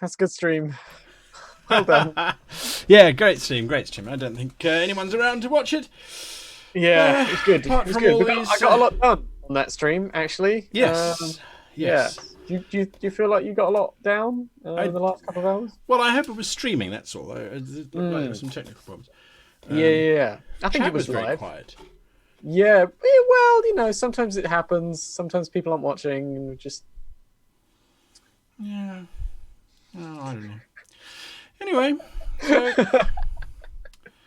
That's a good stream. Well done. Yeah, great stream, great stream. I don't think anyone's around to watch it. Yeah, it's good. Apart It's from good. all these, I got a lot done on that stream, actually. yes, Yeah. yes. Do you feel like you got a lot down in the last couple of hours? Well, I hope it was streaming. That's all. There were some technical problems. Yeah. I think Chat it was very live. quiet. Yeah. Well, sometimes it happens. Sometimes people aren't watching, and just. Yeah. Oh, I don't know. Anyway, so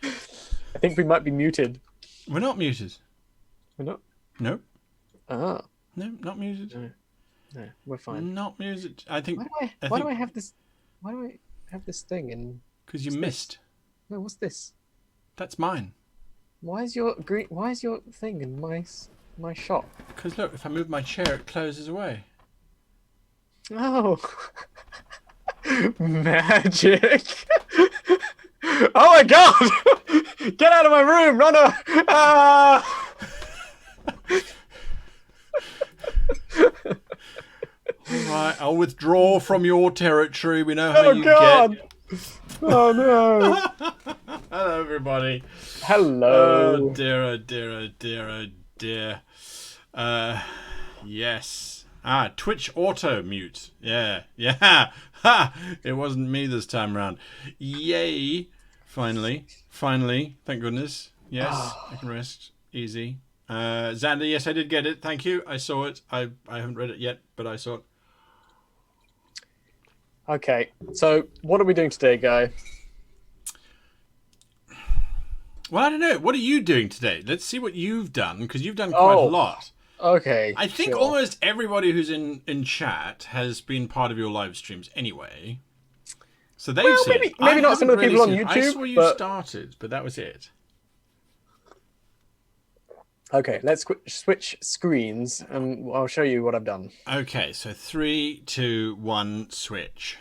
I think we might be muted. we're not muted. We're not. Nope. Ah. No, not muted. No, we're fine. Not muted. I think. Why do I have this? Why do I have this thing? And because you missed. no, what's this? That's mine. Why is your thing in my shop? Because look, if I move my chair, it closes away. Oh, magic! Oh my god! Get out of my room, runner! Ah! All right, I'll withdraw from your territory. We know how Oh you god! get. Oh no! Hello, everybody. Hello. Oh dear, oh dear, oh dear, oh dear. Yes. Twitch auto mute. Yeah. Ha! It wasn't me this time round. Yay! Finally. Thank goodness. Yes, I can rest. Easy. Xander, yes, I did get it. Thank you. I saw it. I haven't read it yet, but I saw it. Okay, so what are we doing today, Guy? Well, I don't know. What are you doing today? Let's see what you've done, because you've done quite a lot. Okay. I think sure. almost everybody who's in chat has been part of your live streams anyway. So they've seen it. Maybe not some of the people on YouTube. I saw you started, but that was it. Okay, let's switch screens, and I'll show you what I've done. Okay, so 3, 2, 1, switch.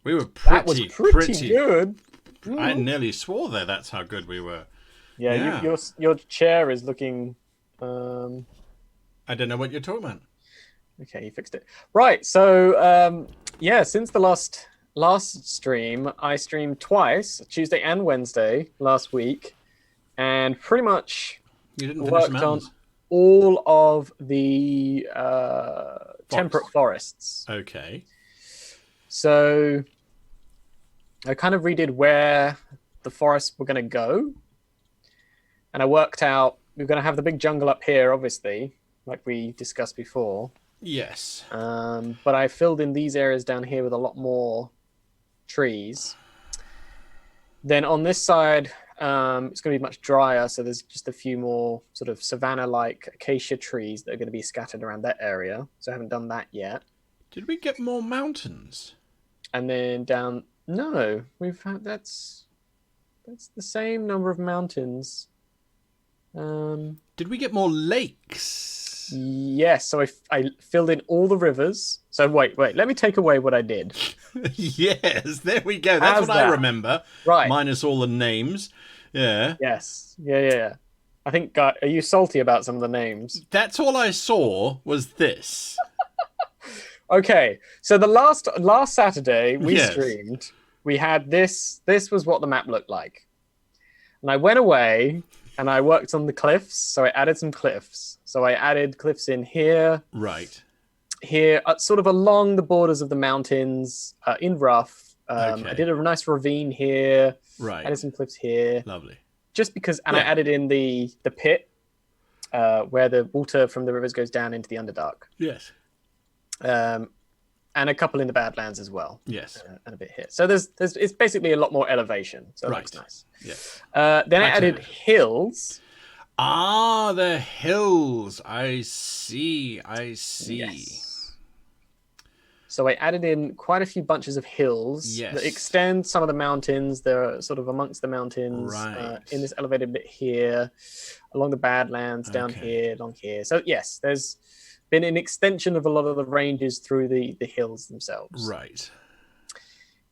We were That was pretty good. I nearly swore there. That's how good we were. Yeah. Your chair is looking. I don't know what you're talking about. Okay, you fixed it. Right. So since the last stream, I streamed twice, Tuesday and Wednesday last week, and pretty much You didn't finish worked the on mountains. all of the temperate forests. Okay. So I kind of redid where the forests were going to go. And I worked out we're going to have the big jungle up here, obviously, like we discussed before. Yes. But I filled in these areas down here with a lot more trees. Then on this side, it's going to be much drier. So there's just a few more sort of savanna-like acacia trees that are going to be scattered around that area. So I haven't done that yet. Did we get more mountains? And then down, no, we've had that's the same number of mountains. Did we get more lakes? Yes, so I filled in all the rivers. So wait, let me take away what I did. Yes, there we go. That's what I remember. Right. Minus all the names. Yeah. Yes. Yeah. I think, are you salty about some of the names? That's all I saw was this. Okay, so the last Saturday we Yes. streamed, we had this. This was what the map looked like. And I went away and I worked on the cliffs. So I added some cliffs. So I added cliffs in here. Right. Here, sort of along the borders of the mountains, in rough. Okay. I did a nice ravine here. Right. Added some cliffs here. Lovely. Just because, and I added in the pit, where the water from the rivers goes down into the Underdark. Yes. And a couple in the Badlands as well. Yes. And a bit here. So it's basically a lot more elevation. So it looks nice. Yes. Then I added hills. The hills. I see. Yes. So I added in quite a few bunches of hills that extend some of the mountains. They're sort of amongst the mountains in this elevated bit here, along the Badlands, down here, along here. So yes, there's been an extension of a lot of the ranges through the hills themselves. Right.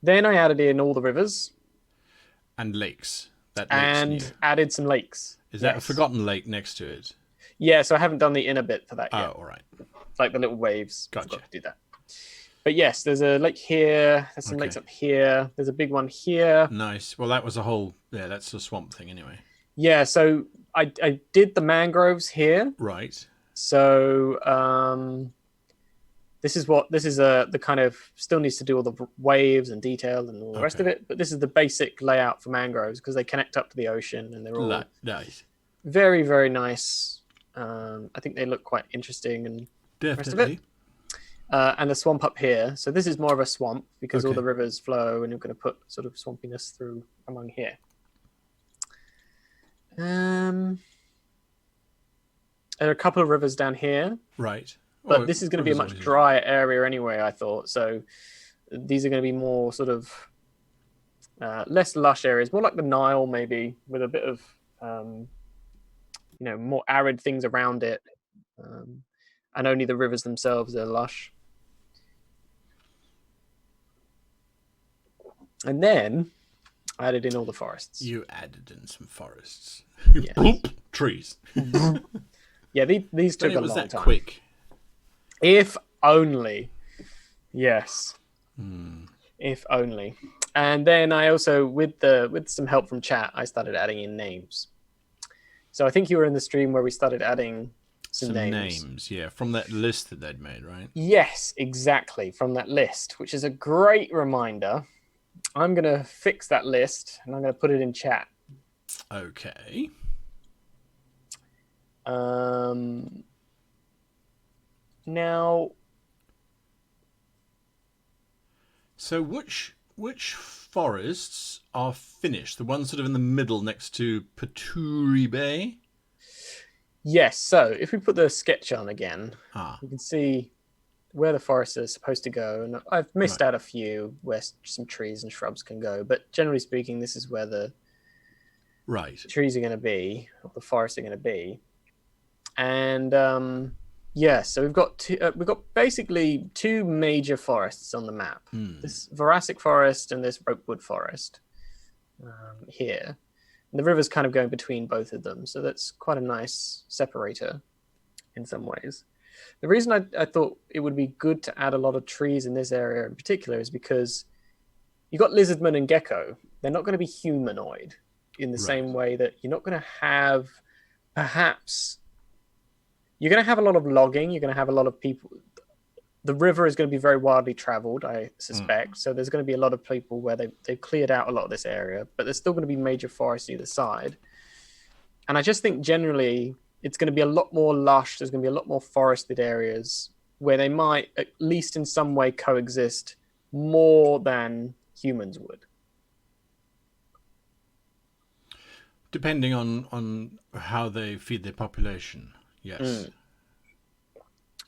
Then I added in all the rivers. And lakes. Added some lakes. Is that a forgotten lake next to it? Yeah, so I haven't done the inner bit for that yet. Oh, all right. Like the little waves. Gotcha. Forgot to do that. But yes, there's a lake here. There's some lakes up here. There's a big one here. Nice. Well, that was a whole... Yeah, that's a swamp thing anyway. Yeah, so I did the mangroves here. Right. So this is the kind of still needs to do all the waves and detail and all the rest of it. But this is the basic layout for mangroves because they connect up to the ocean and they're all nice. Very, very nice. I think they look quite interesting and definitely. The rest of it. And the swamp up here. So this is more of a swamp because all the rivers flow and you're going to put sort of swampiness through among here. There are a couple of rivers down here. Right. But this is going to be a much drier area anyway, I thought. So these are going to be more sort of less lush areas, more like the Nile maybe, with a bit of, more arid things around it. And only the rivers themselves are lush. And then I added in all the forests. You added in some forests. Yes. Bloop, trees. Yeah, these took a long time. Quick. If only. Yes. If only. And then I also, with some help from chat, I started adding in names. So I think you were in the stream where we started adding some names. Yeah, from that list that they'd made, right? Yes, exactly, from that list, which is a great reminder. I'm going to fix that list, and I'm going to put it in chat. Okay. Now... So which forests are finished? The ones sort of in the middle next to Paturi Bay? Yes, so if we put the sketch on again, we can see where the forests are supposed to go. And I've missed out a few where some trees and shrubs can go. But generally speaking, this is where the trees are going to be, or the forests are going to be. And so we've got basically two major forests on the map. This Voracic forest and this Ropewood forest here. And the river's kind of going between both of them. So that's quite a nice separator in some ways. The reason I thought it would be good to add a lot of trees in this area in particular is because you've got lizardmen and gecko. They're not going to be humanoid in the same way that you're not going to have, perhaps, you're going to have a lot of logging. You're going to have a lot of people. The river is going to be very widely traveled, I suspect. So there's going to be a lot of people where they've cleared out a lot of this area, but there's still going to be major forests either side. And I just think generally it's going to be a lot more lush. There's going to be a lot more forested areas where they might, at least in some way, coexist more than humans would. Depending on how they feed their population, yes.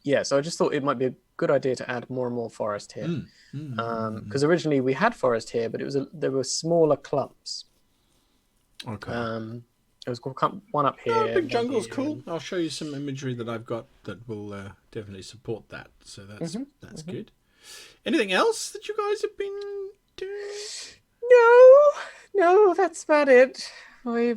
Yeah, so I just thought it might be a good idea to add more and more forest here. Because originally we had forest here, but there were smaller clumps. Okay. There was one up here. Big jungle's cool. I'll show you some imagery that I've got that will definitely support that. So that's good. Anything else that you guys have been doing? No, that's about it. We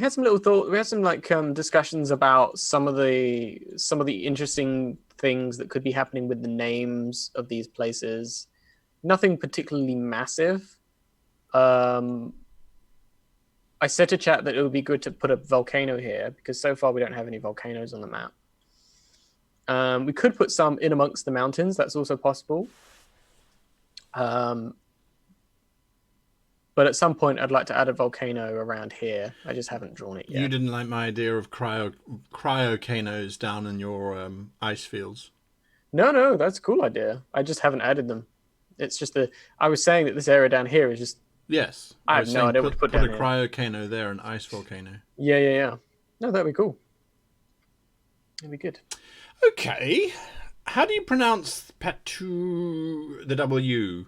had some little thought. We had some discussions about some of the interesting things that could be happening with the names of these places. Nothing particularly massive. I said to chat that it would be good to put a volcano here because so far we don't have any volcanoes on the map. We could put some in amongst the mountains. That's also possible. But at some point, I'd like to add a volcano around here. I just haven't drawn it yet. You didn't like my idea of cryocanos down in your ice fields? No, that's a cool idea. I just haven't added them. It's just I was saying that this area down here is just... Yes. I have no idea what to put down here. Put a cryocano there, an ice volcano. Yeah. No, that'd be cool. That'd be good. Okay. How do you pronounce the W?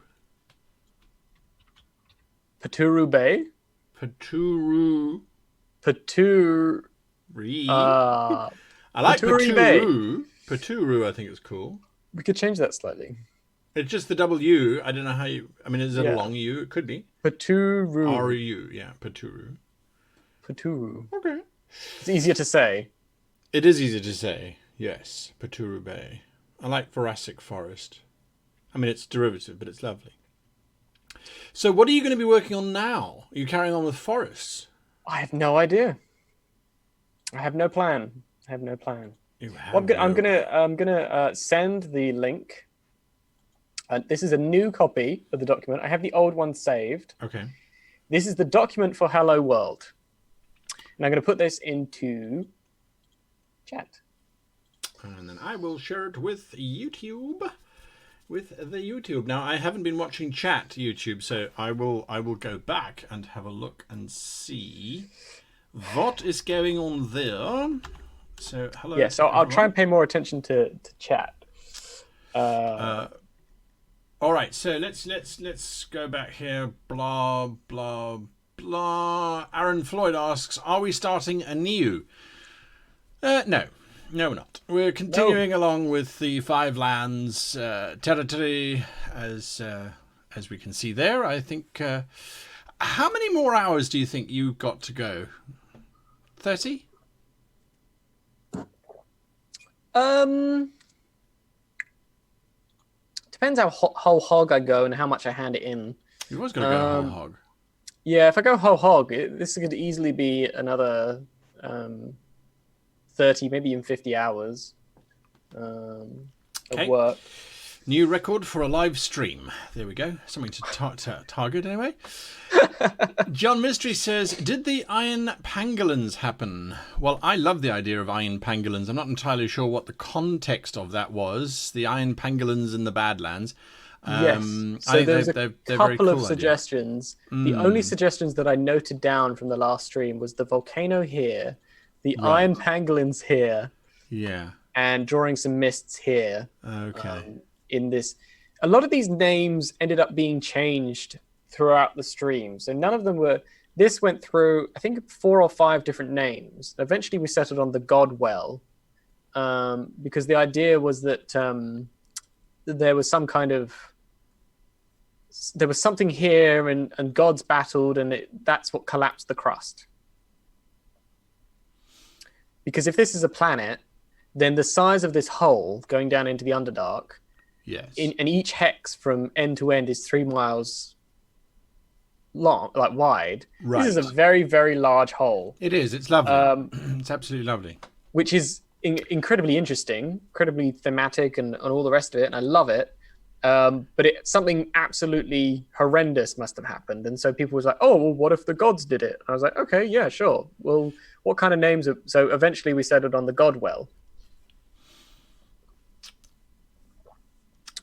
Paturu Bay. Paturu. I like Paturu. Paturu, I think it's cool. We could change that slightly. It's just the W. I don't know how you... I mean, is it a long U? It could be. Paturu. R-U, yeah. Paturu. Okay. It's easier to say. It is easier to say. Yes. Paturu Bay. I like Jurassic Forest. I mean, it's derivative, but it's lovely. So what are you going to be working on now? Are you carrying on with forests? I have no idea. I have no plan. I'm gonna send the link. This is a new copy of the document. I have the old one saved. Okay. This is the document for Hello World. And I'm going to put this into chat. And then I will share it with YouTube. Now, I haven't been watching chat YouTube, so I will go back and have a look and see what is going on there. So, hello. Yeah, so I'll try and pay more attention to chat. All right, so let's go back here. Blah blah blah. Aaron Floyd asks, "Are we starting anew?" No, we're not. We're continuing along with the 5 lands territory as we can see there. I think. How many more hours do you think you've got to go? 30? Depends how whole hog I go and how much I hand it in. You've always got to go whole hog. Yeah, if I go whole hog, this could easily be another 30, maybe even 50 hours of work. New record for a live stream. There we go. Something to target anyway. John Mystery says, did the Iron Pangolins happen? Well, I love the idea of Iron Pangolins. I'm not entirely sure what the context of that was. The Iron Pangolins in the Badlands. Yes. So there's a couple of suggestions. The only suggestions that I noted down from the last stream was the volcano here, the Iron Pangolins here. Yeah. And drawing some mists here. Okay. In this, a lot of these names ended up being changed throughout the stream. So none of them were. This went through, I think, 4 or 5 different names. Eventually, we settled on the Godwell because the idea was that there was some kind of there was something here, and gods battled, and that's what collapsed the crust. Because if this is a planet, then the size of this hole going down into the Underdark. Yes. And each hex from end to end is 3 miles long, like wide. Right. This is a very, very large hole. It is. It's lovely. It's absolutely lovely. Which is incredibly interesting, incredibly thematic, and all the rest of it. And I love it. But something absolutely horrendous must have happened. And so people was like, oh, well, what if the gods did it? And I was like, okay, yeah, sure. Well, what kind of names? So eventually we settled on the Godwell.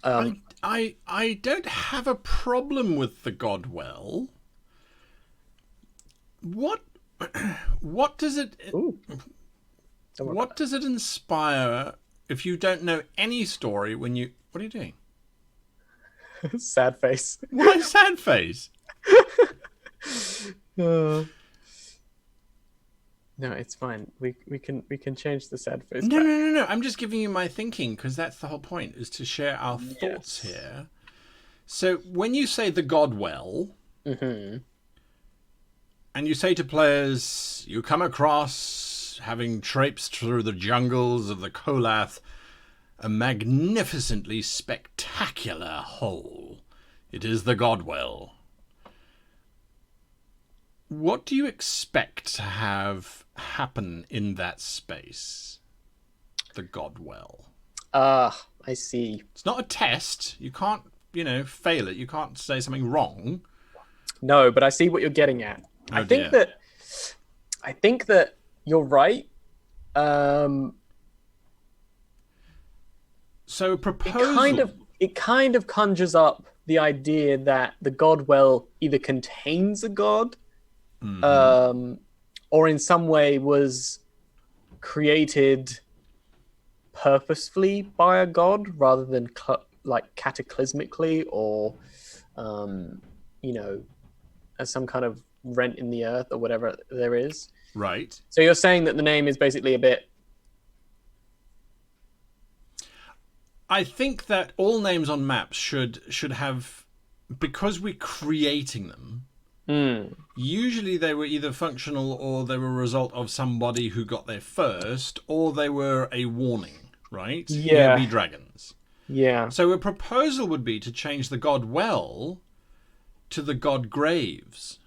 I don't have a problem with the Godwell. What does it what does it inspire if you don't know any story when you what are you doing? Sad face. Why sad face? No, it's fine. We can change the sad face. No. I'm just giving you my thinking because that's the whole point, is to share our thoughts here. So when you say the Godwell, and you say to players, you come across, having traipsed through the jungles of the Kolath, a magnificently spectacular hole. It is the Godwell. What do you expect to have happen in that space? The Godwell. I see. It's not a test. You can't, fail it. You can't say something wrong. No, but I see what you're getting at. I think that you're right. So a proposal. It kind of conjures up the idea that the Godwell either contains a god, or in some way was created purposefully by a god rather than cataclysmically, or as some kind of rent in the earth or whatever there is. Right. So you're saying that the name is basically a bit. I think that all names on maps should have, because we're creating them. Usually they were either functional or they were a result of somebody who got there first, or they were a warning. right? Yeah. Here be dragons. Yeah. So a proposal would be to change the god well to the god graves.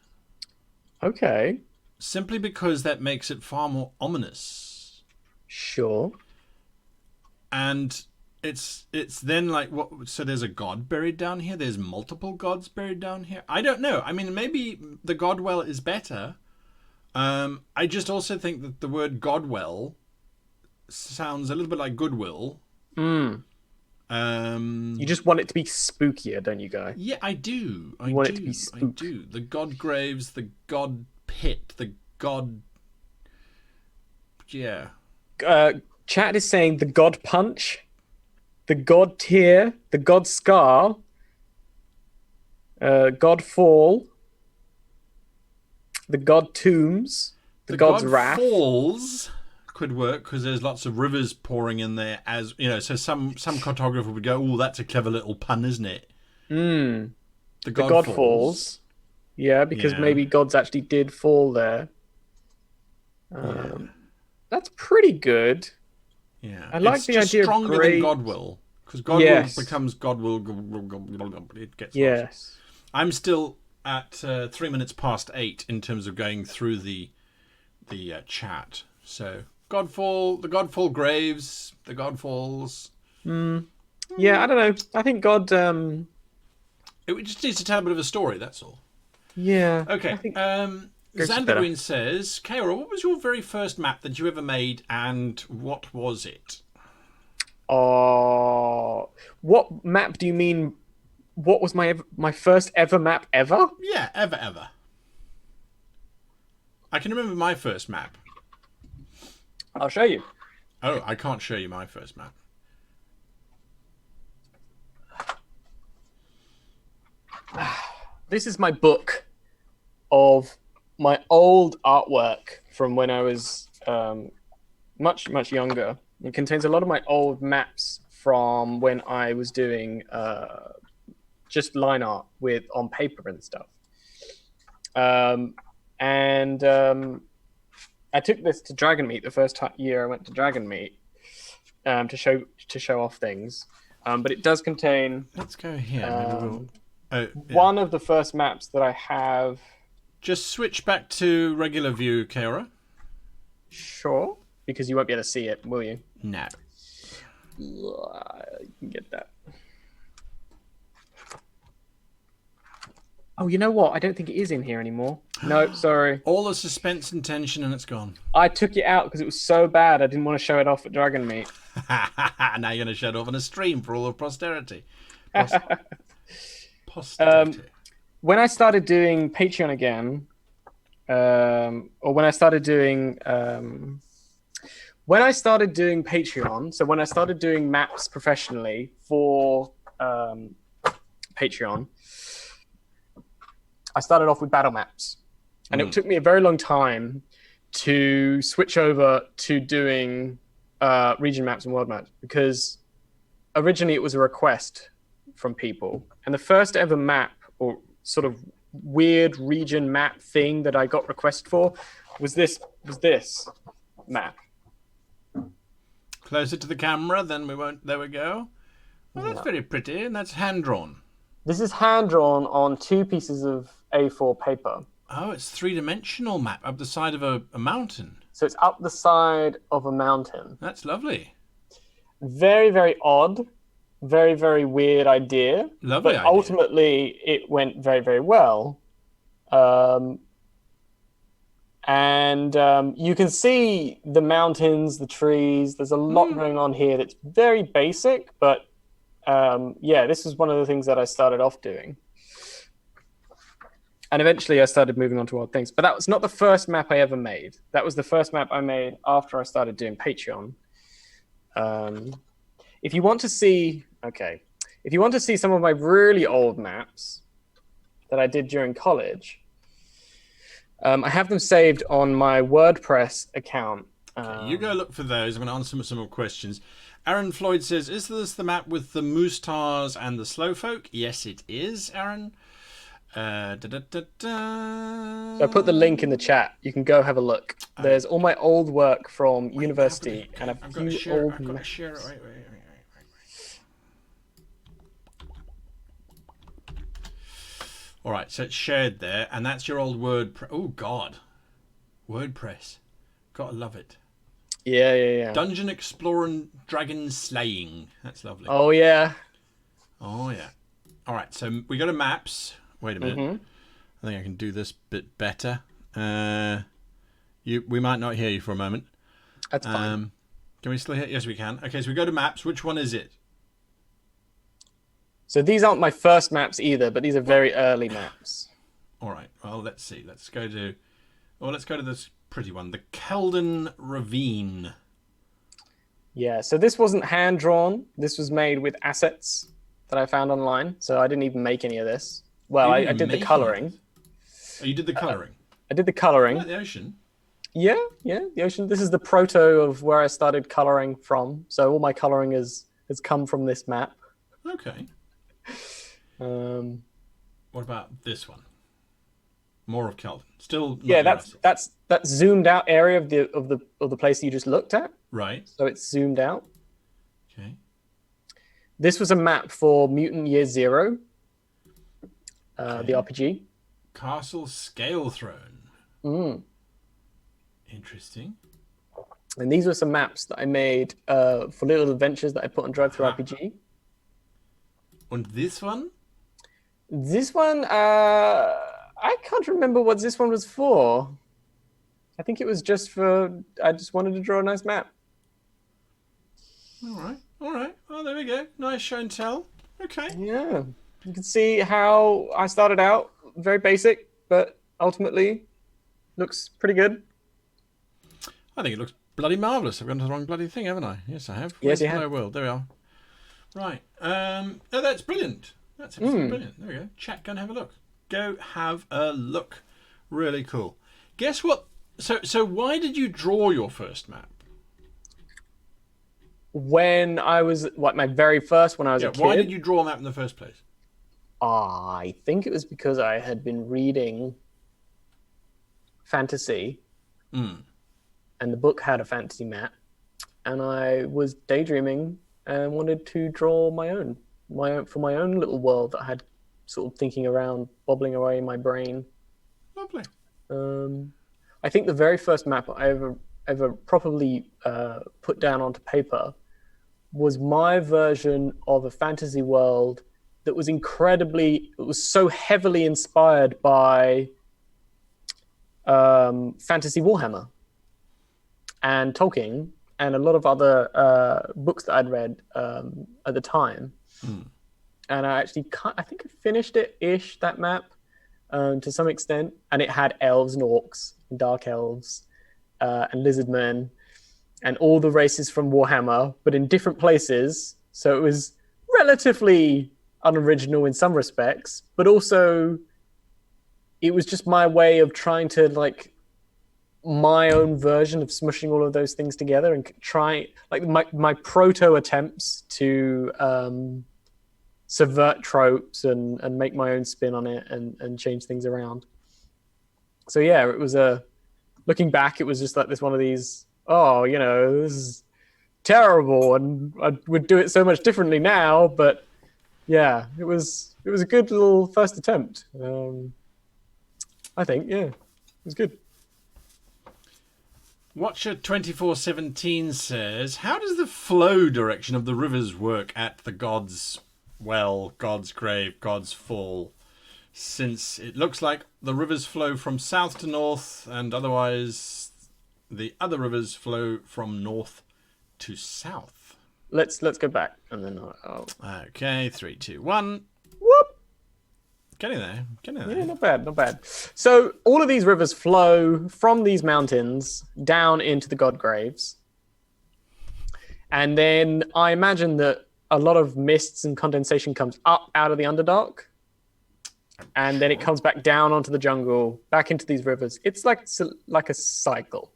Okay. Simply because that makes it far more ominous. Sure. And it's then like, what? So there's a god buried down here. There's multiple gods buried down here. I don't know. I mean, maybe the god well is better. I just also think that the word god well sounds a little bit like goodwill. You just want it to be spookier, don't you, Guy? Yeah, I do. You want it to be spook. I do. The god graves, the god pit, the god. Yeah. Chat is saying the god punch, the god tear, the god scar, god fall, the god tombs, the god's god wrath. Falls could work because there's lots of rivers pouring in there, as you know. So some cartographer would go, "Oh, that's a clever little pun, isn't it?" The god falls. Yeah, because maybe gods actually did fall there. That's pretty good. Yeah, I like the idea stronger of than Godwill, because Godwill becomes Godwill. It gets lost. I'm still at 3 minutes past 8 in terms of going through the chat. So Godfall, the Godfall graves, the Godfalls. Yeah, I don't know. I think God. It just needs to tell a bit of a story. That's all. Yeah. Okay. Xanderwin says, Caeora, what was your very first map that you ever made, and what was it? What map do you mean? What was my first ever map ever? Yeah, ever. I can remember my first map. I'll show you. Oh, I can't show you my first map. This is my book of my old artwork from when I was much younger. It contains a lot of my old maps from when I was doing just line art on paper and stuff. I took this to Dragon Meet the first year I went to Dragon Meet to show off things. But it does contain. Let's go here. One of the first maps that I have. Just switch back to regular view, Caeora. Sure, because you won't be able to see it, will you? No. You can get that. Oh, you know what? I don't think it is in here anymore. No, sorry. All the suspense and tension, and it's gone. I took it out because it was so bad. I didn't want to show it off at Dragon Meet. Now you're going to show it off on a stream for all of posterity. Posterity. When I started doing Patreon again, or when I started doing Patreon, so when I started doing maps professionally for Patreon, I started off with battle maps, and it took me a very long time to switch over to doing region maps and world maps, because originally it was a request from people, and the first ever map or sort of weird region map thing that I got requested for was this map. Closer to the camera, then we won't. There we go. Well, that's very pretty, and that's hand drawn. This is hand drawn on 2 pieces of A4 paper. Oh, it's 3-dimensional map up the side of a mountain. So it's up the side of a mountain. That's lovely. Very, very odd. Very, very weird idea. Lovely but idea. Ultimately, it went very, very well. You can see the mountains, the trees. There's a lot going on here that's very basic, but this is one of the things that I started off doing. And eventually I started moving on to odd things. But that was not the first map I ever made. That was the first map I made after I started doing Patreon. If you want to see some of my really old maps that I did during college, I have them saved on my WordPress account. You go look for those. I'm going to answer some more questions. Aaron Floyd says, is this the map with the Moose Tars and the Slowfolk? Yes, it is, Aaron. So I put the link in the chat. You can go have a look. There's all my old work from university and a few old I've got to share it. Wait. All right, so it's shared there, and that's your old WordPress. Oh, God. WordPress. Gotta love it. Yeah. Dungeon exploring, dragon slaying. That's lovely. Oh, yeah. All right, so we go to maps. Wait a minute. Mm-hmm. I think I can do this bit better. We might not hear you for a moment. That's fine. Can we still hear? Yes, we can. Okay, so we go to maps. Which one is it? So these aren't my first maps either, but these are very early maps. All right. Well, let's see. Let's go to this pretty one, the Keldon Ravine. Yeah. So this wasn't hand drawn. This was made with assets that I found online. So I didn't even make any of this. Well, I did the coloring. Oh, you did the coloring. I did the coloring. Like the ocean. Yeah, the ocean. This is the proto of where I started coloring from. So all my coloring has come from this map. Okay. What about this one? More of Keldon. Still. Yeah, that's zoomed out area of the place you just looked at. Right. So it's zoomed out. Okay. This was a map for Mutant Year Zero. The RPG. Castle Scale Throne. Interesting. And these were some maps that I made for little adventures that I put on Drive Through RPG. And this one? This one, I can't remember what this one was for. I think it was just for, I just wanted to draw a nice map. All right. Well, there we go. Nice show and tell. Okay. Yeah. You can see how I started out, very basic, but ultimately looks pretty good. I think it looks bloody marvellous. I've gone to the wrong bloody thing, haven't I? Yes, I have. Yes, you have. Hello World. There we are. Right. No, that's brilliant. That's absolutely brilliant. There we go. Chat, go and have a look. Go have a look. Really cool. Guess what? So why did you draw your first map? When I was, my very first, when I was a kid. Why did you draw a map in the first place? I think it was because I had been reading fantasy, and the book had a fantasy map, and I was daydreaming and wanted to draw my own for my own little world that I had sort of thinking around, bobbling away in my brain. Lovely. I think the very first map I ever properly put down onto paper was my version of a fantasy world that was so heavily inspired by fantasy Warhammer and Tolkien and a lot of other books that I'd read at the time. And I think I finished it-ish, that map, to some extent. And it had elves and orcs and dark elves and lizardmen and all the races from Warhammer, but in different places. So it was relatively unoriginal in some respects, but also it was just my way of trying to my own version of smushing all of those things together and try my proto attempts to subvert tropes and make my own spin on it and change things around. So yeah, it was looking back, it was just like this one of these, this is terrible and I would do it so much differently now, but yeah, it was a good little first attempt. I think, yeah, it was good. Watcher 2417 says, how does the flow direction of the rivers work at the God's Well, God's Grave, God's Fall? Since it looks like the rivers flow from south to north and otherwise the other rivers flow from north to south. Let's go back and then I'll... Okay, 3, 2, 1. Whoop! Getting there. Yeah, not bad. So all of these rivers flow from these mountains down into the God Graves. And then I imagine that a lot of mists and condensation comes up out of the Underdark. And then it comes back down onto the jungle, back into these rivers. It's like a cycle.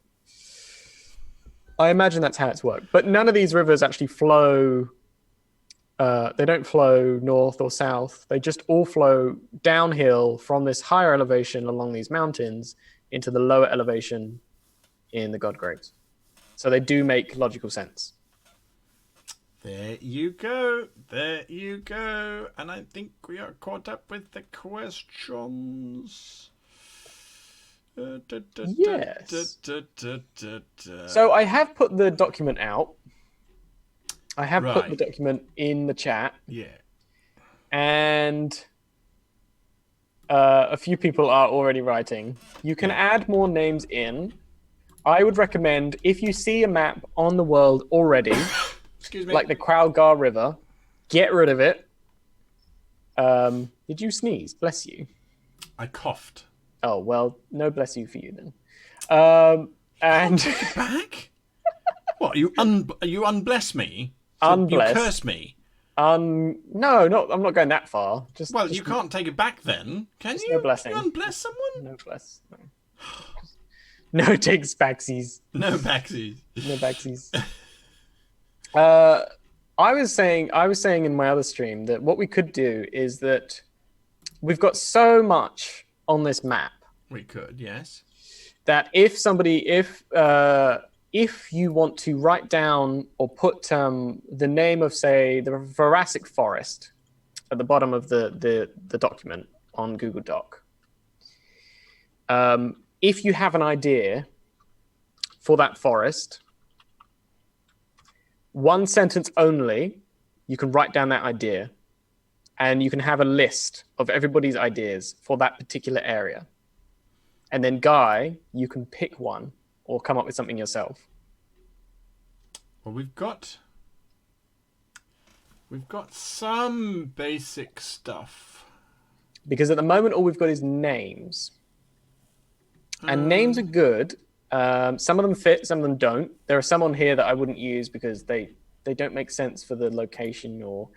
I imagine that's how it's worked. But none of these rivers actually flow They don't flow north or south. They just all flow downhill from this higher elevation along these mountains into the lower elevation in the God Graves. So they do make logical sense. There you go. There you go. And I think we are caught up with the questions. Yes. So I have put the document out. I have put the document in the chat. Yeah. And a few people are already writing. You can add more names in. I would recommend, if you see a map on the world already, excuse me, like the Crowgar River, get rid of it. Did you sneeze? Bless you. I coughed. Oh, well, no bless you for you then. And take it back? What, you unbless me? So unbless. You curse me? No, I'm not going that far. Just you can't take it back then, can you? No blessing. You unbless someone? No bless. No. No takes backsies. No backsies. No backsies. I was saying in my other stream that what we could do is that we've got so much on this map. We could, yes. That if you want to write down or put the name of, say, the Jurassic Forest at the bottom of the document on Google Doc, if you have an idea for that forest, one sentence only, you can write down that idea, and you can have a list of everybody's ideas for that particular area. And then, Guy, you can pick one or come up with something yourself. Well, we've got some basic stuff. Because at the moment, all we've got is names. And names are good. Some of them fit, some of them don't. There are some on here that I wouldn't use because they don't make sense for the location, or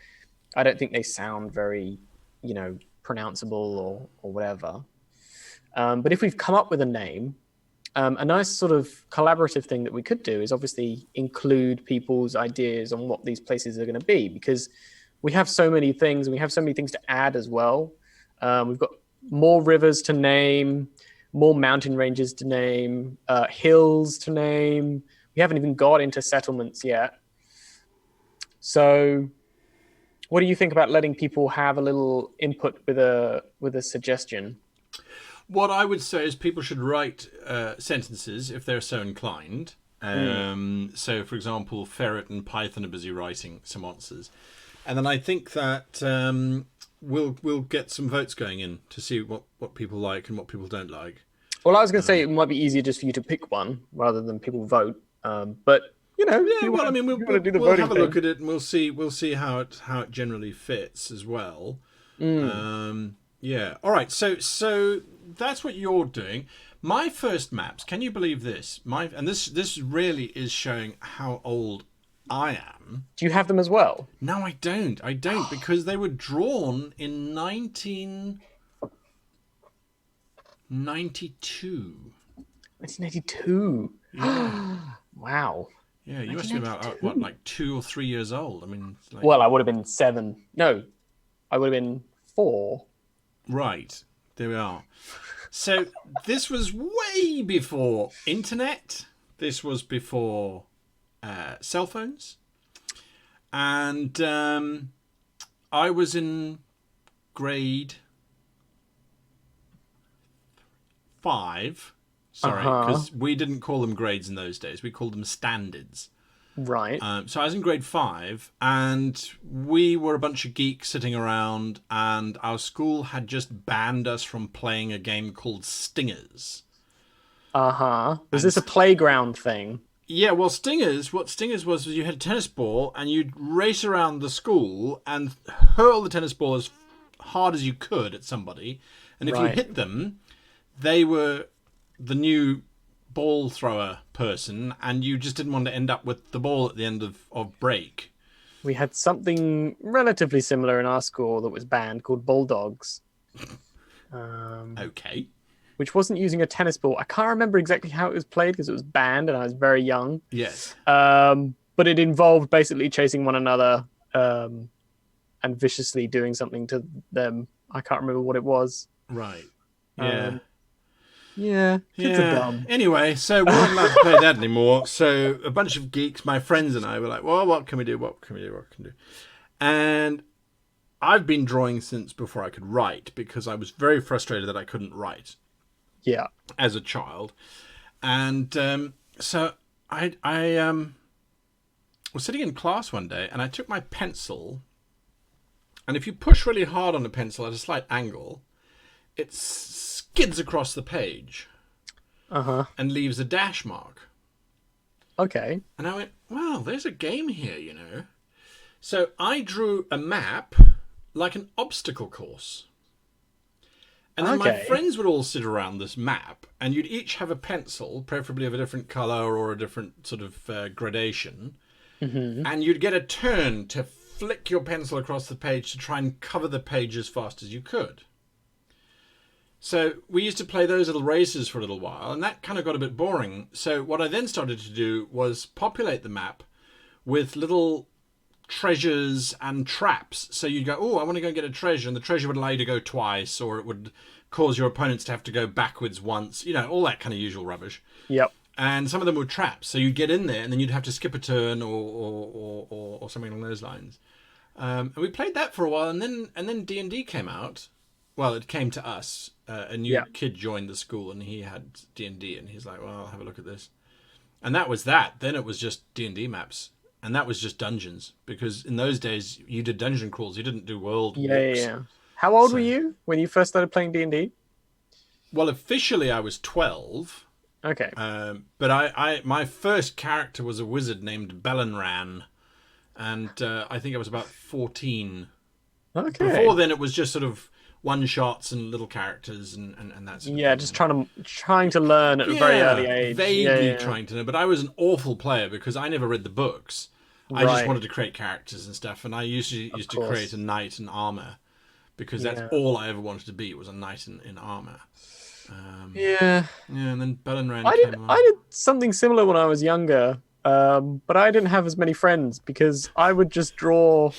I don't think they sound very, pronounceable or whatever. But if we've come up with a name, a nice sort of collaborative thing that we could do is obviously include people's ideas on what these places are going to be, because we have so many things and we have so many things to add as well. We've got more rivers to name, more mountain ranges to name, hills to name. We haven't even got into settlements yet. So what do you think about letting people have a little input with a suggestion? What I would say is people should write sentences if they're so inclined. So, for example, Ferret and Python are busy writing some answers. And then I think that we'll get some votes going in to see what people like and what people don't like. Well, I was going to say it might be easier just for you to pick one rather than people vote. But we'll have a look at it and we'll see how it generally fits as well. Yeah. All right. So that's what you're doing. My first maps. Can you believe this? This really is showing how old I am. Do you have them as well? No, I don't. Because they were drawn in 1992. 1992. Yeah. Wow. Yeah, you must be about like 2 or 3 years old. I mean, well, I would have been 7. No, I would have been 4. Right. There we are. So this was way before internet. This was before cell phones. And I was in grade 5. Sorry, because we didn't call them grades in those days. We called them standards. Right. So I was in grade 5, and we were a bunch of geeks sitting around, and our school had just banned us from playing a game called Stingers. Was this a playground thing? Yeah, well, what Stingers was you had a tennis ball, and you'd race around the school and hurl the tennis ball as hard as you could at somebody, and if you hit them, they were the new ball thrower person, and you just didn't want to end up with the ball at the end of break. We had something relatively similar in our school that was banned called Bulldogs. Okay. Which wasn't using a tennis ball. I can't remember exactly how it was played because it was banned and I was very young. Yes. But it involved basically chasing one another and viciously doing something to them. I can't remember what it was. Right. Yeah. Yeah, kids are dumb. Anyway, so we weren't allowed to play that anymore. So a bunch of geeks, my friends and I, were like, well, what can we do? What can we do? What can we do? And I've been drawing since before I could write, because I was very frustrated that I couldn't write. Yeah. As a child. And so I was sitting in class one day, and I took my pencil, and if you push really hard on a pencil at a slight angle, it skids across the page and leaves a dash mark. Okay. And I went, well, there's a game here, you know. So I drew a map like an obstacle course. And then my friends would all sit around this map, and you'd each have a pencil, preferably of a different color or a different sort of gradation. And you'd get a turn to flick your pencil across the page to try and cover the page as fast as you could. So we used to play those little races for a little while, and that kind of got a bit boring. So what I then started to do was populate the map with little treasures and traps. So you'd go, oh, I want to go and get a treasure, and the treasure would allow you to go twice, or it would cause your opponents to have to go backwards once, you know, all that kind of usual rubbish. Yep. And some of them were traps, so you'd get in there and then you'd have to skip a turn or something along those lines. And we played that for a while, and then D&D came out. Well, it came to us. A new kid joined the school, and he had D&D, and he's like, well, I'll have a look at this. And that was that. Then it was just D&D maps. And that was just dungeons, because in those days you did dungeon crawls. You didn't do world walks. Yeah. How old were you when you first started playing D&D? Well, officially I was 12. Okay. But I my first character was a wizard named Bellenran, and I think I was about 14. Okay. Before then, it was just sort of one shots and little characters and that sort of thing. Just trying to learn at a very early age. Vaguely trying to know, but I was an awful player because I never read the books. I just wanted to create characters and stuff, and I used to create a knight in armor, because that's all I ever wanted to be, was a knight in armor. And then Bellenran came along. I did something similar when I was younger, but I didn't have as many friends because I would just draw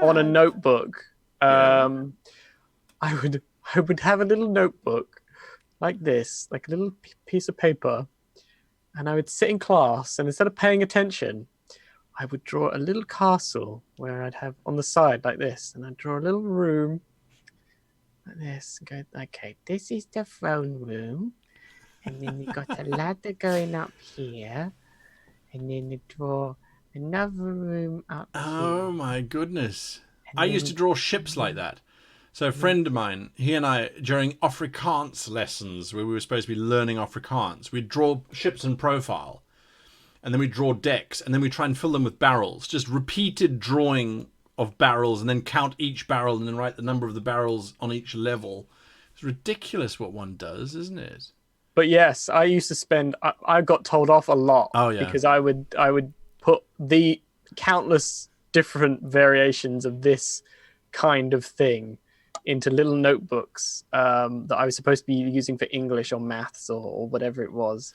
on a notebook. I would have a little notebook like this, like a little piece of paper, and I would sit in class, and instead of paying attention, I would draw a little castle where I'd have on the side like this, and I'd draw a little room like this, and go, okay, this is the throne room, and then you've got a ladder going up here, and then you draw another room up here. Oh my goodness. I used to draw ships like that. So a friend of mine, he and I, during Afrikaans lessons, where we were supposed to be learning Afrikaans, we'd draw ships in profile, and then we'd draw decks, and then we'd try and fill them with barrels. Just repeated drawing of barrels, and then count each barrel, and then write the number of the barrels on each level. It's ridiculous what one does, isn't it? But yes, I used to spend... I got told off a lot. Oh, yeah. Because I would put the countless different variations of this kind of thing into little notebooks that I was supposed to be using for English or maths or whatever it was.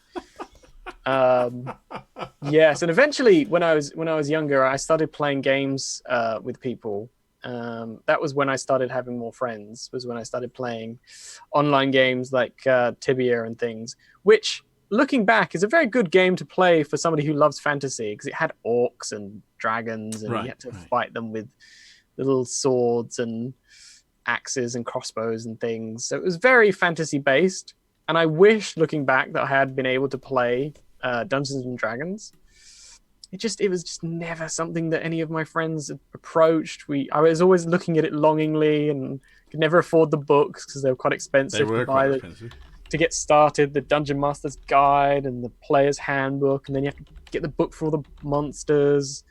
Yes, and eventually when I was younger, I started playing games with people. That was when I started having more friends, was when I started playing online games like Tibia and things, which, looking back, is a very good game to play for somebody who loves fantasy, because it had orcs and dragons, and you had to fight them with little swords and axes and crossbows and things. So it was very fantasy based, and I wish, looking back, that I had been able to play Dungeons and Dragons. It was just never something that any of my friends had approached. I was always looking at it longingly and could never afford the books because they were quite expensive to buy. To get started, the Dungeon Master's Guide and the Player's Handbook, and then you have to get the book for all the monsters,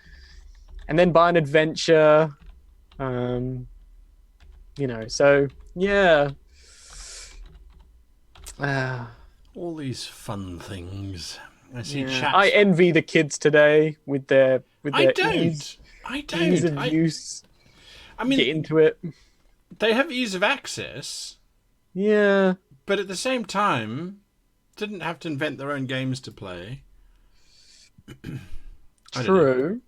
and then buy an adventure. So yeah. All these fun things. I see chats. I envy the kids today with their I don't. ease of use. I mean, get into it. They have ease of access. Yeah. But at the same time, didn't have to invent their own games to play. True.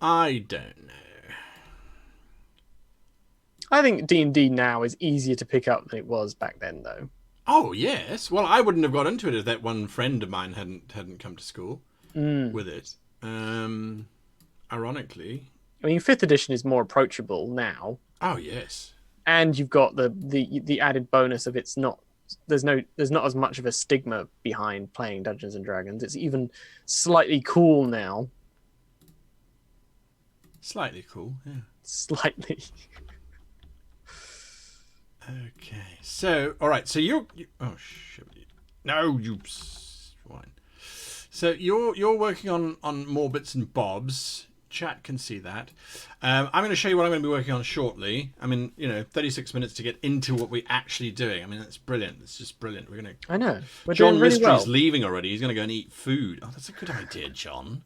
I don't know. I think D&D now is easier to pick up than it was back then, though. Oh yes. Well, I wouldn't have got into it if that one friend of mine hadn't come to school with it. Ironically, I mean, 5th edition is more approachable now. Oh yes. And you've got the added bonus of there's not as much of a stigma behind playing Dungeons and Dragons. It's even slightly cool now. Slightly cool, yeah. Slightly. Okay, so all right, so you oh shit, no, you swine. So you're working on more bits and bobs. Chat can see that. I'm going to show you what I'm going to be working on shortly. I mean, 36 minutes to get into what we're actually doing. I mean, that's brilliant. It's just brilliant. We're going to. I know. John Mystery's leaving already. He's going to go and eat food. Oh, that's a good idea, John.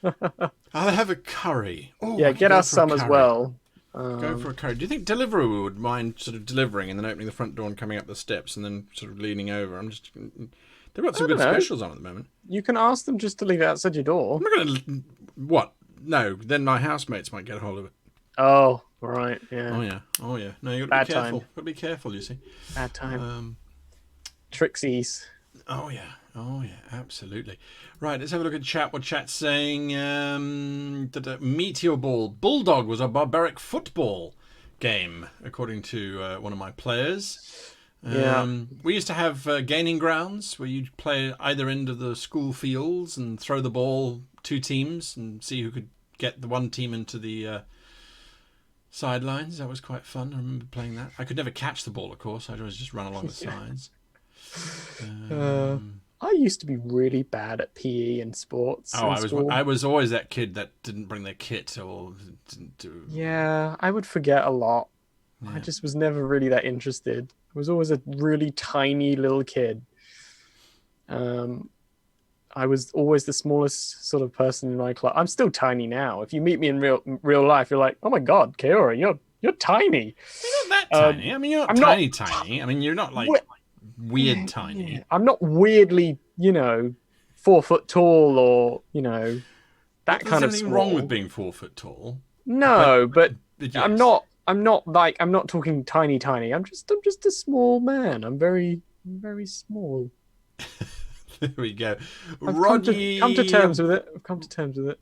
I'll have a curry. Oh, yeah, get us some as well. Go for a curry. Do you think Deliveroo would mind sort of delivering and then opening the front door and coming up the steps and then sort of leaning over? They've got some good specials on at the moment. You can ask them just to leave it outside your door. I'm not going to. What? No, then my housemates might get a hold of it. Oh, right, yeah. Oh yeah. No, you got to be careful. Got to be careful, you see. Bad time. Trixies. Oh yeah, absolutely. Right, let's have a look at chat. What chat's saying? Meteor Ball. Bulldog was a barbaric football game, according to one of my players. We used to have gaining grounds where you'd play either end of the school fields and throw the ball 2 teams and see who could get the one team into the sidelines. That was quite fun. I remember playing that. I could never catch the ball, of course. I'd always just run along the sides. I used to be really bad at PE and sports. I was always that kid that didn't bring their kit or didn't do. Yeah, I would forget a lot. Yeah. I just was never really that interested. I was always a really tiny little kid. I was always the smallest sort of person in my class. I'm still tiny now. If you meet me in real life, you're like, oh my god, Caeora, you're tiny. You're not that tiny. I mean, you're not tiny. I mean, you're not like weird tiny. I'm not weirdly, 4 foot tall or that kind of. There's nothing wrong with being 4 foot tall. No, but yes. I'm not talking tiny. I'm just a small man. I'm very, very small. There we go. Come to terms with it. I've come to terms with it.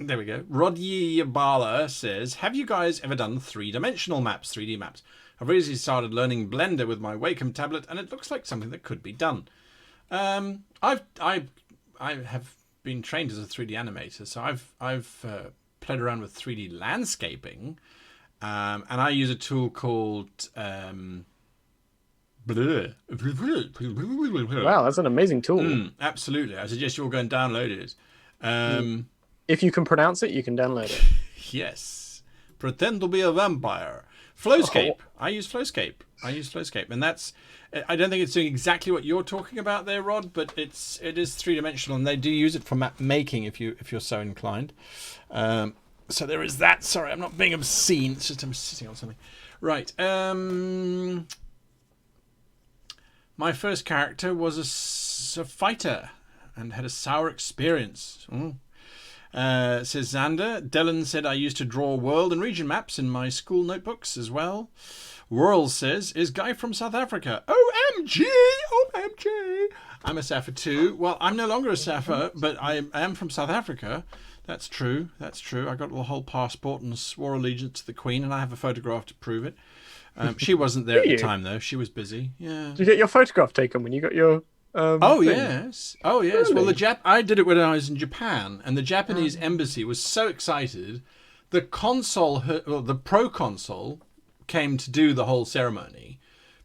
There we go. Roddy Yabala says, have you guys ever done 3-dimensional maps, 3D maps? I've recently started learning Blender with my Wacom tablet, and it looks like something that could be done. I have been trained as a 3D animator, so I've played around with 3D landscaping, and I use a tool called Wow, that's an amazing tool. Absolutely. I suggest you all go and download it. If you can pronounce it, you can download it. Yes. Pretend to be a vampire. Flowscape. I use Flowscape. And that's... I don't think it's doing exactly what you're talking about there, Rod, but it is 3-dimensional, and they do use it for map making if you're so inclined. So there is that. Sorry, I'm not being obscene. It's just I'm sitting on something. Right. My first character was a fighter and had a sour experience. Says Xander. Dylan said, I used to draw world and region maps in my school notebooks as well. Whirl says, is Guy from South Africa? OMG! OMG! I'm a Safa too. Well, I'm no longer a Safa, but I am from South Africa. That's true. I got a whole passport and swore allegiance to the Queen, and I have a photograph to prove it. She wasn't there at the time, though. She was busy. Yeah. Did you get your photograph taken when you got your... thing? Yes. Oh, yes. Really? Well, I did it when I was in Japan, and the Japanese embassy was so excited. The proconsul came to do the whole ceremony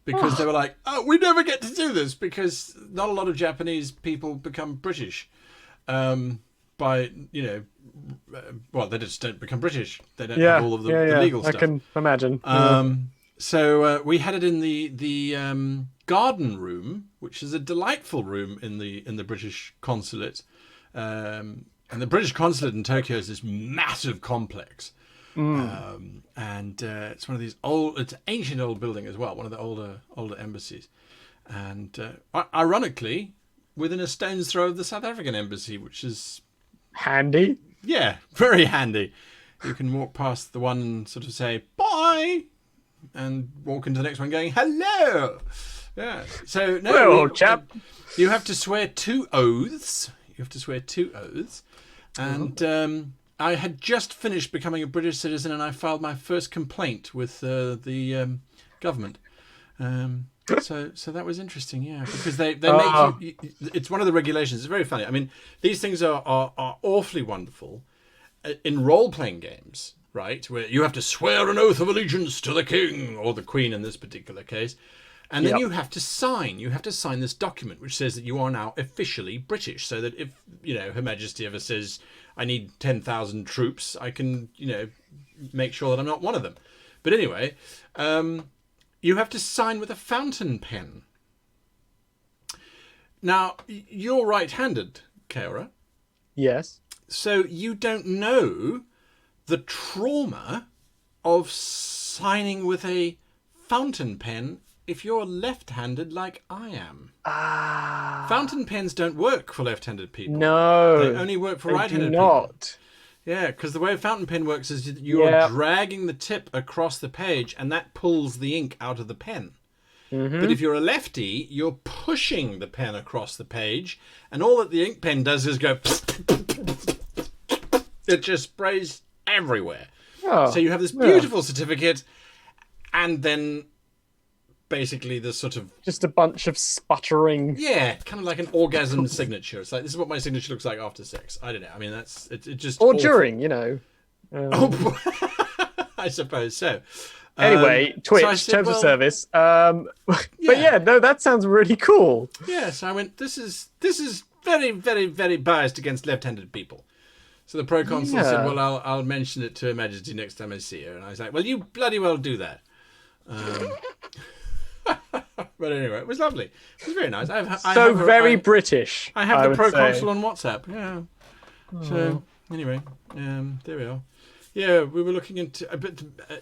because they were like, oh, we never get to do this because not a lot of Japanese people become British by, well, they just don't become British. They don't have all of the legal stuff. I can imagine. So we had it in the garden room, which is a delightful room in the British consulate. And the British consulate in Tokyo is this massive complex. And it's one of these it's an ancient old building as well, one of the older embassies. And ironically, within a stone's throw of the South African embassy, which is... handy? Yeah, very handy. You can walk past the one and sort of say, bye! and walk into the next one going, hello. Yeah. So, no. Well, old chap. You have to swear 2 oaths. And I had just finished becoming a British citizen, and I filed my first complaint with the government. So that was interesting, yeah, because they make you. It's one of the regulations. It's very funny. I mean, these things are awfully wonderful in role-playing games, right? Where you have to swear an oath of allegiance to the king or the queen in this particular case. And then you have to sign. You have to sign this document which says that you are now officially British, so that if, Her Majesty ever says, I need 10,000 troops, I can, make sure that I'm not one of them. But anyway, you have to sign with a fountain pen. Now, you're right-handed, Caeora. Yes. So you don't know the trauma of signing with a fountain pen if you're left-handed like I am. Fountain pens don't work for left-handed people. No. They only work for right-handed people. Yeah, because the way a fountain pen works is you're dragging the tip across the page, and that pulls the ink out of the pen. Mm-hmm. But if you're a lefty, you're pushing the pen across the page, and all that the ink pen does is go... It just sprays everywhere. Oh, so you have this beautiful certificate, and then... basically the sort of... just a bunch of sputtering... yeah, kind of like an orgasm signature. It's like, this is what my signature looks like after sex. I don't know. I mean, it just... or awful. During, I suppose so. Anyway, Twitch, so terms of service. But no, that sounds really cool. Yeah, so I went, this is very, very, very biased against left-handed people. So the proconsul said, well, I'll mention it to Her Majesty next time I see her. And I was like, well, you bloody well do that. But anyway, it was lovely. It was very nice. Very British. I have the proconsul on WhatsApp. Yeah. So anyway, there we are. Yeah, we were looking into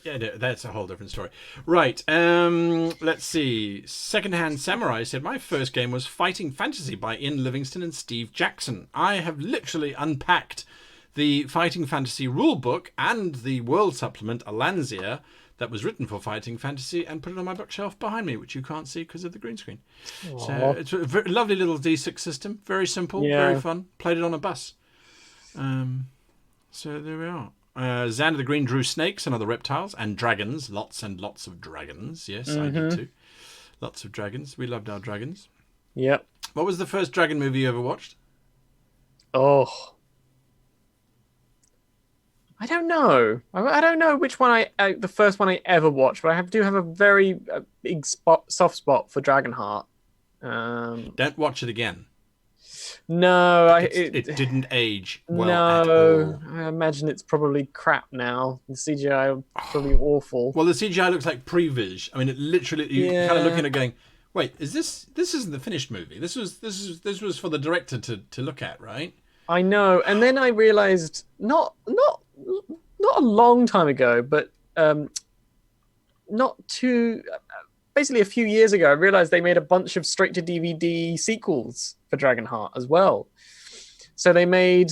that's a whole different story. Right. Let's see. Secondhand Samurai said, my first game was Fighting Fantasy by Ian Livingston and Steve Jackson. I have literally unpacked the Fighting Fantasy rulebook and the world supplement Alanzia that was written for Fighting Fantasy and put it on my bookshelf behind me, which you can't see because of the green screen. Aww. So it's a very lovely little D6 system. Very simple, very fun. Played it on a bus. So there we are. Xander the Green drew snakes and other reptiles and dragons. Lots and lots of dragons. Yes, I did too. Lots of dragons. We loved our dragons. Yep. What was the first dragon movie you ever watched? Oh. I don't know. I don't know which one the first one I ever watched, but I do have a very big soft spot for Dragonheart. Don't watch it again. No, it didn't age well at all. I imagine it's probably crap now. The CGI probably awful. Well, the CGI looks like pre-vis. I mean, it literally you're kind of looking at it going, wait, is this isn't the finished movie? This was for the director to look at, right? I know, and then I realized not a long time ago, but basically a few years ago, I realized they made a bunch of straight-to-DVD sequels for Dragonheart as well. So they made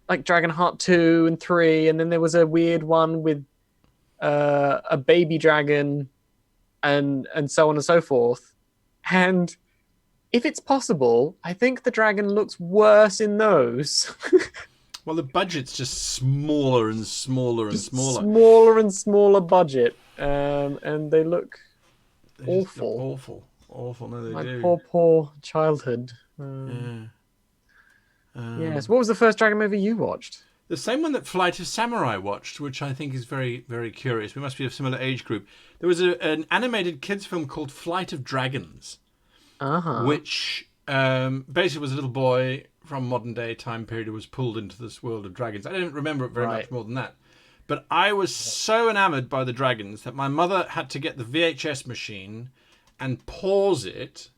like Dragonheart 2 and 3, and then there was a weird one with a baby dragon and so on and so forth. And if it's possible, I think the dragon looks worse in those. Well, the budget's just smaller and smaller and smaller. Smaller and smaller budget. And they look awful. Awful. No, they do. My poor childhood. Yes. What was the first dragon movie you watched? The same one that Flight of Samurai watched, which I think is very, very curious. We must be of a similar age group. There was an animated kids film called Flight of Dragons, which basically was a little boy from modern day time period who was pulled into this world of dragons. I don't remember it very much more than that. But I was so enamored by the dragons that my mother had to get the VHS machine and pause it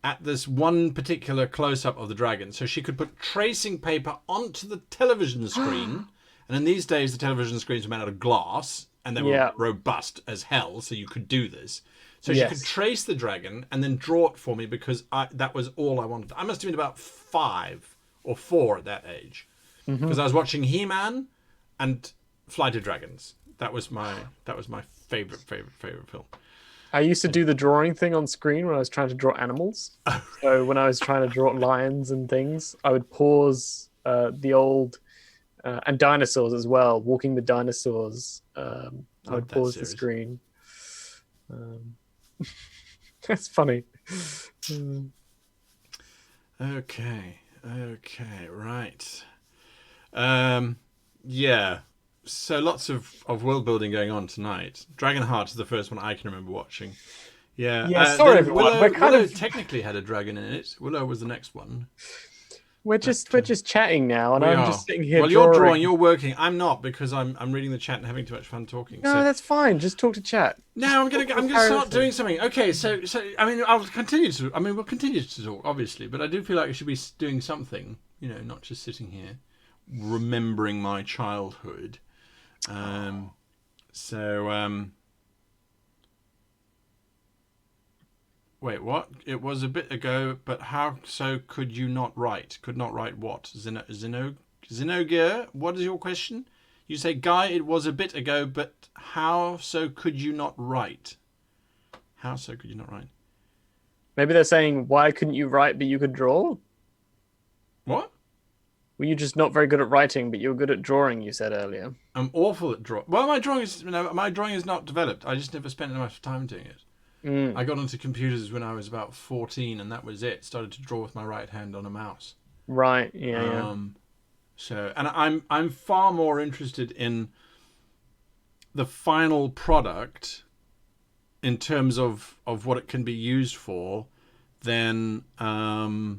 at this one particular close-up of the dragon so she could put tracing paper onto the television screen. And in these days, the television screens were made out of glass and they were robust as hell, so you could do this. So she could trace the dragon and then draw it for me because that was all I wanted. I must have been about 5 or 4 at that age because I was watching He-Man and Flight of Dragons. that was my favorite film. I used to do the drawing thing on screen when I was trying to draw animals. So when I was trying to draw lions and things, I would pause the old and dinosaurs as well. Walking the dinosaurs, I would pause the screen. That's funny. Okay, right. Yeah. So lots of world building going on tonight. Dragonheart is the first one I can remember watching. Yeah. Yeah. Sorry, everyone. Willow technically had a dragon in it. Willow was the next one. We're just chatting now, and I'm just sitting here. Well, you're drawing, you're working. I'm not, because I'm reading the chat and having too much fun talking. No, that's fine. Just talk to chat. No, I'm gonna start doing something. Okay, so I mean, we'll continue to talk, obviously, but I do feel like I should be doing something. You know, not just sitting here remembering my childhood. Wait, what? It was a bit ago, but how so could you not write? Could not write what? Zenogir, what is your question? You say, Guy, it was a bit ago, but how so could you not write? How so could you not write? Maybe they're saying, why couldn't you write, but you could draw? What? Were you just not very good at writing, but you were good at drawing, you said earlier? I'm awful at drawing. Well, my drawing is not developed. I just never spent enough time doing it. I got onto computers when I was about 14, and that was it. Started to draw with my right hand on a mouse. Right. Yeah. So, and I'm far more interested in the final product in terms of what it can be used for than the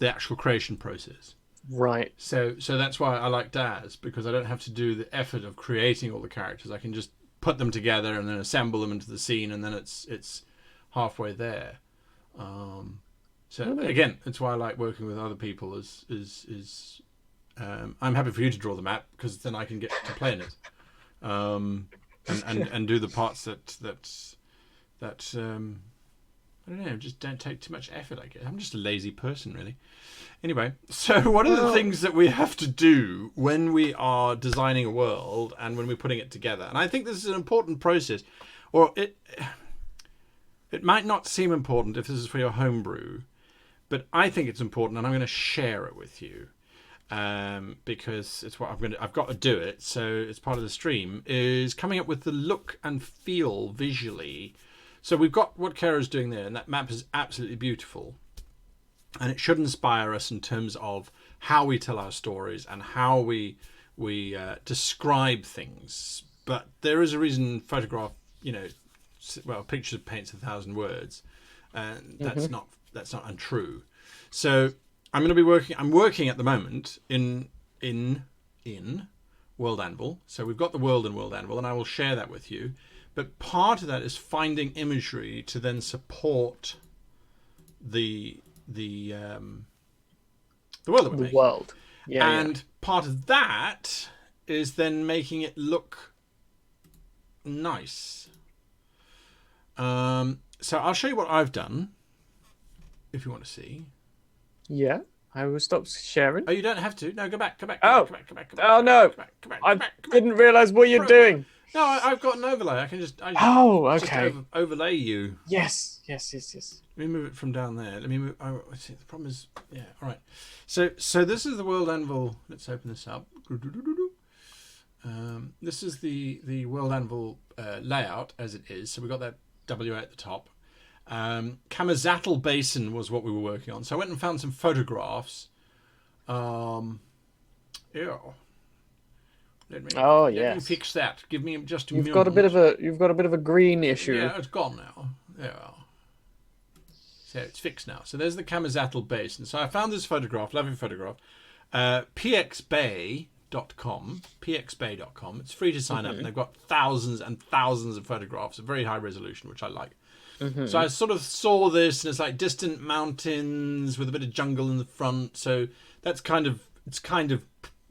actual creation process. Right. So that's why I like Daz, because I don't have to do the effort of creating all the characters. I can just put them together and then assemble them into the scene, and then it's halfway there. Again, it's why I like working with other people. I'm happy for you to draw the map, because then I can get to play in it, and do the parts that I don't know, just don't take too much effort. I guess I'm just a lazy person, really. Anyway, so what are the things that we have to do when we are designing a world and when we're putting it together? And I think this is an important process, or it might not seem important if this is for your homebrew, but I think it's important, and I'm going to share it with you, because it's what I've got to do it. So it's part of the stream, is coming up with the look and feel visually. So we've got what Caeora's doing there, and that map is absolutely beautiful. And it should inspire us in terms of how we tell our stories and how we describe things. But there is a reason photograph, picture paints 1,000 words, and that's not untrue. So I'm working at the moment in World Anvil. So we've got the world in World Anvil, and I will share that with you. But part of that is finding imagery to then support the world that we're making. World. Yeah. And part of that is then making it look nice. So I'll show you what I've done, if you want to see. Yeah. I will stop sharing. Oh, you don't have to. No, go back. No. I didn't realize what you're doing. No, I've got an overlay. I just okay. Just overlay you. Yes. Let me move it from down there. Let me move. Oh, let's see. The problem is, yeah. All right. So this is the World Anvil. Let's open this up. This is the World Anvil layout as it is. So we got that WA at the top. Kamazatl Basin was what we were working on. So I went and found some photographs. Yeah. Let me fix that. Give me just a moment. You've got a bit of a green issue. Yeah, it's gone now. There we are. So it's fixed now. So there's the Kamazatl Basin. So I found this photograph, lovely photograph. pxbay.com. It's free to sign up, and they've got thousands and thousands of photographs, a very high resolution, which I like. So I sort of saw this, and it's like distant mountains with a bit of jungle in the front. So it's kind of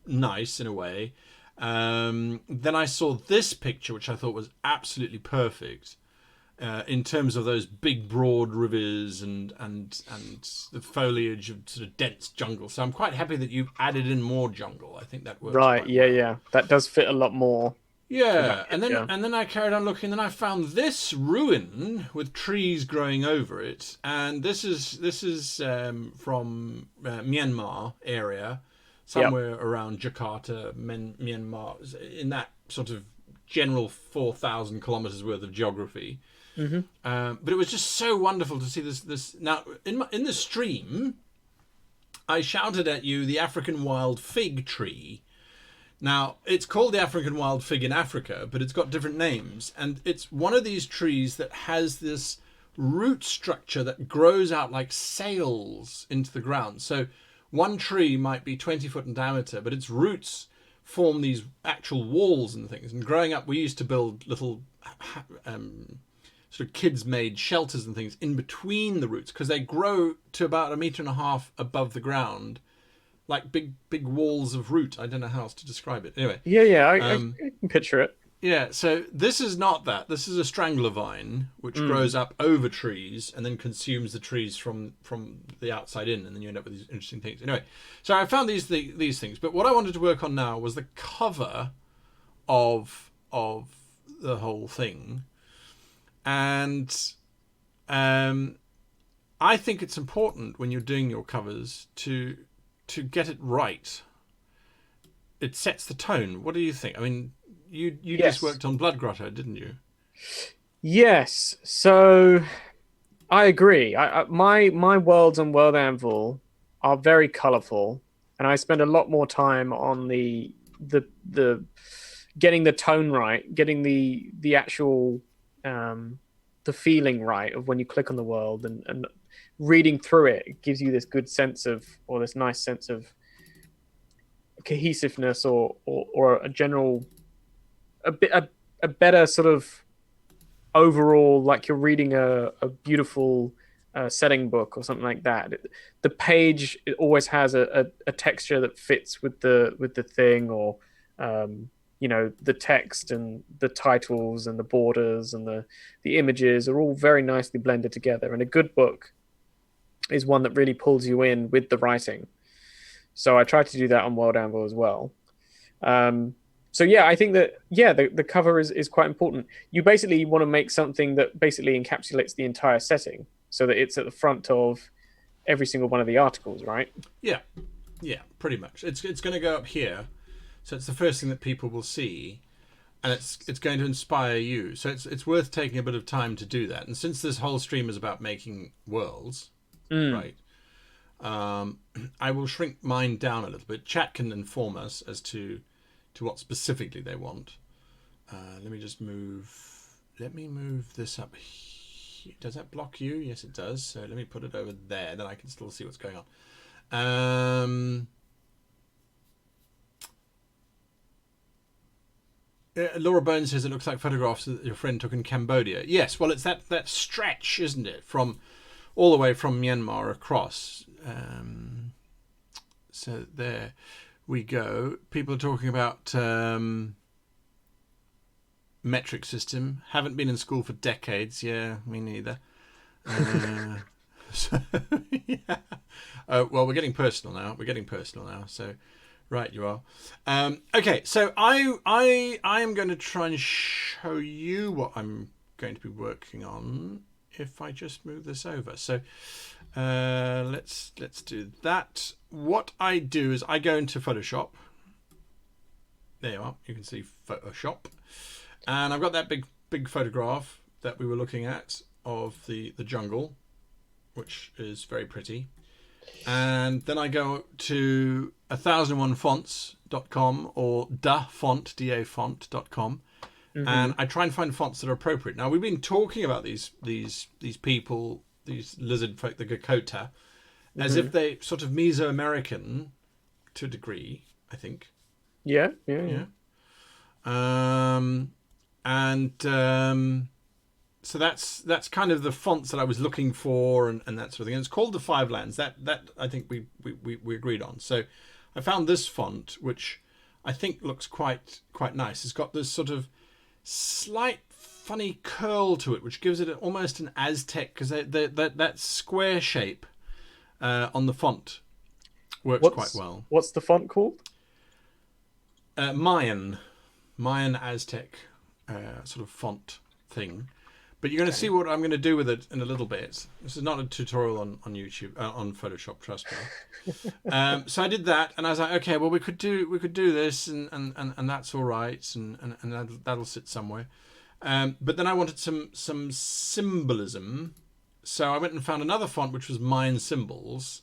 nice in a way. Then I saw this picture, which I thought was absolutely perfect, in terms of those big broad rivers and the foliage of sort of dense jungle. So I'm quite happy that you've added in more jungle. I think that works. Right, yeah. That does fit a lot more. Yeah, and then I carried on looking, and then I found this ruin with trees growing over it, and this is from Myanmar area, somewhere around Jakarta, Myanmar, in that sort of general 4,000 kilometers worth of geography. But it was just so wonderful to see this. Now in the stream, I shouted at you the African wild fig tree. Now, it's called the African wild fig in Africa, but it's got different names. And it's one of these trees that has this root structure that grows out like sails into the ground. So one tree might be 20 foot in diameter, but its roots form these actual walls and things. And growing up, we used to build little sort of kids-made shelters and things in between the roots, because they grow to about 1.5 meters above the ground. Like big walls of root. I don't know how else to describe it. Anyway. Yeah, I can picture it. Yeah, so this is not that. This is a strangler vine, which grows up over trees and then consumes the trees from the outside in, and then you end up with these interesting things. Anyway, so I found these things. But what I wanted to work on now was the cover of the whole thing. And I think it's important when you're doing your covers to get it right. It sets the tone. What do you think? I mean, you just worked on Blood Grotto, didn't you? Yes. So I agree. My worlds on World Anvil are very colourful, and I spend a lot more time on the getting the tone right, getting the actual the feeling right of when you click on the world, and reading through it. It gives you this good sense of, or this nice sense of cohesiveness, or a general, a better sort of overall, like you're reading a beautiful setting book or something like that. The page, it always has a texture that fits with the thing, or the text and the titles and the borders and the images are all very nicely blended together. And a good book is one that really pulls you in with the writing. So I try to do that on World Anvil as well. So yeah, I think that the cover is quite important. You basically want to make something that basically encapsulates the entire setting, so that it's at the front of every single one of the articles, right? Yeah, pretty much. It's going to go up here, so it's the first thing that people will see, and it's going to inspire you. So it's worth taking a bit of time to do that. And since this whole stream is about making worlds, right? I will shrink mine down a little bit. Chat can inform us as to what specifically they want. Let me move this up here. Does that block you? Yes, it does. So let me put it over there, then I can still see what's going on. Laura Bones says it looks like photographs that your friend took in Cambodia. Yes, well, it's that stretch, isn't it, from all the way from Myanmar across. So there we go. People are talking about metric system. Haven't been in school for decades. Yeah, me neither. So, yeah. Well, we're getting personal now. So, right, you are. Okay, so I am going to try and show you what I'm going to be working on. If I just move this over. So let's do that. What I do is I go into Photoshop. There you are. You can see Photoshop. And I've got that big photograph that we were looking at of the jungle, which is very pretty. And then I go to 1001fonts.com or dafont.com. And I try and find fonts that are appropriate. Now, we've been talking about these people, these lizard folk, the Gakota, as if they sort of Mesoamerican to a degree, I think. Yeah. So that's kind of the fonts that I was looking for, and that sort of thing. And it's called the Five Lands. That I think we agreed on. So I found this font, which I think looks quite nice. It's got this sort of slight funny curl to it, which gives it almost an Aztec, because that square shape on the font works quite well. What's the font called? Mayan. Mayan Aztec sort of font thing. But you're going to see what I'm going to do with it in a little bit. This is not a tutorial on YouTube, on Photoshop, trust me. So I did that, and I was like, okay, well we could do this, and that's all right, and that'll sit somewhere. But then I wanted some symbolism, so I went and found another font which was Mayan Symbols,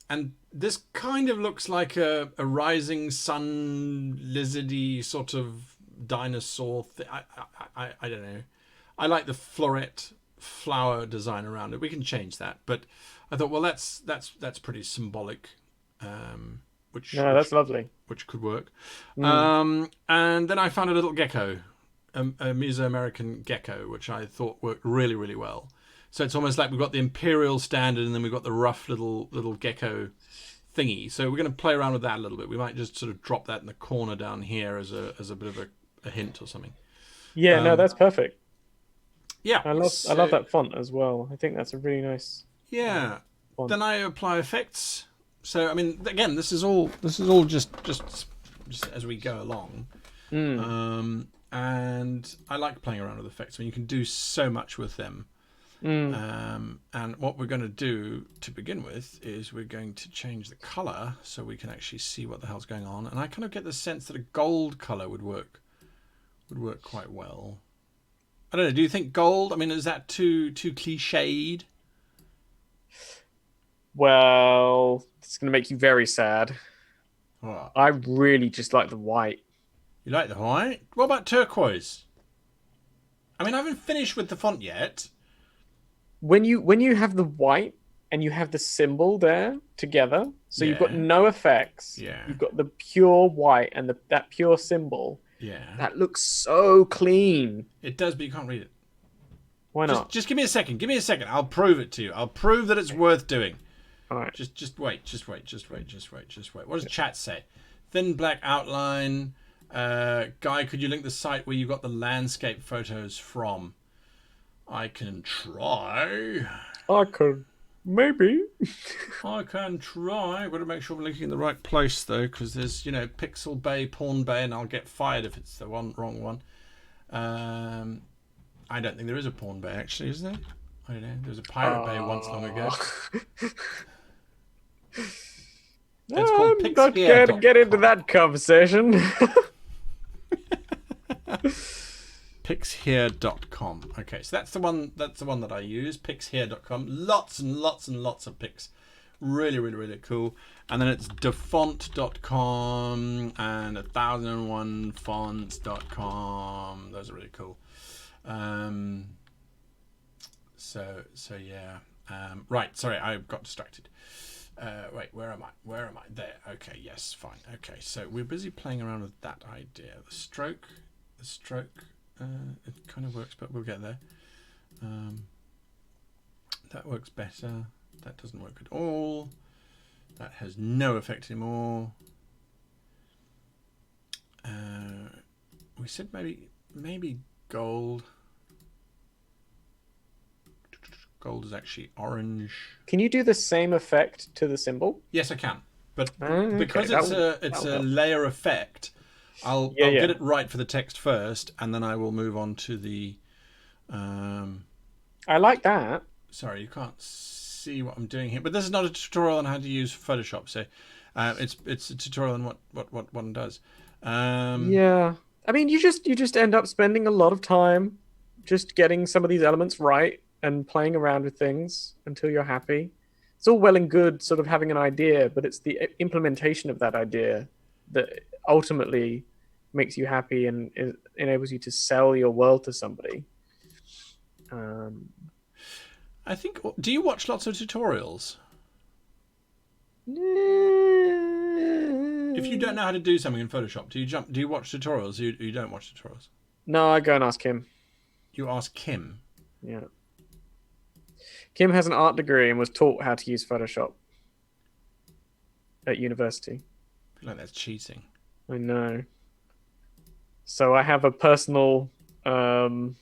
and this kind of looks like a rising sun lizardy sort of dinosaur thing. I don't know. I like the floret flower design around it. We can change that, but I thought, well, that's pretty symbolic. That's lovely. Which could work. And then I found a little gecko, a Mesoamerican gecko, which I thought worked really, really well. So it's almost like we've got the imperial standard, and then we've got the rough little gecko thingy. So we're going to play around with that a little bit. We might just sort of drop that in the corner down here as a bit of a hint or something. Yeah, no, that's perfect. Yeah, I love that font as well. I think that's a really nice. Yeah. Font. Then I apply effects. So I mean, again, this is all just as we go along. And I like playing around with effects. I mean, you can do so much with them. And what we're going to do to begin with is we're going to change the color so we can actually see what the hell's going on. And I kind of get the sense that a gold color would work quite well. I don't know. Do you think gold? I mean, is that too cliched? Well, it's going to make you very sad. What? I really just like the white. You like the white? What about turquoise? I mean, I haven't finished with the font yet. When you have the white and you have the symbol there together, so you've got no effects. Yeah. You've got the pure white and that pure symbol. Yeah. That looks so clean. It does, but you can't read it. Why not? Just give me a second. Give me a second. I'll prove it to you. I'll prove that it's worth doing. All right. Just wait. What does chat say? Thin black outline. Guy, could you link the site where you got the landscape photos from? I can try. I could. Maybe. I can try. I've got to make sure we're linking in the right place, though, because there's, Pixel Bay, Porn Bay, and I'll get fired if it's the wrong one. I don't think there is a Porn Bay, actually, is there? I don't know. There was a Pirate Bay once long ago. It's called I'm not going to get into that conversation. Pixhere.com. Okay, so that's the one that I use, pixhere.com. Lots and lots and lots of pics. Really, really, really cool. And then it's defont.com and 1001fonts.com. Those are really cool. So yeah. Right, sorry, I got distracted. Wait, where am I? There. Okay, yes, fine. Okay, so we're busy playing around with that idea. The stroke, it kind of works, but we'll get there. That works better. That doesn't work at all. That has no effect anymore. We said maybe gold. Gold is actually orange. Can you do the same effect to the symbol? Yes, I can. But because it's a layer effect, I'll get it right for the text first, and then I will move on to the. I like that. Sorry, you can't see what I'm doing here, but this is not a tutorial on how to use Photoshop. So, it's a tutorial on what one does. Yeah, I mean, you just end up spending a lot of time just getting some of these elements right and playing around with things until you're happy. It's all well and good, sort of having an idea, but it's the implementation of that idea that ultimately makes you happy and enables you to sell your world to somebody. I think. Do you watch lots of tutorials? If you don't know how to do something in Photoshop, do you watch tutorials? You don't watch tutorials? No, I go and ask him. You ask Kim? Yeah. Kim has an art degree and was taught how to use Photoshop at university. I feel like that's cheating. I know. So I have a personal Photoshop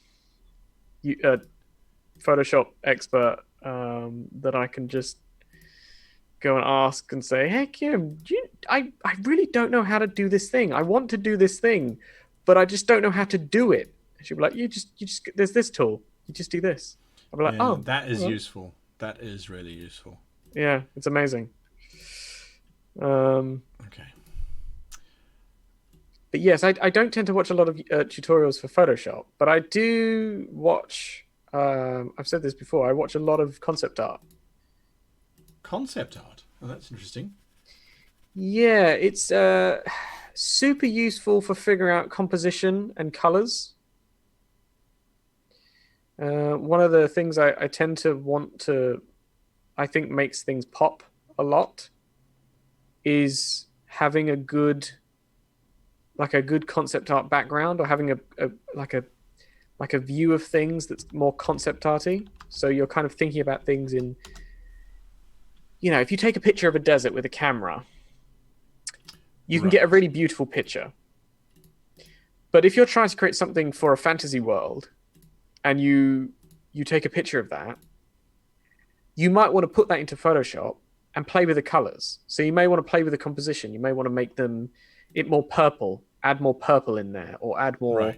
expert that I can just go and ask and say, "Hey Kim, I really don't know how to do this thing. I want to do this thing. but I just don't know how to do it. And she'll be like, you just, there's this tool. You just do this. I'll be like, oh. That is useful. That is really useful. Yeah, it's amazing. Okay. But yes, I don't tend to watch a lot of tutorials for Photoshop, but I do watch, I've said this before, I watch a lot of concept art. Concept art? Oh, that's interesting. Yeah, it's super useful for figuring out composition and colors. One of the things I tend to want to, I think makes things pop a lot, is having a good concept art background, or having a view of things that's more concept arty. So you're kind of thinking about things in, if you take a picture of a desert with a camera, you can get a really beautiful picture. But if you're trying to create something for a fantasy world, and you take a picture of that, you might want to put that into Photoshop and play with the colors. So you may want to play with the composition. You may want to make it more purple, add more purple in there, or add more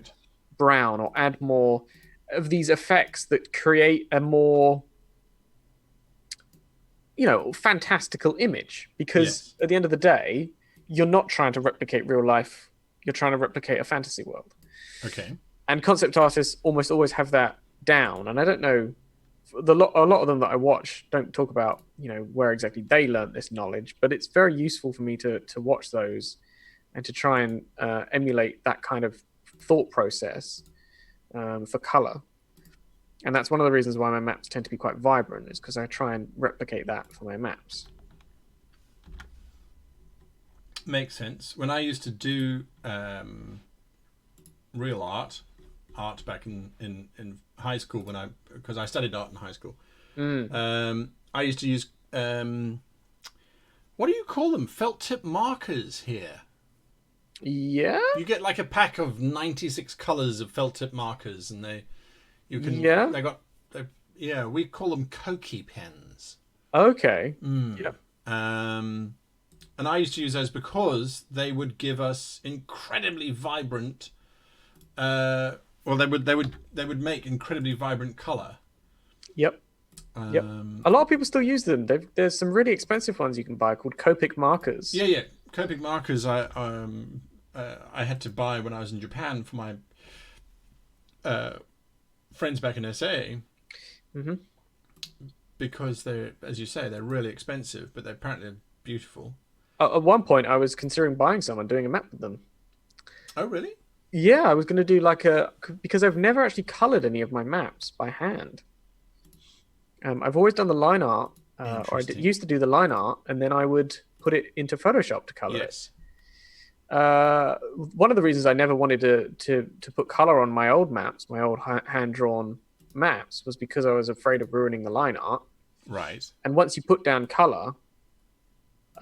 brown, or add more of these effects that create a more, fantastical image. Because at the end of the day, you're not trying to replicate real life. You're trying to replicate a fantasy world. Okay. And concept artists almost always have that down. And I don't know, a lot of them that I watch don't talk about, where exactly they learned this knowledge, but it's very useful for me to watch those and to try and emulate that kind of thought process for color. And that's one of the reasons why my maps tend to be quite vibrant, is because I try and replicate that for my maps. Makes sense. When I used to do real art back in high school, because I studied art in high school, I used to use what do you call them? Felt tip markers here. Yeah. You get like a pack of 96 colors of felt tip markers, and we call them Copic pens. Okay. Yeah. And I used to use those because they would give us incredibly vibrant. They would make incredibly vibrant color. Yep. Yep. A lot of people still use them. There's some really expensive ones you can buy called Copic Markers. Yeah. Copic Markers. I had to buy when I was in Japan for my friends back in SA. Mm-hmm. Because they're, as you say, they're really expensive, but they're apparently beautiful. At one point, I was considering buying some and doing a map with them. Oh, really? Yeah, I was going to do because I've never actually colored any of my maps by hand. I've always done the line art, or used to do the line art, and then I would put it into Photoshop to color it. One of the reasons I never wanted to put color on my old maps, my old hand-drawn maps, was because I was afraid of ruining the line art. Right. And once you put down color,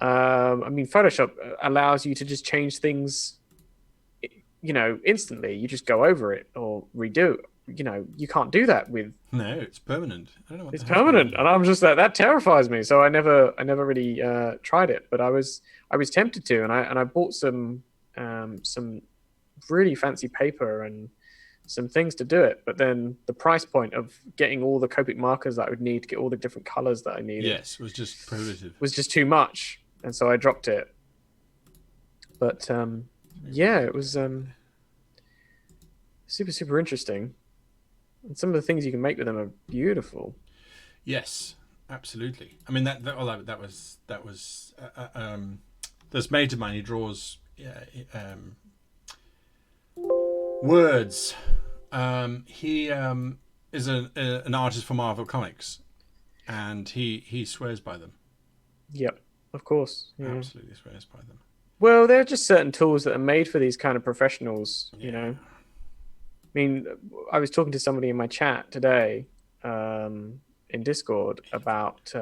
Photoshop allows you to just change things, instantly. You just go over it or redo it. You can't do that with. No, it's permanent. I don't know what it's permanent, and I'm just that terrifies me. So I never really tried it, but I was tempted to, and I bought some really fancy paper and some things to do it. But then the price point of getting all the Copic markers that I would need to get all the different colors that I needed, was just prohibitive. Was just too much, and so I dropped it. But it was super interesting. And some of the things you can make with them are beautiful. Yes, absolutely. I mean that was there's a mate of mine. He draws words. He is an artist for Marvel Comics, and he swears by them. Yep, of course. Yeah. Absolutely swears by them. Well, there are just certain tools that are made for these kind of professionals. Yeah. I mean, I was talking to somebody in my chat today in Discord about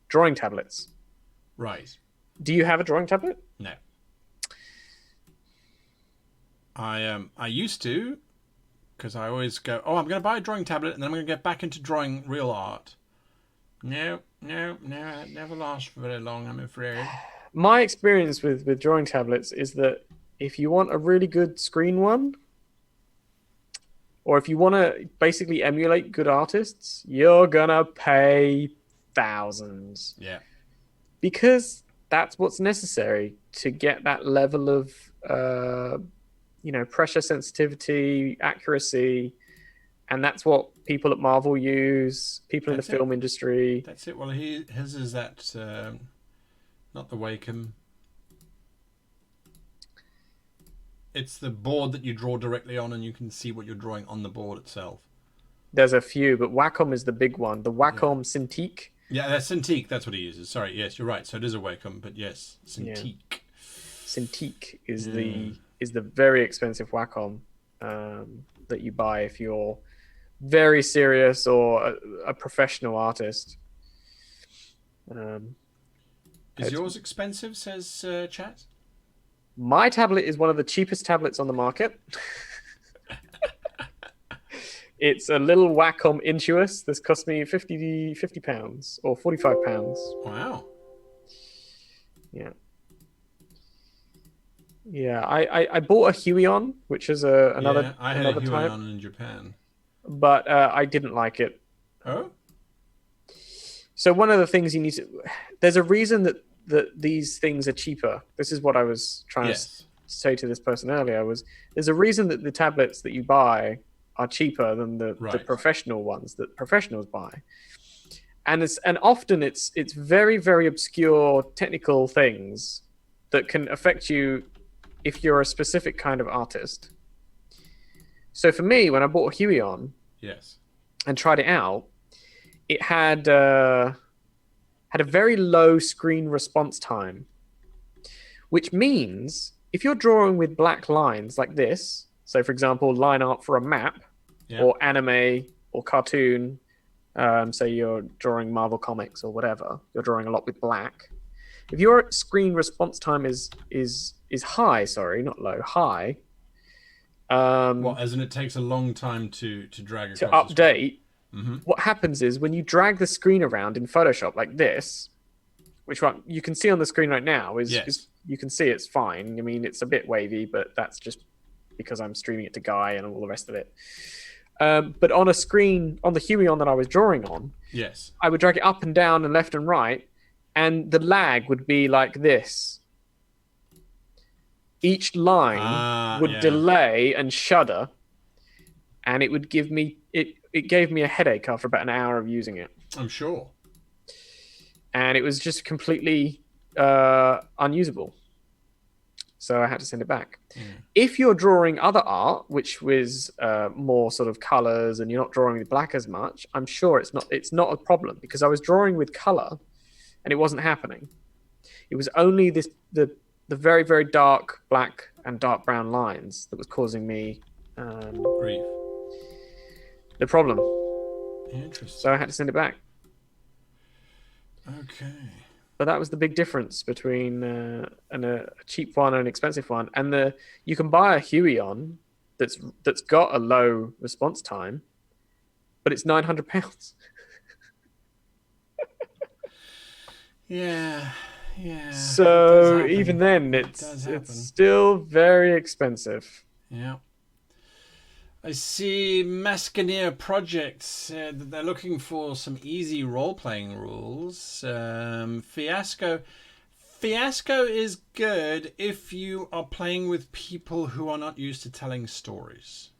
drawing tablets. Right. Do you have a drawing tablet? No. I used to, because I always go, I'm going to buy a drawing tablet and then I'm going to get back into drawing real art. No, it never lasts for very long, I'm afraid. My experience with drawing tablets is that if you want a really good screen one, or if you want to basically emulate good artists, you're gonna pay thousands. Yeah. Because that's what's necessary to get that level of, pressure sensitivity, accuracy, and that's what people at Marvel use. People in the film industry. That's it. Well, his is that, not the Wacom. It's the board that you draw directly on, and you can see what you're drawing on the board itself. There's a few, but Wacom is the big one. The Wacom Cintiq. Yeah, that's Cintiq. That's what he uses. Sorry, yes, you're right. So it is a Wacom, but yes, Cintiq. Yeah. Cintiq is the very expensive Wacom that you buy if you're very serious or a professional artist. Is yours expensive? Says chat. My tablet is one of the cheapest tablets on the market. It's a little Wacom Intuos. This cost me £50 or £45. Wow. Yeah. Yeah, I bought a Huion, which is another. I had another a Huion type, in Japan, but I didn't like it. Oh. So one of the things you need to, there's a reason that these things are cheaper. This is what I was trying to say to this person earlier. There's a reason that the tablets that you buy are cheaper than the professional ones that professionals buy, and often it's very, very obscure technical things that can affect you if you're a specific kind of artist. So for me, when I bought a Huion, and tried it out, it had a very low screen response time, which means if you're drawing with black lines like this, so for example, line art for a map, or anime or cartoon, say you're drawing Marvel comics or whatever, you're drawing a lot with black. If your screen response time is high, sorry, not low, high. As in it takes a long time to drag across to update. What happens is when you drag the screen around in Photoshop like this, which you can see on the screen right now, is you can see it's fine. I mean, it's a bit wavy, but that's just because I'm streaming it to Guy and all the rest of it. But on a screen, on the Huion that I was drawing on, I would drag it up and down and left and right, and the lag would be like this. Each line would delay and shudder, and it would give me it gave me a headache after about an hour of using it. I'm sure. And it was just completely unusable. So I had to send it back. If you're drawing other art, which was more sort of colors, and you're not drawing with black as much, I'm sure it's not a problem, because I was drawing with color and it wasn't happening. It was only the very, very dark black and dark brown lines that was causing me grief. The problem. Interesting. So I had to send it back. Okay. But that was the big difference between a cheap one and an expensive one. And you can buy a Huion that's got a low response time, but it's £900. Yeah. So even then, it's still very expensive. Yeah. I see Mascaneer Projects said that they're looking for some easy role-playing rules. Fiasco is good if you are playing with people who are not used to telling stories.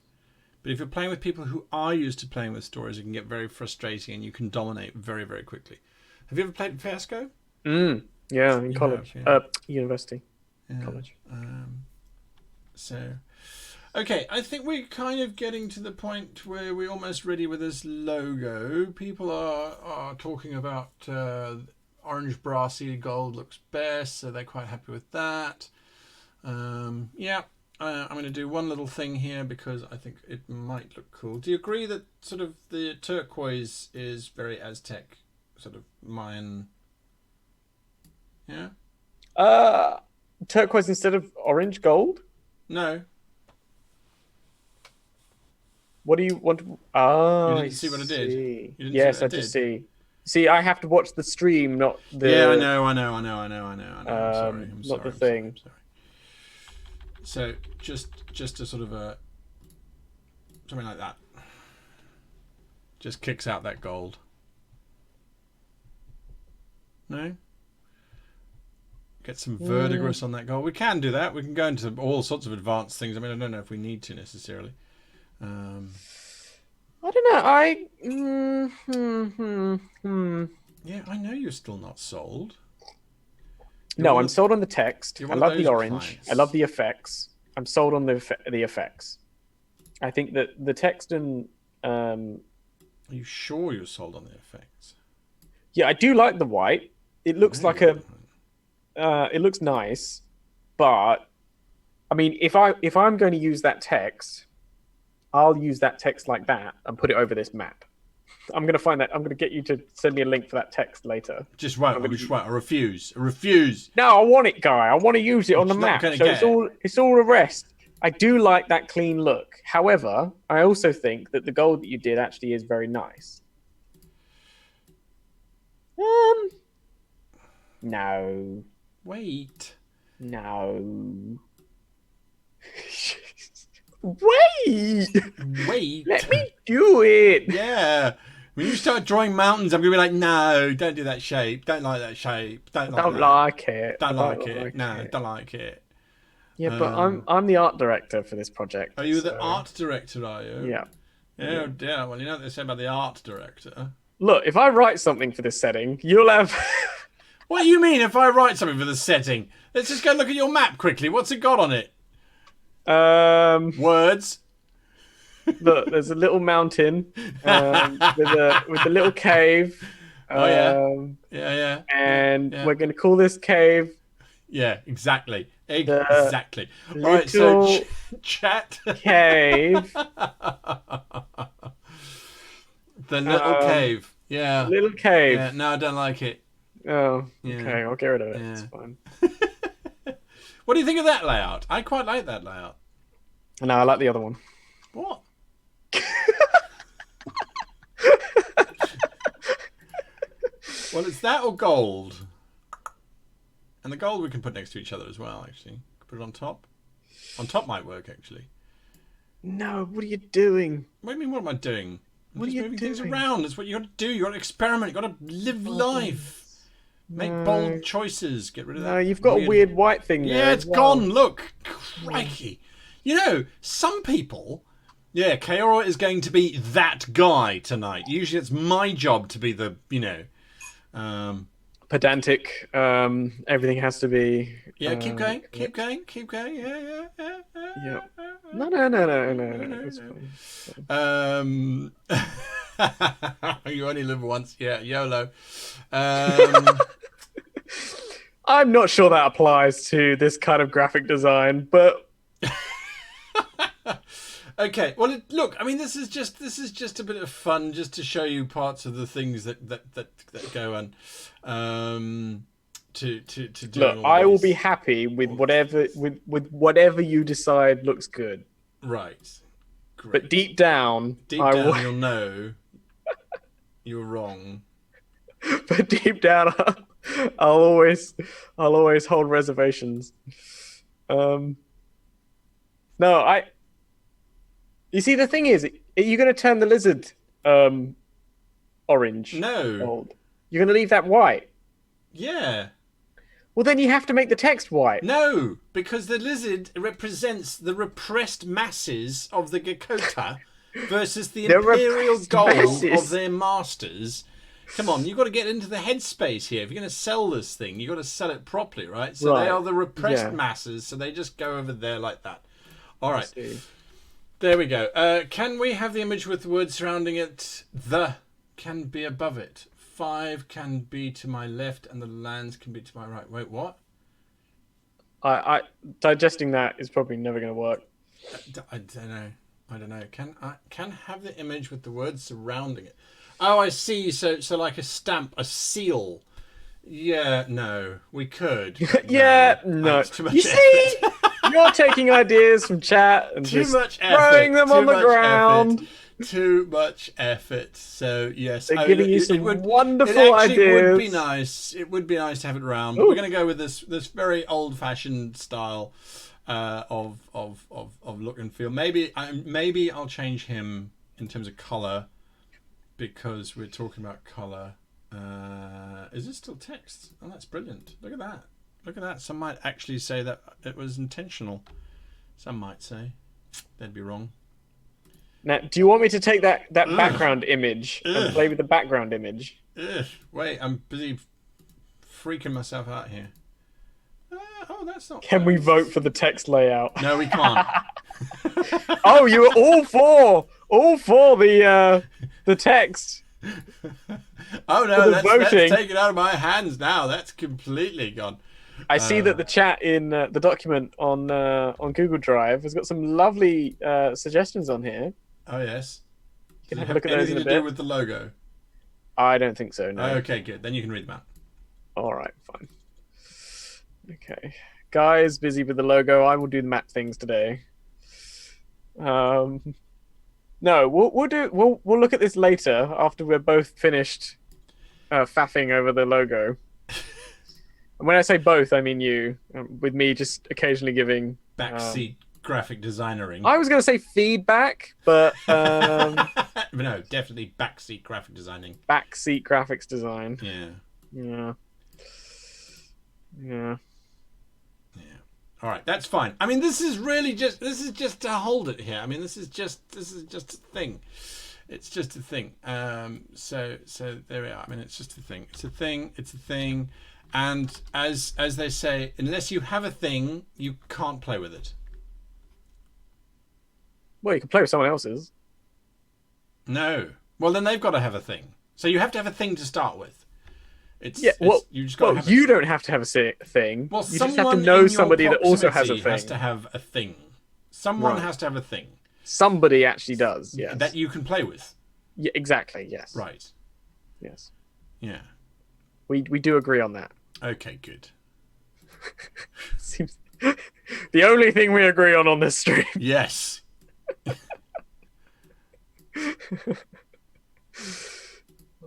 But if you're playing with people who are used to playing with stories, it can get very frustrating and you can dominate very, very quickly. Have you ever played Fiasco? Yeah, in college. University. Yeah. College. Okay, I think we're kind of getting to the point where we're almost ready with this logo. People are talking about orange brassy gold looks best, so they're quite happy with that. I'm going to do one little thing here because I think it might look cool. Do you agree that sort of the turquoise is very Aztec, sort of Mayan? Yeah? Turquoise instead of orange gold? No. What do you want? You didn't see what I did. Yes, I did see. See, I have to watch the stream, not the. Yeah, I know. I'm sorry. Not the thing. So just a sort of a something like that. Just kicks out that gold. No? Get some verdigris on that gold. We can do that. We can go into all sorts of advanced things. I mean, I don't know if we need to necessarily. I don't know. Yeah, I know you're still not sold. No, I'm sold on the text. I love the orange. Clients. I love the effects. I'm sold on the effects. I think that the text and... Are you sure you're sold on the effects? Yeah, I do like the white. It looks like a... it looks nice, but... I mean, if I'm going to use that text, I'll use that text like that and put it over this map. I'm going to find that. I'm going to get you to send me a link for that text later. Just right. Just right. I refuse. I refuse. No, I want it, guy. I want to use it on the map. So it's all a rest. I do like that clean look. However, I also think that the gold that you did actually is very nice. No. Wait. No. Wait. Let me do it. Yeah. When you start drawing mountains, I'm going to be like, no, don't do that shape. Don't like that shape. Don't like it. Don't like it. No, don't like it. Yeah, but I'm the art director for this project. Are you the art director, are you? Yeah. Oh, dear. Well, you know what they say about the art director. Look, if I write something for this setting, you'll have... What do you mean if I write something for the setting? Let's just go look at your map quickly. What's it got on it? Words. Look, there's a little mountain with a little cave. Yeah. And we're going to call this cave. Yeah, exactly. Exactly. All right, so chat. Cave. The little cave. Yeah. Little cave. Yeah, no, I don't like it. Oh, yeah. Okay. I'll get rid of it. Yeah. It's fine. What do you think of that layout? I quite like that layout. No, I like the other one. What? Well, it's that or gold. And the gold we can put next to each other as well, actually. Put it on top. On top might work, actually. No, what are you doing? What do you mean, what am I doing? I'm what just are you moving doing? things around. That's what you got to do. You got to experiment. You got to live life. Make bold choices. Get rid of that. No, you've got a weird white thing there. Yeah, it's gone. Look. Crikey. You know, some people... Yeah, Caeora is going to be that guy tonight. Usually it's my job to be the, pedantic. Everything has to be... Yeah, keep going. Yeah. No. It's fine. You only live once. Yeah, YOLO. I'm not sure that applies to this kind of graphic design, but... Okay, well, look. I mean, this is just a bit of fun, just to show you parts of the things that go on. To do. Look, I will be happy with whatever you decide looks good. Right. Great. But deep down, you'll know you're wrong. But deep down, I'll always hold reservations. No, You see, the thing is, are you going to turn the lizard orange? No. Gold? You're going to leave that white? Yeah. Well, then you have to make the text white. No, because the lizard represents the repressed masses of the Gakota versus the imperial gold of their masters. Come on, you've got to get into the headspace here. If you're going to sell this thing, you've got to sell it properly, right? So they are the repressed masses, so they just go over there like that. All right. There we go. Can we have the image with the word surrounding it? The can be above it. 5 can be to my left, and the lands can be to my right. Wait, what? I digesting that is probably never going to work. I don't know. Can have the image with the word surrounding it. Oh, I see. So like a stamp, a seal. Yeah, no, we could. Yeah, no. You see, you're taking ideas from chat and just throwing them on the ground. Too much effort. So yes, they're giving you some wonderful ideas. It would be nice. It would be nice to have it round. But we're going to go with this very old-fashioned style. of look and feel. Maybe I'll change him in terms of color, because we're talking about color. Is this still text? Oh, that's brilliant. Look at that. Look at that. Some might actually say that it was intentional. Some might say. They'd be wrong. Now, do you want me to take that background image and play with the background image? Wait, I'm busy freaking myself out here. Oh, that's not... Can we vote for the text layout? No, we can't. Oh, you were all for the text. Oh no, that's taken out of my hands now. That's completely gone. I see that the chat in the document on Google Drive has got some lovely suggestions on here. Oh yes. You can have a look at those in a bit. Anything to do with the logo? I don't think so. No. Okay, good. Then you can read them out. All right, fine. Okay, guys, busy with the logo. I will do the map things today. No, we'll look at this later after we're both finished faffing over the logo. And when I say both, I mean you, with me just occasionally giving backseat graphic designering. I was going to say feedback, but no, definitely backseat graphic designing. Backseat graphics design. Yeah. All right, that's fine. I mean, this is just to hold it here. I mean, this is just a thing. It's just a thing. So there we are. I mean, it's just a thing. It's a thing. And as they say, unless you have a thing, you can't play with it. Well, you can play with someone else's. No. Well, then they've got to have a thing. So you have to have a thing to start with. You don't have to have a thing. Well, you just have to know somebody that also has a thing. Has to have a thing. Someone has to have a thing. Somebody actually does. Yes. That you can play with. Yeah, exactly. Yes. Right. Yes. Yeah. We do agree on that. Okay. Good. Seems the only thing we agree on this stream. Yes.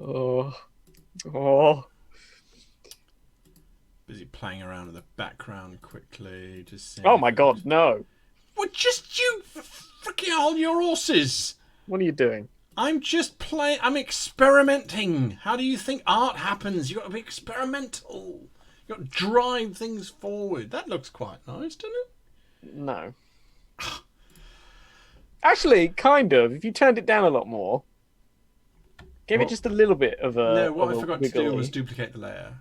Oh. Busy playing around in the background quickly. Just oh my god, no. Well, just you freaking hold your horses. What are you doing? I'm just playing. I'm experimenting. How do you think art happens? You've got to be experimental. You've got to drive things forward. That looks quite nice, doesn't it? No. Actually, kind of. If you turned it down a lot more. Give it just a little bit of a... No, what I forgot to do was duplicate the layer.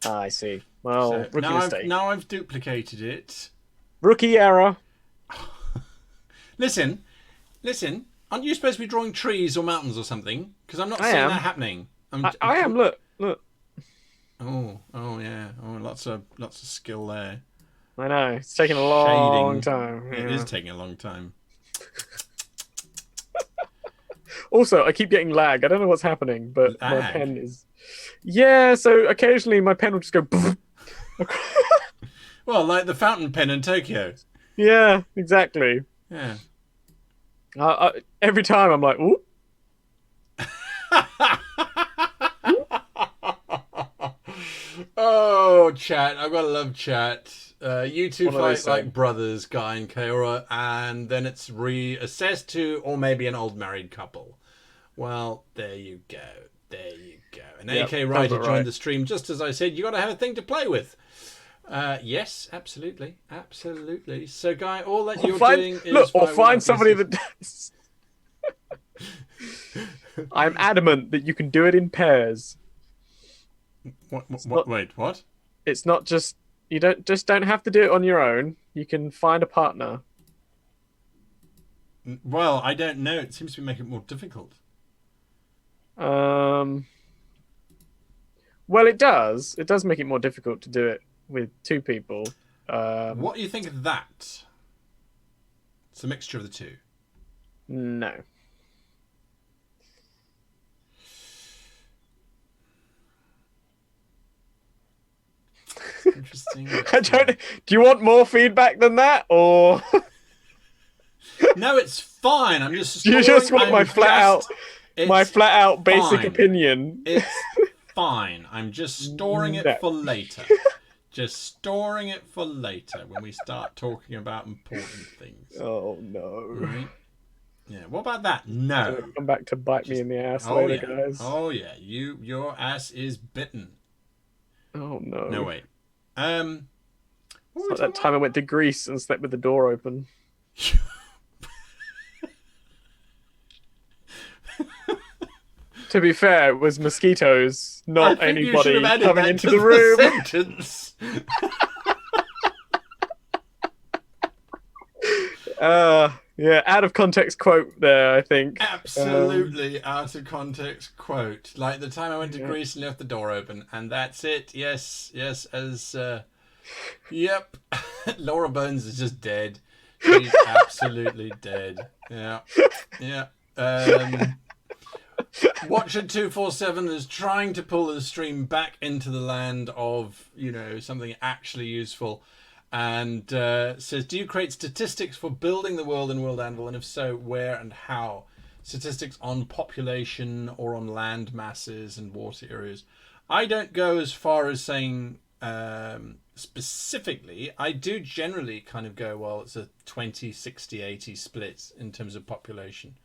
Ah, I see. Well, so rookie mistake. Now I've duplicated it. Rookie error. Listen. Aren't you supposed to be drawing trees or mountains or something? Because I'm not seeing that happening. I am. Look. Oh yeah. Oh, lots of skill there. I know. It's taking a long time. It is taking a long time. Also, I keep getting lag. I don't know what's happening, but my pen is... Yeah, so occasionally my pen will just go... Well, like the fountain pen in Tokyo. Yeah, exactly. Yeah. Every time I'm like, ooh. Oh, chat. I've got to love chat. You two fight like brothers, Guy and Caeora, and then it's reassessed to, or maybe an old married couple. Well, there you go. And AK Writer joined the stream just as I said. You got to have a thing to play with. Yes, absolutely. So, Guy, all that you're doing is... or find somebody that does. I'm adamant that you can do it in pairs. Wait, what? It's not just... You don't have to do it on your own. You can find a partner. Well, I don't know. It seems to be making it more difficult. Well, it does. It does make it more difficult to do it with two people. What do you think of that? It's a mixture of the two. No. Interesting. Do you want more feedback than that, or? No, it's fine. I'm just. You just want my flat out basic opinion. It's fine. I'm just storing it for later. Just storing it for later when we start talking about important things. Oh no. Right? Yeah. What about that? No. Come back to bite me in the ass later, guys. Oh yeah. Your ass is bitten. Oh no. No wait. It's like that time I went to Greece and slept with the door open. To be fair, it was mosquitoes, not anybody coming into the room. Sentence. Yeah, out of context quote there, I think. Absolutely out of context quote. Like the time I went to Greece and left the door open, and that's it. Yes, as yep. Laura Bones is just dead. She's absolutely dead. Yeah. Watcher 247 is trying to pull the stream back into the land of, something actually useful, and says, do you create statistics for building the world in World Anvil, and if so, where and how? Statistics on population or on land masses and water areas. I don't go as far as saying specifically. I do generally kind of go, well, it's a 20, 60, 80 split in terms of population.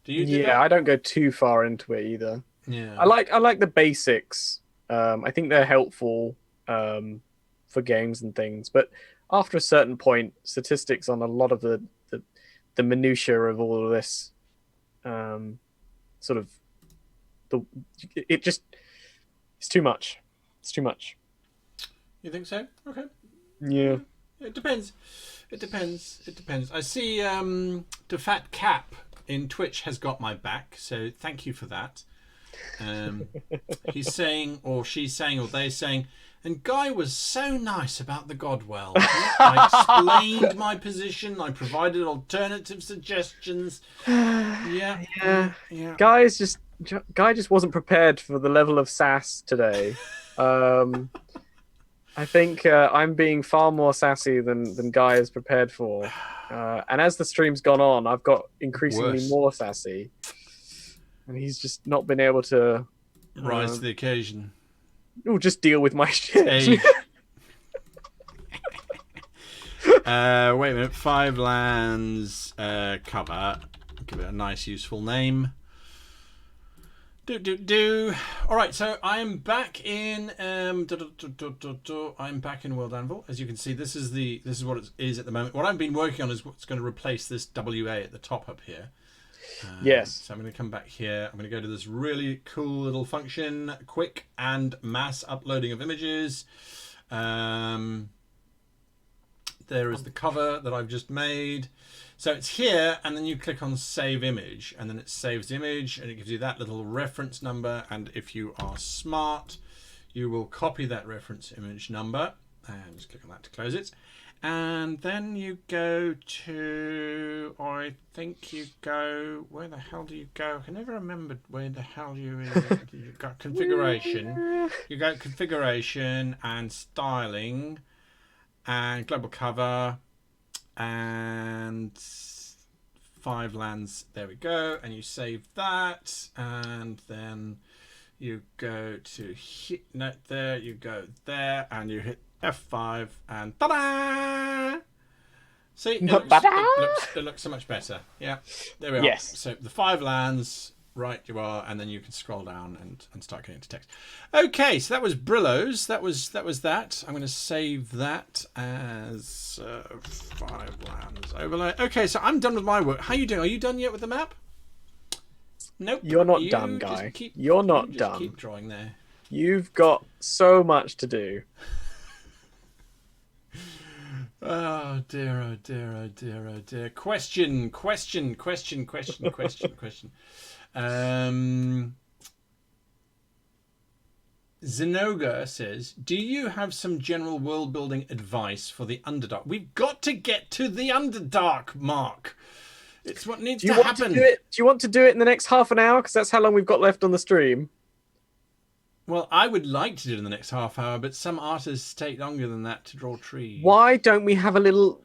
Do you do that? I don't go too far into it either. Yeah, I like the basics. I think they're helpful for games and things, but after a certain point, statistics on a lot of the minutiae of all of this, it's too much. It's too much. You think so? Okay. Yeah. It depends. I see the Fat Cap in Twitch has got my back, so thank you for that. He's saying, or she's saying, or they're saying, and Guy was so nice about the Godwell. I explained my position. I provided alternative suggestions. Yeah. Guy just wasn't prepared for the level of sass today. I think I'm being far more sassy than Guy is prepared for. And as the stream's gone on, I've got increasingly more sassy. And he's just not been able to... rise to the occasion. Or just deal with my shit. Hey. Wait a minute. 5 lands cover. Give it a nice, useful name. All right, so I am back in. I'm back in World Anvil. As you can see, this is what it is at the moment. What I've been working on is what's going to replace this WA at the top up here. Yes. So I'm going to come back here. I'm going to go to this really cool little function, quick and mass uploading of images. There is the cover that I've just made. So it's here, and then you click on Save Image, and then it saves the image, and it gives you that little reference number. And if you are smart, you will copy that reference image number, and just click on that to close it. And then you go to, where the hell do you go? I can never remember where the hell you've got configuration. You go configuration and styling and global cover and 5 lands. There we go. And you save that, and then you go to hit note there. You go there, and you hit F5, and ta-da! See, it looks so much better. Yeah, there we are. Yes. So the 5 lands, right you are, and then you can scroll down and start getting into text. Okay, so that was Brillows. That was that. I'm going to save that as 5 lands overlay. Okay, so I'm done with my work. How are you doing? Are you done yet with the map? Nope. You're not done, Guy. You're not done. Keep drawing there. You've got so much to do. Oh dear, oh dear, oh dear, oh dear. Question. Zenoga says, do you have some general world building advice for the Underdark? We've got to get to the Underdark, Mark. It's what needs to happen. Do you want to do it in the next half an hour? Because that's how long we've got left on the stream. Well, I would like to do it in the next half hour, but some artists take longer than that to draw trees. Why don't we have a little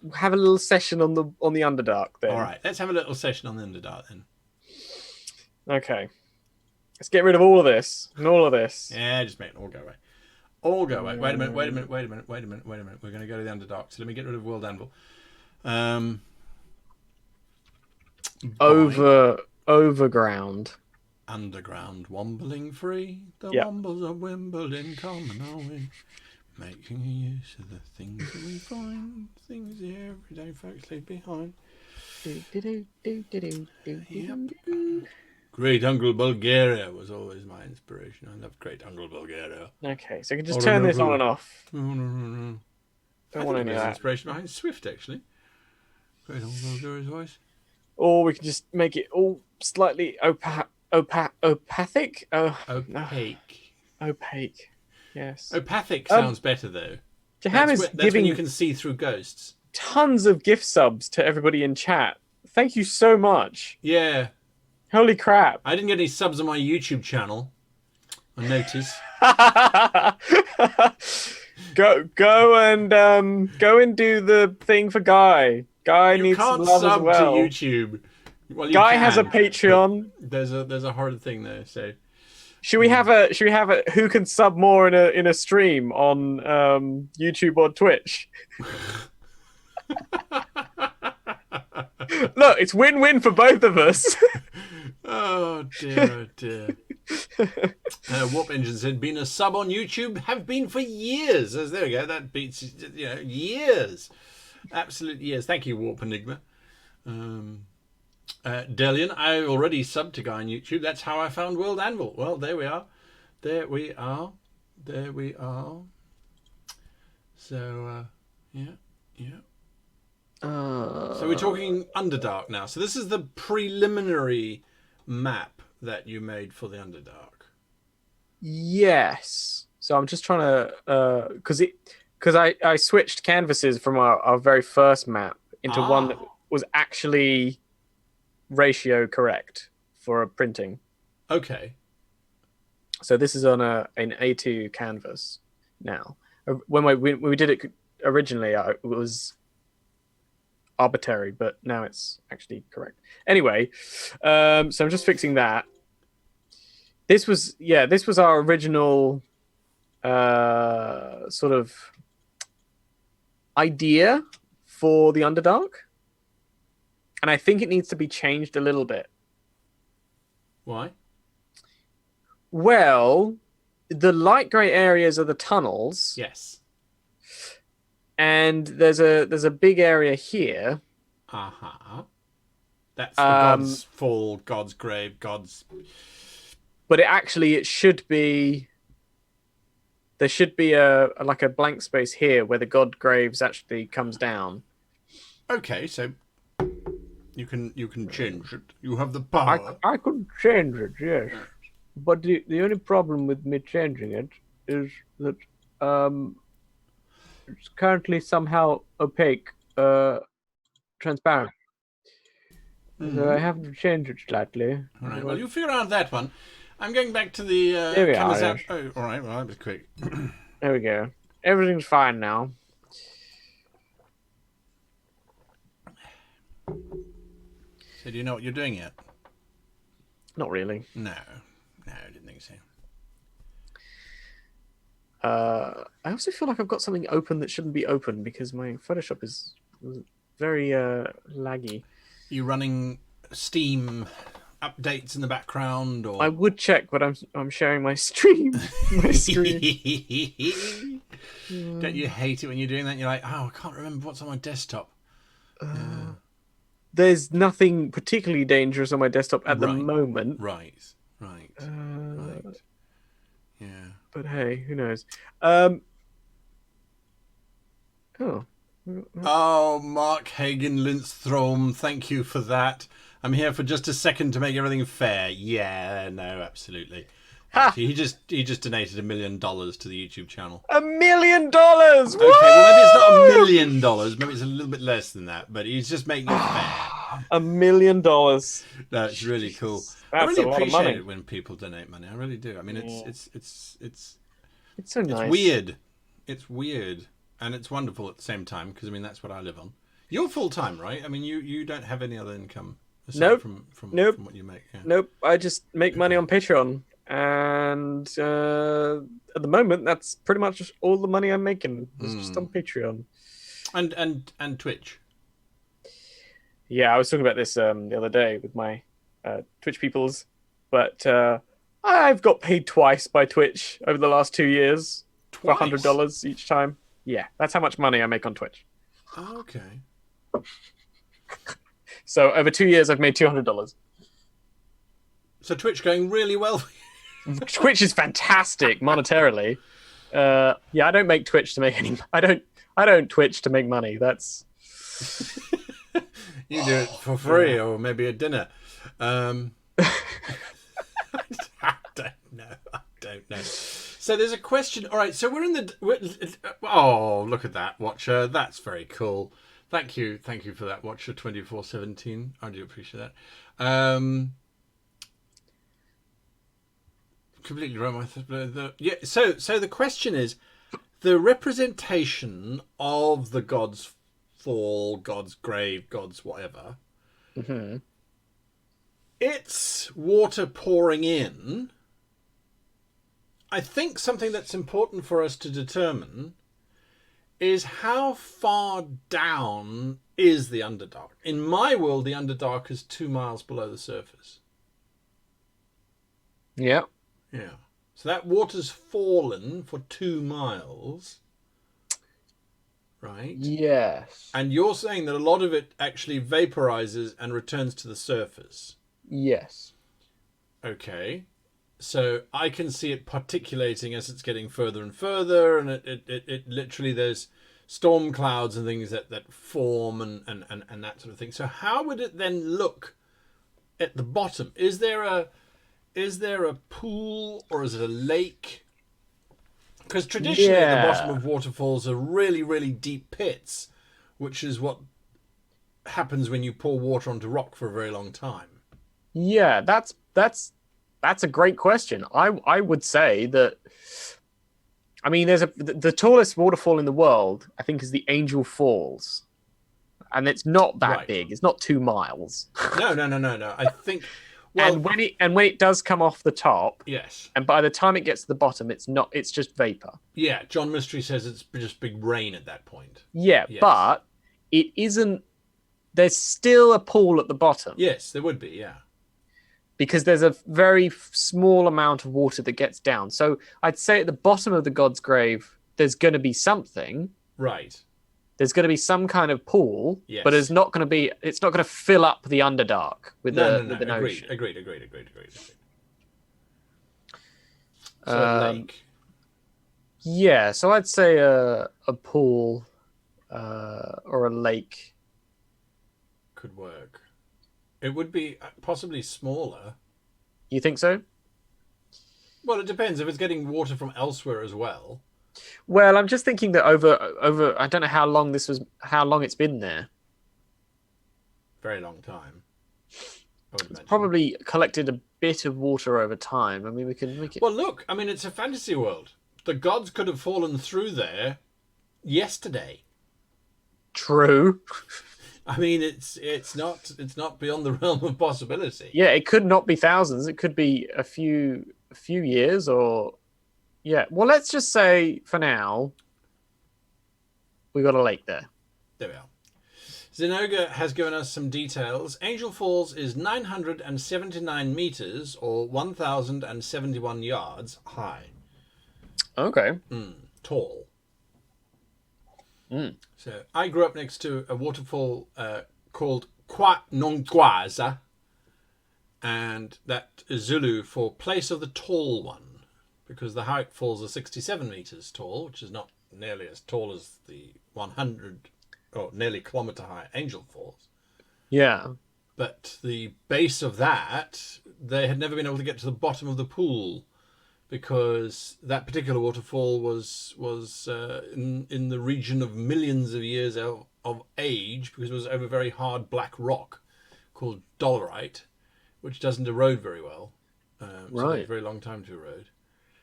session on the Underdark then? All right, let's have a little session on the Underdark then. Okay, let's get rid of all of this and all of this. Yeah, just make it all go away. All go away. Wait a minute. We're going to go to the Underdark. So let me get rid of World Anvil. Overground. Underground, wombling free. The wombles of Wimbledon coming our way. Making use of the things that we find. Things the everyday folks leave behind. Yep. Great Uncle Bulgaria was always my inspiration. I love Great Uncle Bulgaria. Okay, so I can just turn this on and off. No. Don't want any of that. Inspiration behind Swift, actually. Great Uncle Bulgaria's voice. Or we can just make it all slightly opathic. Opaque. Opaque. Yes. Opathic sounds better though. Jaham is giving when you can see through ghosts. Tons of gift subs to everybody in chat. Thank you so much. Yeah. Holy crap. I didn't get any subs on my YouTube channel. I noticed. Go and do the thing for Guy. Guy needs some love as well. You can't sub to YouTube. Well, Guy has a Patreon. There's a hard thing there. So should we have a who can sub more in a stream on YouTube or Twitch? Look, it's win-win for both of us. Oh dear. Warp Engine said, "Been a sub on YouTube, have been for years." There we go. That beats years, absolute years. Thank you, Warp Enigma. Delian, I already subbed to Guy on YouTube. That's how I found World Anvil. Well, there we are. So yeah. So we're talking Underdark now. So this is the preliminary map that you made for the Underdark. Yes. So I'm just trying to because I switched canvases from our very first map into one that was actually ratio correct for a printing. Okay. So this is on an A2 canvas now. When we did it originally, it was arbitrary, but now it's actually correct. Anyway, so I'm just fixing that. This was our original sort of idea for the Underdark, and I think it needs to be changed a little bit. Why? Well, the light grey areas are the tunnels. Yes. And there's a big area here. That's the God's Fall, God's Grave, God's. But it should be. There should be a blank space here where the God Graves actually comes down. Okay, so you can change it. You have the power. I could change it, yes. But the only problem with me changing it is that it's currently somehow opaque, transparent. So I have to change it slightly. All right. Well, you figure out that one. I'm going back to the. There we are. Yes. Oh, all right. Well, that was quick. There we go. Everything's fine now. So, do you know what you're doing yet? Not really. No, I didn't think so. I also feel like I've got something open that shouldn't be open because my Photoshop is very laggy. You running Steam updates in the background, or I would check, but I'm sharing my stream. My screen. Don't you hate it when you're doing that? You're like, oh, I can't remember what's on my desktop. There's nothing particularly dangerous on my desktop at the moment. Right. Yeah. But hey, who knows? Oh, Mark Hagen Lindstrom, thank you for that. I'm here for just a second to make everything fair. Yeah, no, absolutely. Actually, he just donated $1 million to the YouTube channel. $1 million! Okay, well, maybe it's not $1 million. Maybe it's a little bit less than that. But he's just making it fair. $1 million. That's really cool. That's I really a lot of appreciate money. it when people donate money. I really do. I mean, it's so nice. It's weird. It's weird, and it's wonderful at the same time because I mean that's what I live on. You're full time, right? I mean, you don't have any other income aside from what you make. Yeah. Nope. I just make money on Patreon, and and at the moment, that's pretty much all the money I'm making. It's just on Patreon. And Twitch. Yeah, I was talking about this the other day with my Twitch peoples, but I've got paid twice by Twitch over the last 2 years for $100 each time. Yeah, that's how much money I make on Twitch. Oh, okay. So over 2 years, I've made $200. So Twitch going really well for you. Twitch is fantastic monetarily. Yeah, I don't make Twitch to make any. I don't Twitch to make money. That's. You do it for free, or maybe a dinner. I don't know. So there's a question. All right, so we're in the. Oh, look at that, Watcher. That's very cool. Thank you for that, Watcher 2417. I do appreciate that. Completely wrong. Yeah. So the question is, the representation of the gods' fall, gods' grave, gods' whatever. Mm-hmm. It's water pouring in. I think something that's important for us to determine is how far down is the Underdark. In my world, the Underdark is 2 miles below the surface. Yeah. Yeah. So that water's fallen for 2 miles. Right? Yes. And you're saying that a lot of it actually vaporizes and returns to the surface. Yes. Okay. So I can see it particulating as it's getting further and further, and it literally, there's storm clouds and things that form and that sort of thing. So how would it then look at the bottom? Is there a pool, or is it a lake? Because traditionally at the bottom of waterfalls are really, really deep pits, which is what happens when you pour water onto rock for a very long time. Yeah, that's a great question. I would say that. I mean, there's the tallest waterfall in the world, I think, is the Angel Falls, and it's not that big. It's not 2 miles. No. I think. Well, and when it does come off the top, yes, and by the time it gets to the bottom, it's not. It's just vapor. Yeah, John Mystery says it's just big rain at that point. Yeah, yes. But it isn't. There's still a pool at the bottom. Yes, there would be. Yeah. Because there's a very small amount of water that gets down. So I'd say at the bottom of the god's grave, there's going to be something. Right. There's going to be some kind of pool, yes. But it's not going to fill up the Underdark with an ocean. Agreed. So a lake. Yeah, so I'd say a pool or a lake could work. It would be possibly smaller. You think so? Well, it depends if it's getting water from elsewhere as well. Well, I'm just thinking that over I don't know how long it's been there. Very long time. It's probably collected a bit of water over time. I mean, we can make it. Well, look, I mean, it's a fantasy world. The gods could have fallen through there yesterday. True. I mean, it's not beyond the realm of possibility. Yeah, it could not be thousands. It could be a few years, or yeah. Well, let's just say for now we got a lake there. There we are. Zenoga has given us some details. Angel Falls is 979 meters, or 1,071 yards high. Okay. Tall. So I grew up next to a waterfall called Nongwaza, and that is Zulu for place of the tall one, because the Howick Falls are 67 meters tall, which is not nearly as tall as the 100 or nearly kilometer high Angel Falls. Yeah. But the base of that, they had never been able to get to the bottom of the pool, because that particular waterfall was in the region of millions of years of age, because it was over very hard black rock called dolerite, which doesn't erode very well. So it takes a very long time to erode.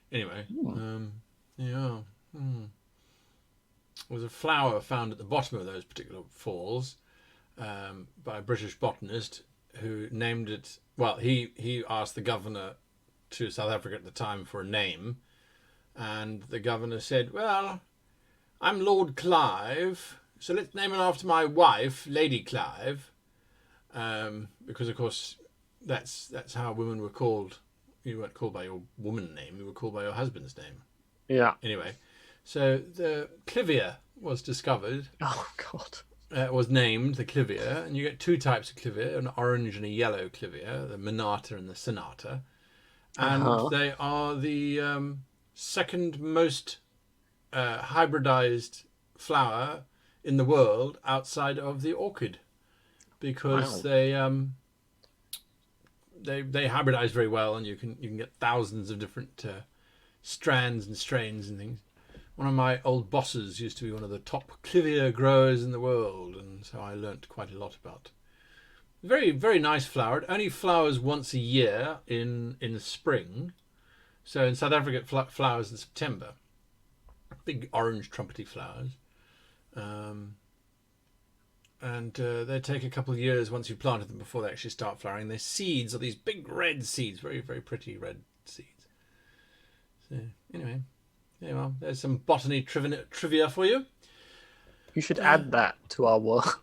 Anyway, There was a flower found at the bottom of those particular falls by a British botanist who named it. Well, he asked the governor to South Africa at the time for a name, and the governor said, "Well, I'm Lord Clive, so let's name it after my wife, Lady Clive," because of course that's how women were called. You weren't called by your woman name; you were called by your husband's name. Yeah. Anyway, so the clivia was discovered. Oh God. Was named the clivia, and you get two types of clivia: an orange and a yellow clivia, the Minata and the Sonata, and they are the second most hybridized flower in the world outside of the orchid, because they hybridize very well, and you can get thousands of different strands and strains and things. One of my old bosses used to be one of the top clivia growers in the world, and so I learnt quite a lot about. Very, very nice flower. It only flowers once a year in spring. So in South Africa, it flowers in September. Big orange trumpety flowers. And they take a couple of years once you've planted them before they actually start flowering. Their seeds are these big red seeds, very, very pretty red seeds. So anyway, there you are. There's some botany trivia for you. You should add that to our world.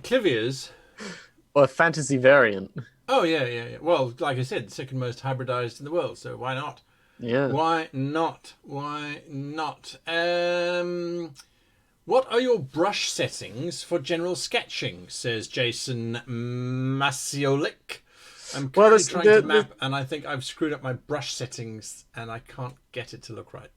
Clivias. Or a fantasy variant. Oh, yeah. Well, like I said, second most hybridized in the world, so why not? Yeah. Why not? What are your brush settings for general sketching, says Jason Masiolik. I'm currently trying to map, and I think I've screwed up my brush settings, and I can't get it to look right.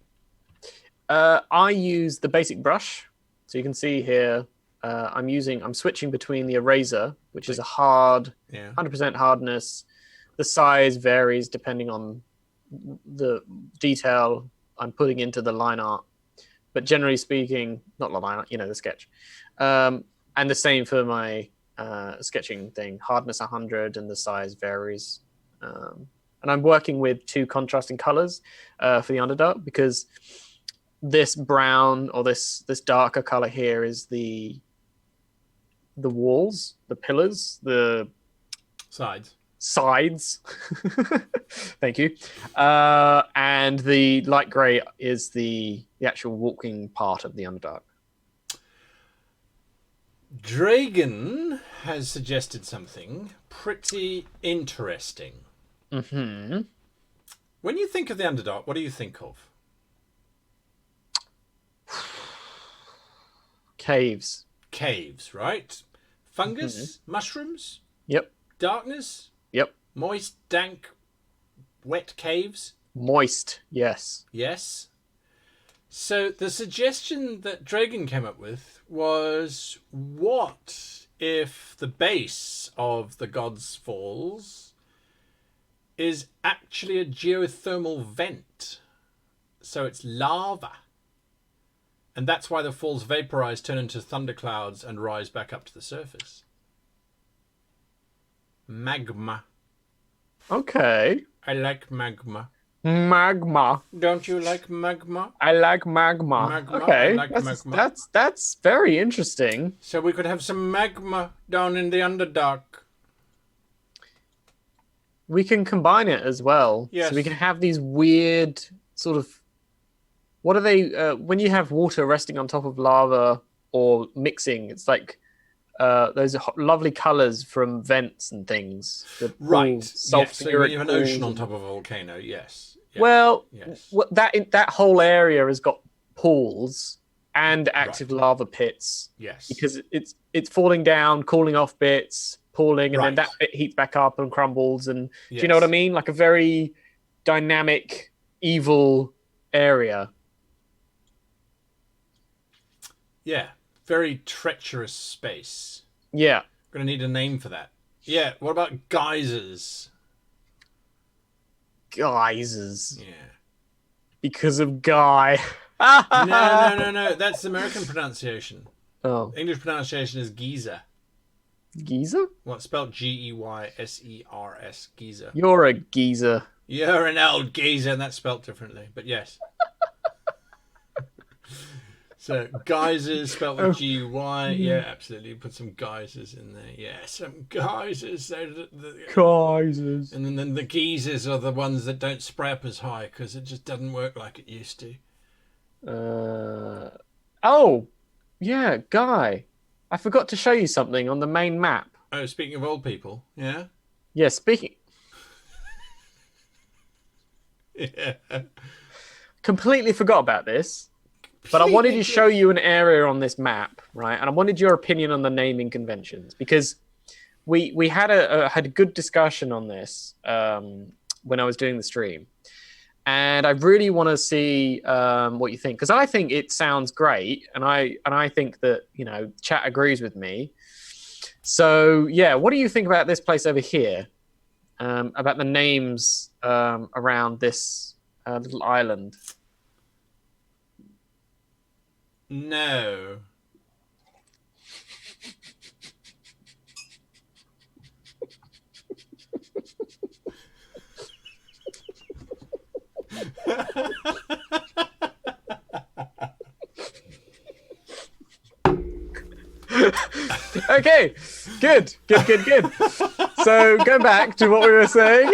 I use the basic brush. So you can see here, I'm switching between the eraser, which is a hard, 100% hardness. The size varies depending on the detail I'm putting into the line art. But generally speaking, not the line art, the sketch. And the same for my sketching thing. Hardness 100 and the size varies. And I'm working with two contrasting colors for the Underdark, because this brown or this darker color here is the walls, the pillars, the sides. Thank you. And the light gray is the actual walking part of the Underdark. Dragon has suggested something pretty interesting. Mm-hmm. When you think of the Underdark, what do you think of? Caves. Caves, right? Fungus? Mushrooms? Yep. Darkness? Yep. Moist, dank, wet caves? Moist, yes. Yes. So the suggestion that Dragon came up with was, what if the base of the Gods Falls is actually a geothermal vent? So it's lava. And that's why the falls vaporize, turn into thunderclouds, and rise back up to the surface. Magma. Okay. I like magma. Magma. Don't you like magma? I like magma. Okay. I like magma. That's very interesting. So we could have some magma down in the Underdark. We can combine it as well. Yes. So we can have these weird sort of... What are they? When you have water resting on top of lava or mixing, it's like those lovely colors from vents and things. Right. Yes. So you have an ocean on top of a volcano. Yes. Well, that whole area has got pools and active lava pits. Yes. Because it's falling down, cooling off bits, pooling, and then that bit heats back up and crumbles. And do you know what I mean? Like a very dynamic, evil area. Yeah, very treacherous space. Yeah. We're going to need a name for that. Yeah, what about geysers? Geysers. Yeah. Because of Guy. No. That's the American pronunciation. Oh. English pronunciation is geyser. Geyser? Well, it's spelled Geysers. Geyser. You're a geezer. You're an old geezer, and that's spelled differently. But yes. So geysers spelled with G-Y. Yeah, absolutely. Put some geysers in there. Yeah, some geysers. Geysers. And then the geysers are the ones that don't spray up as high because it just doesn't work like it used to. Oh, yeah, Guy. I forgot to show you something on the main map. Oh, speaking of old people, yeah? Yeah, speaking... Yeah. Completely forgot about this. But I wanted to show you an area on this map, right? And I wanted your opinion on the naming conventions because we had a good discussion on this when I was doing the stream, and I really want to see what you think because I think it sounds great, and I think that chat agrees with me. So yeah, what do you think about this place over here? About the names around this little island? No. Okay, good. So go back to what we were saying.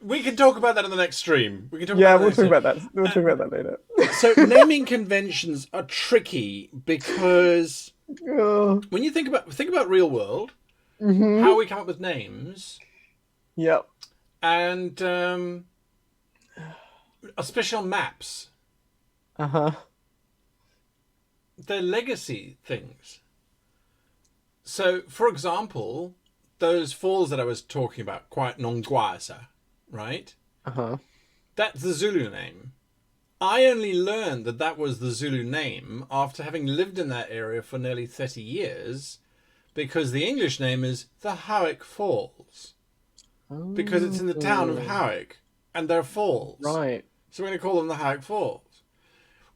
We can talk about that in the next stream. We'll talk about that. We'll talk about that later. So naming conventions are tricky because when you think about real world, how we come up with names. Yep. And especially on maps. They're legacy things. So, for example, those falls that I was talking about, quite Nongwasa, right? That's the Zulu name. I only learned that was the Zulu name after having lived in that area for nearly 30 years, because the English name is the Howick Falls. Because it's in the town of Howick, and they're falls. Right. So we're going to call them the Howick Falls.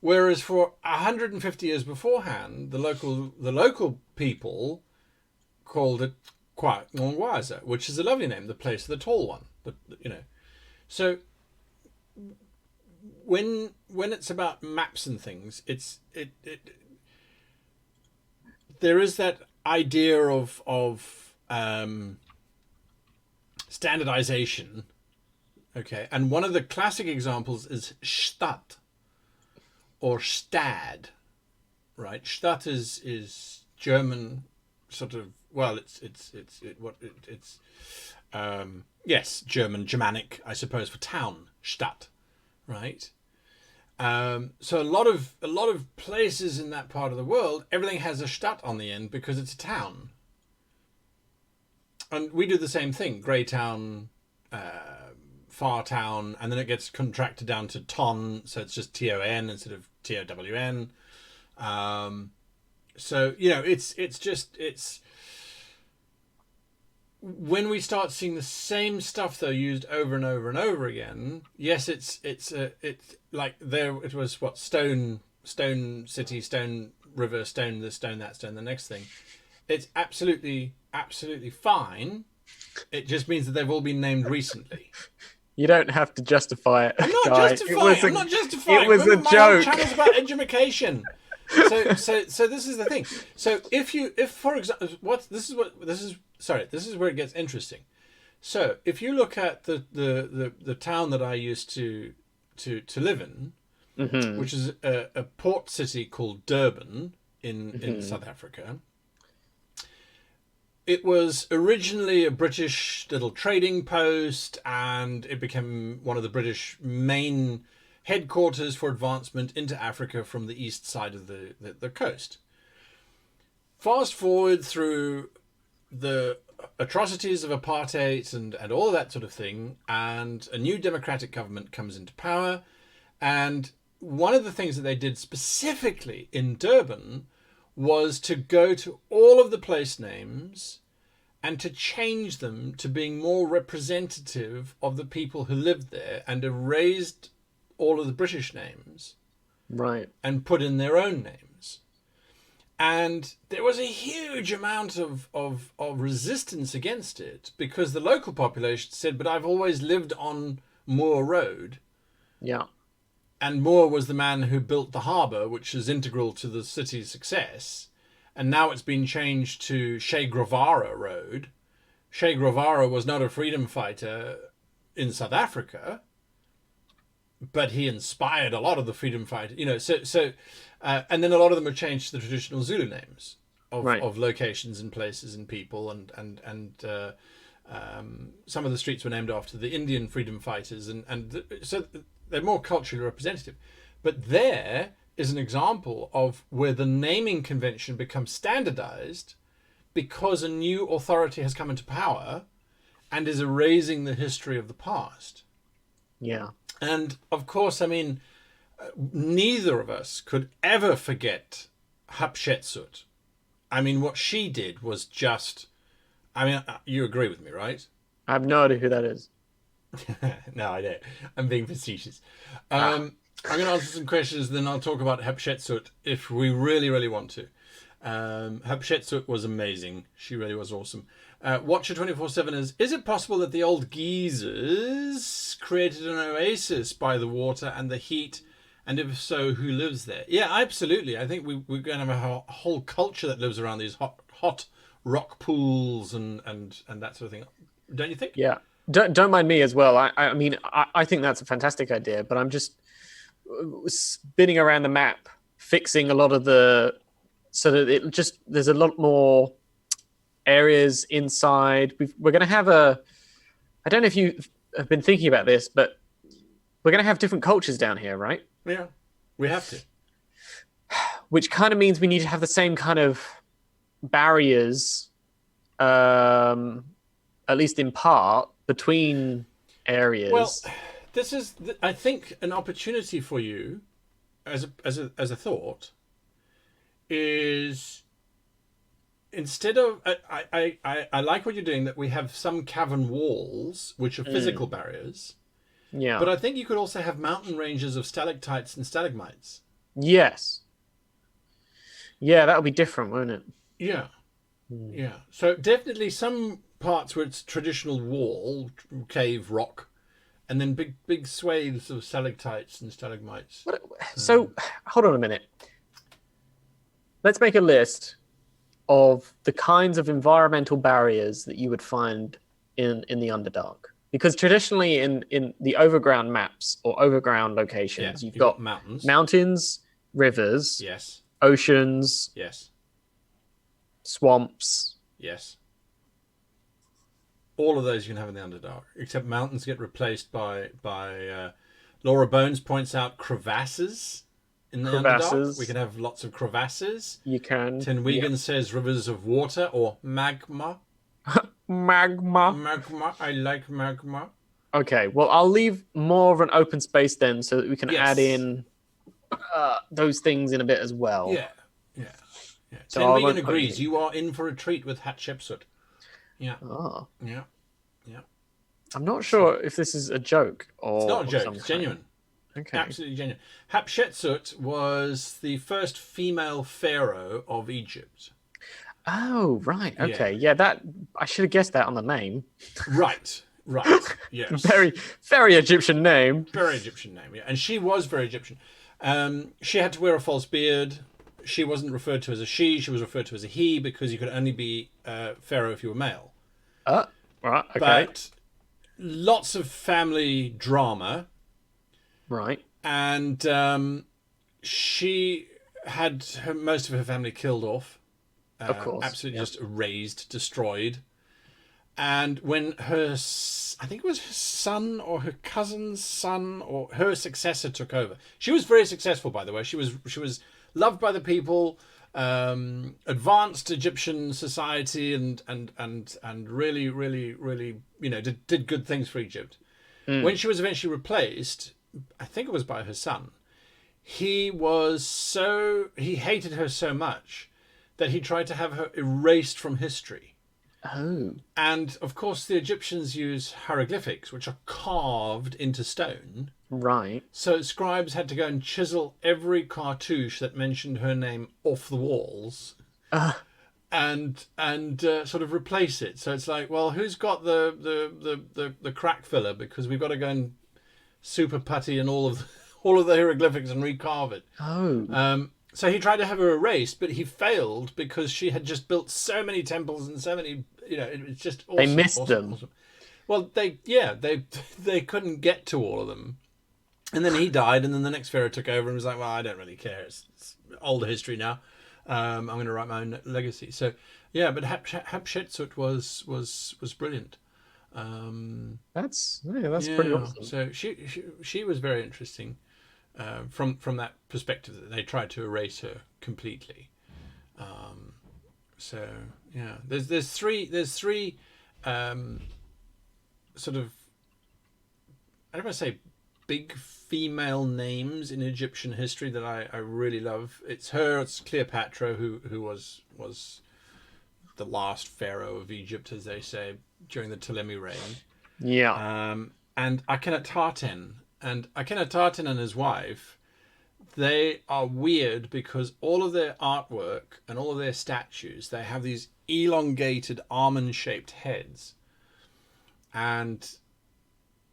Whereas for 150 years beforehand, the local people called it Quite Nongwaza, which is a lovely name, the place of the tall one. But so when it's about maps and things, there is that idea of standardization. Okay, and one of the classic examples is Stadt or Stad, right? Stadt is German, sort of. Well, it's German, Germanic, I suppose, for town, Stadt, right? So a lot of places in that part of the world, everything has a Stadt on the end because it's a town. And we do the same thing, Grey Town, Far Town, and then it gets contracted down to Ton, so it's just TON instead of TOWN. So, it's when we start seeing the same stuff though used over and over and over again, yes, it's like there it was stone city, stone river, stone this, stone that, stone the next thing. It's absolutely fine. It just means that they've all been named recently. You don't have to justify it. I'm not justifying. It was a joke. Channel's about education. So this is the thing. So if for example, this is where it gets interesting. So if you look at the town that I used to live in, which is a port city called Durban in South Africa. It was originally a British little trading post, and it became one of the British main headquarters for advancement into Africa from the east side of the coast. Fast forward through the atrocities of apartheid and all of that sort of thing, and a new democratic government comes into power. And one of the things that they did specifically in Durban was to go to all of the place names and to change them to being more representative of the people who lived there, and erased all of the British names, right, and put in their own names. And there was a huge amount of resistance against it, because the local population said, but I've always lived on Moore Road, Yeah. And Moore was the man who built the harbour, which is integral to the city's success. And now it's been changed to Che Guevara Road. Che Guevara was not a freedom fighter in South Africa, but he inspired a lot of the freedom fighters. And then a lot of them are changed to the traditional Zulu names of locations and places and people, and some of the streets were named after the Indian freedom fighters, so they're more culturally representative. But there is an example of where the naming convention becomes standardized because a new authority has come into power and is erasing the history of the past. Yeah. And of course, I mean, neither of us could ever forget Hatshepsut. I mean, what she did was just, I mean, you agree with me, right? I have no idea who that is. No, I don't. I'm being facetious. I'm going to answer some questions, then I'll talk about Hatshepsut if we really, really want to. Hatshepsut was amazing. She really was awesome. Watcher 24/7 is it possible that the old geezers created an oasis by the water and the heat? And if so, who lives there? Yeah, absolutely. I think we're going to have a whole culture that lives around these hot rock pools and that sort of thing. Don't you think? Yeah. Don't mind me as well. I mean, I think that's a fantastic idea, but I'm just spinning around the map, fixing a lot of so that there's a lot more areas inside. We're going to have I don't know if you have been thinking about this, but we're going to have different cultures down here, right? Yeah, we have to. Which kind of means we need to have the same kind of barriers, at least in part, between areas. Well, this is, I think, an opportunity for you, as a thought, is instead of I like what you're doing, that we have some cavern walls which are physical barriers. Yeah. But I think you could also have mountain ranges of stalactites and stalagmites. Yes. Yeah, that would be different, wouldn't it? Yeah. Yeah. So definitely some parts where it's traditional wall, cave, rock, and then big swathes of stalactites and stalagmites. So, hold on a minute. Let's make a list of the kinds of environmental barriers that you would find in the Underdark. Because traditionally in the overground maps or overground locations, you've got mountains, rivers, yes, oceans, yes, swamps. Yes. All of those you can have in the Underdark, except mountains get replaced by Laura Bones points out crevasses in the Underdark. We can have lots of crevasses. You can. Ten Wigan says rivers of water or magma. Magma. I like magma. Okay, well, I'll leave more of an open space then so that we can add in those things in a bit as well. Yeah. So Ten Wigan agrees. You are in for a treat with Hatshepsut. Yeah. Oh. Yeah. I'm not sure if this is a joke or... It's not a joke. It's genuine. Okay. Absolutely genuine. Hatshepsut was the first female pharaoh of Egypt. Oh, right. Okay. Yeah, that I should have guessed that on the name. Right. Yes. Very, very Egyptian name. Very Egyptian name, yeah. And she was very Egyptian. She had to wear a false beard. She wasn't referred to as a she was referred to as a he, because you could only be pharaoh if you were male. Right, okay. But lots of family drama. Right. And she had most of her family killed off. Of course. Absolutely just erased, destroyed. And when her, I think it was her son or her cousin's son or her successor took over. She was very successful, by the way. She was loved by the people, advanced Egyptian society, and really, really, really, did good things for Egypt. When she was eventually replaced, I think it was by her son, he hated her so much that he tried to have her erased from history. Oh. And, of course, the Egyptians use hieroglyphics, which are carved into stone. Right. So scribes had to go and chisel every cartouche that mentioned her name off the walls and sort of replace it. So it's like, well, who's got the crack filler? Because we've got to go and super putty and all of the hieroglyphics and recarve it. Oh. So he tried to have her erased, but he failed because she had just built so many temples and so many, it's just awesome. They missed them. Awesome. Well, they couldn't get to all of them. And then he died, and then the next pharaoh took over and was like, well, I don't really care. It's older history now. I'm going to write my own legacy. So, yeah, but Hatshepsut was brilliant. That's pretty awesome. So she was very interesting from that perspective that they tried to erase her completely. So yeah, there's three sort of, I don't want to say big female names in Egyptian history that I really love. It's Cleopatra, who was the last pharaoh of Egypt, as they say, during the Ptolemy reign. Yeah. And Akhenaten. And Akhenaten and his wife, they are weird because all of their artwork and all of their statues, they have these elongated almond-shaped heads. And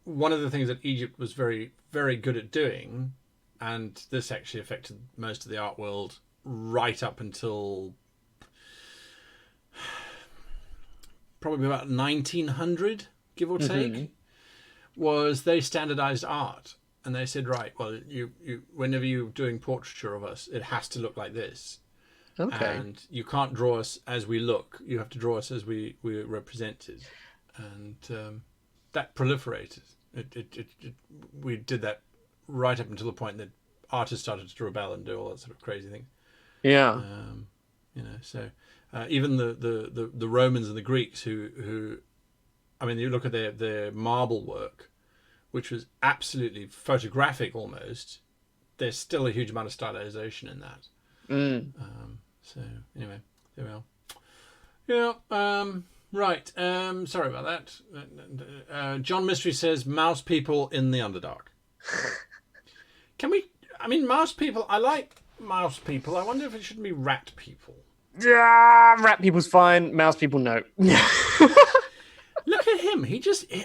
one of the things that Egypt was very, very good at doing, and this actually affected most of the art world right up until probably about 1900, give or take, was they standardized art. And they said, right, well, you whenever you're doing portraiture of us, it has to look like this. Okay. And you can't draw us as we look. You have to draw us as we're represented. And that proliferated. We did that right up until the point that artists started to rebel and do all that sort of crazy thing. Yeah. So even the Romans and the Greeks who I mean, you look at their marble work, which was absolutely photographic almost. There's still a huge amount of stylization in that. So anyway, there we are. Yeah. Right. Sorry about that. John Mystery says mouse people in the Underdark. Can we? I mean, mouse people. I like mouse people. I wonder if it shouldn't be rat people. Yeah, rat people's fine. Mouse people, no. Look at him.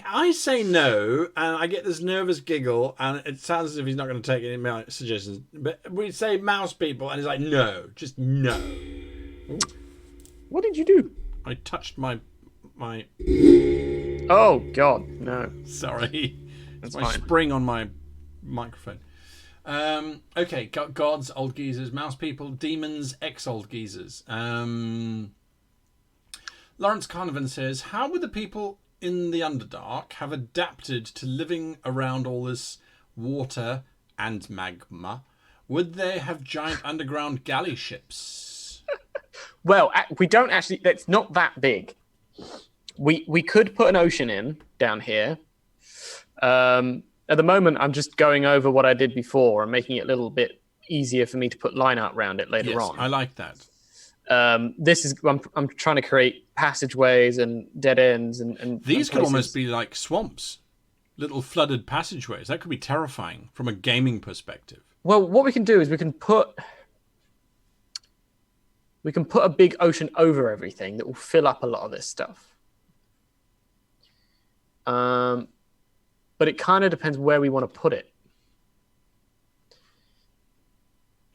I say no, and I get this nervous giggle, and it sounds as if he's not going to take any of my suggestions. But we say mouse people, and he's like, no, just no. Ooh. What did you do? I touched my. Oh God, no. Sorry. That's my fine. Spring on my microphone. Okay, gods, old geezers, mouse people, demons, ex-old geezers. Lawrence Carnivan says, how would the people in the Underdark have adapted to living around all this water and magma? Would they have giant underground galley ships? Well, we don't actually. It's not that big. We could put an ocean in down here. At the moment, I'm just going over what I did before and making it a little bit easier for me to put line art around it later on. I like that. I'm trying to create passageways and dead ends and these could almost be like swamps, little flooded passageways. That could be terrifying from a gaming perspective. Well, what we can do is we can put a big ocean over everything that will fill up a lot of this stuff. But it kind of depends where we want to put it.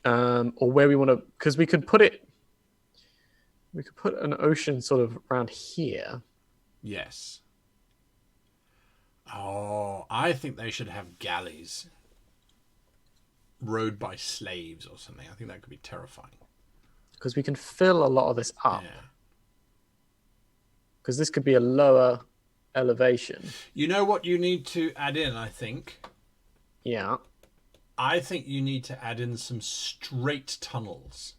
Or where we want to, because we could put an ocean sort of around here. Yes. Oh, I think they should have galleys rowed by slaves or something. I think that could be terrifying. Because we can fill a lot of this up. Yeah. Because this could be a lower elevation. You know what you need to add in, I think? Yeah. I think you need to add in some straight tunnels.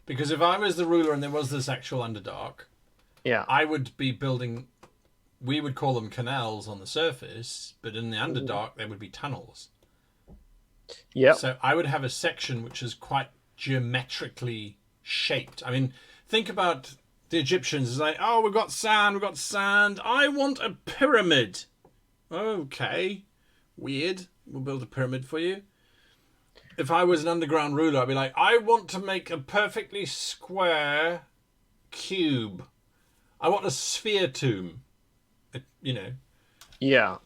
Because if I was the ruler and there was this actual Underdark, yeah, I would be building, we would call them canals on the surface, but in the Underdark, there would be tunnels. Yeah. So I would have a section which is quite geometrically shaped. I mean, think about the Egyptians. It's like, oh, we've got sand. I want a pyramid. Okay. Weird. We'll build a pyramid for you. If I was an underground ruler, I'd be like, I want to make a perfectly square cube. I want a sphere tomb. You know. Yeah.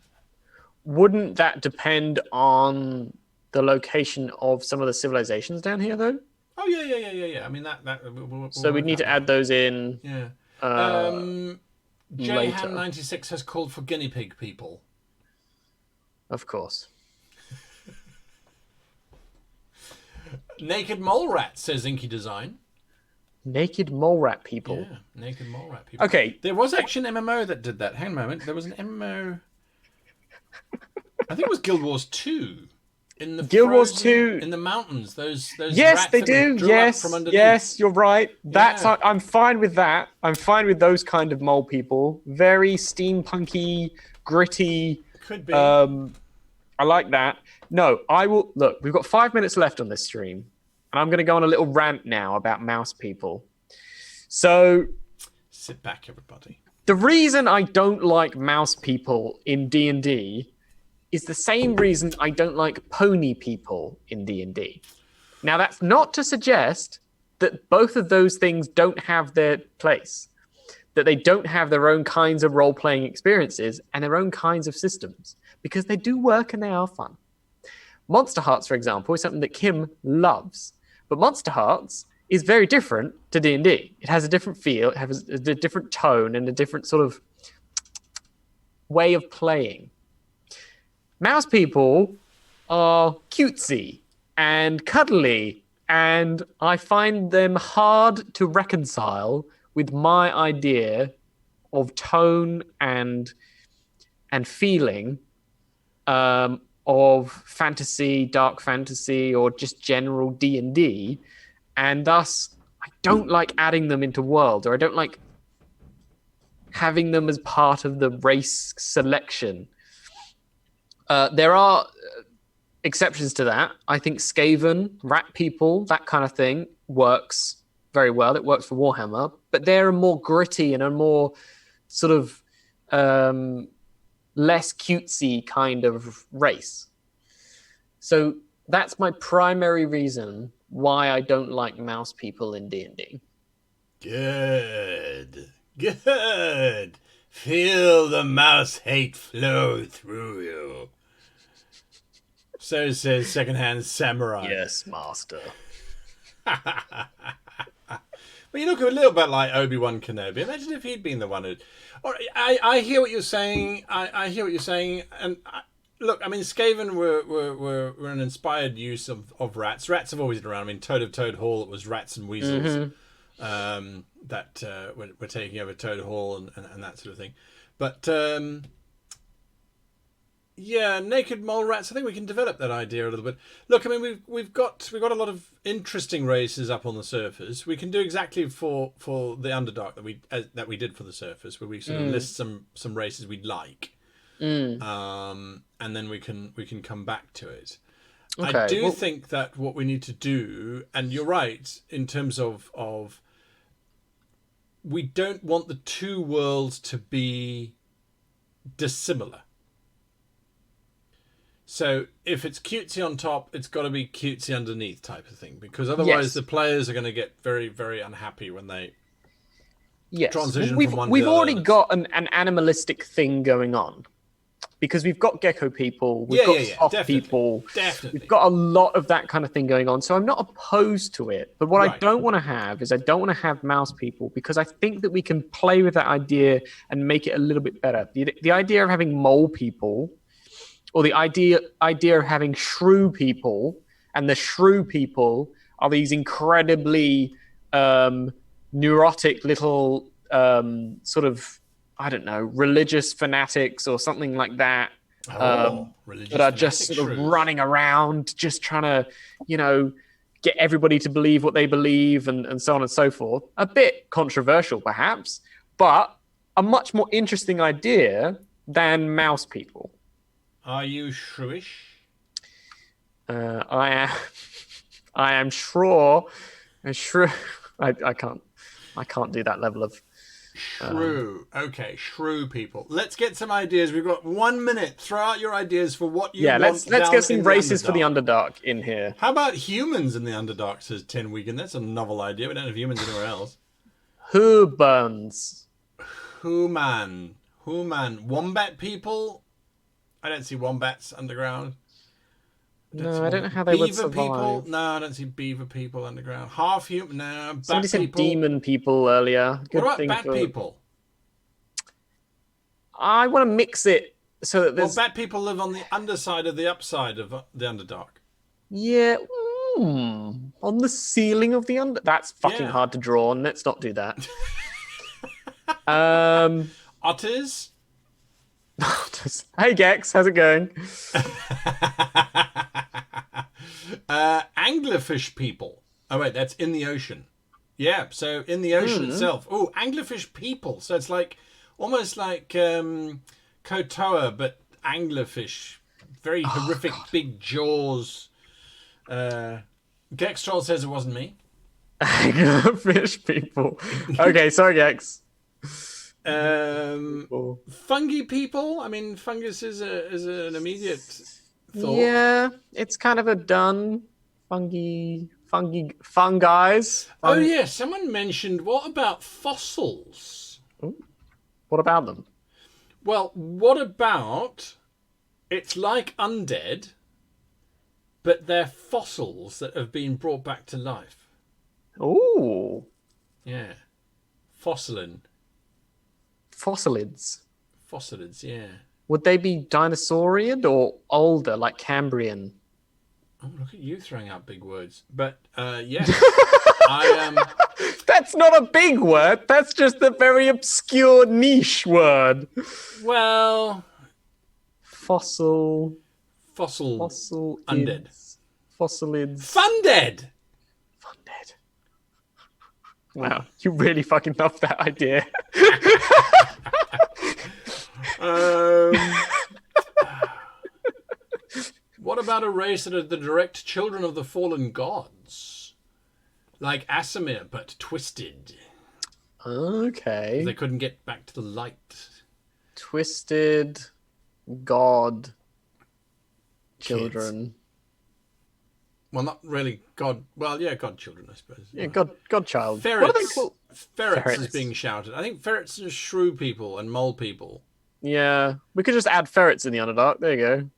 wouldn't that depend on the location of some of the civilizations down here, though? Oh yeah. I mean that so we'd need to add those in. Yeah. Later. JHAM96 has called for guinea pig people. Of course. Naked mole rat, says Inky Design. Naked mole rat people. Yeah, naked mole rat people. Okay. There was actually an MMO that did that. Hang on a moment. There was an MMO. I think it was Guild Wars 2. In the Guild Wars 2 in the mountains. Those yes, rats they that do. drew Yes, up from underneath. yes, you're right. That's Yeah. I'm fine with that. I'm fine with those kind of mole people. Very steampunky, gritty. Could be. I like that. No, I will look. We've got 5 minutes left on this stream, and I'm going to go on a little rant now about mouse people. So, sit back, everybody. The reason I don't like mouse people in D&D is the same reason I don't like pony people in D&D. Now, that's not to suggest that both of those things don't have their place, that they don't have their own kinds of role-playing experiences and their own kinds of systems, because they do work and they are fun. Monster Hearts, for example, is something that Kim loves, but Monster Hearts is very different to D&D. It has a different feel, it has a different tone, and a different sort of way of playing. Mouse people are cutesy and cuddly, and I find them hard to reconcile with my idea of tone and feeling of fantasy, dark fantasy, or just general D&D, and thus I don't like adding them into worlds, or I don't like having them as part of the race selection. There are exceptions to that. I think Skaven, rat people, that kind of thing works very well. It works for Warhammer, but they're a more gritty and a more sort of less cutesy kind of race. So that's my primary reason why I don't like mouse people in D&D. Good. Feel the mouse hate flow through you. So says Secondhand Samurai. Yes, master. Well, you look a little bit like Obi-Wan Kenobi. Imagine if he'd been the one who... I hear what you're saying. I hear what you're saying. And look, I mean, Skaven were an inspired use of rats. Rats have always been around. I mean, Toad of Toad Hall, it was rats and weasels that were taking over Toad Hall and that sort of thing. But... yeah, naked mole rats. I think we can develop that idea a little bit. Look, I mean, we've got a lot of interesting races up on the surface. We can do exactly for the Underdark that we did for the surface, where we sort of list some races we'd like, and then we can come back to it. Okay. I do think that what we need to do, and you're right in terms of we don't want the two worlds to be dissimilar. So if it's cutesy on top, it's got to be cutesy underneath type of thing, because otherwise the players are going to get very, very unhappy when they transition from one to the other. We've already got an animalistic thing going on, because we've got gecko people, we've got soft people, we've got a lot of that kind of thing going on. So I'm not opposed to it, but what I don't want to have is I don't want to have mouse people, because I think that we can play with that idea and make it a little bit better. The idea of having mole people, or the idea of having shrew people, and the shrew people are these incredibly neurotic little sort of, I don't know, religious fanatics or something like that, that are just sort of running around, just trying to, get everybody to believe what they believe, and so on and so forth. A bit controversial, perhaps, but a much more interesting idea than mouse people. Are you shrewish? I am sure. I can't do that level of shrew. Okay, shrew people. Let's get some ideas. We've got 1 minute. Throw out your ideas for what you want. Let's get some races for the Underdark in here. How about humans in the Underdark, says Tin Wigan. That's a novel idea. We don't have humans anywhere else. Human. Wombat people. I don't see wombats underground. No, I don't know how they would survive. People? No, I don't see beaver people underground. Half human? No. Somebody said demon people earlier. What about bat people? I want to mix it so that there's... Well, bat people live on the underside of the upside of the Underdark. Yeah. On the ceiling of the under... That's fucking hard to draw on. Let's not do that. Otters? Hey, Gex. How's it going? Anglerfish people. Oh, wait. That's in the ocean. Yeah. So in the ocean itself. Oh, anglerfish people. So it's like... Almost like Kotoa, but anglerfish. Very horrific, big jaws. Gex Troll says it wasn't me. Anglerfish people. Okay, sorry, Gex. Fungi people. I mean, fungus is an immediate thought. Yeah, it's kind of a done. Fungi. Oh, yeah. Someone mentioned, what about fossils? Ooh. What about them? Well, what about it's like undead, but they're fossils that have been brought back to life? Ooh. Yeah. Fossilids, yeah. Would they be dinosaurian or older, like Cambrian? Oh, look at you throwing out big words. But, yeah. That's not a big word. That's just a very obscure niche word. Well, fossil undead. Fossilids. Fundead. Wow, you really fucking love that idea. What about a race that are the direct children of the fallen gods? Like Asimir, but twisted. Okay. They couldn't get back to the light. Twisted god children. Kids. Well, not really god. Well, yeah, god children, I suppose. Yeah, godchild. Ferrets. What are they called? Ferrets is being shouted. I think ferrets are shrew people and mole people. Yeah, we could just add ferrets in the Underdark. There you go.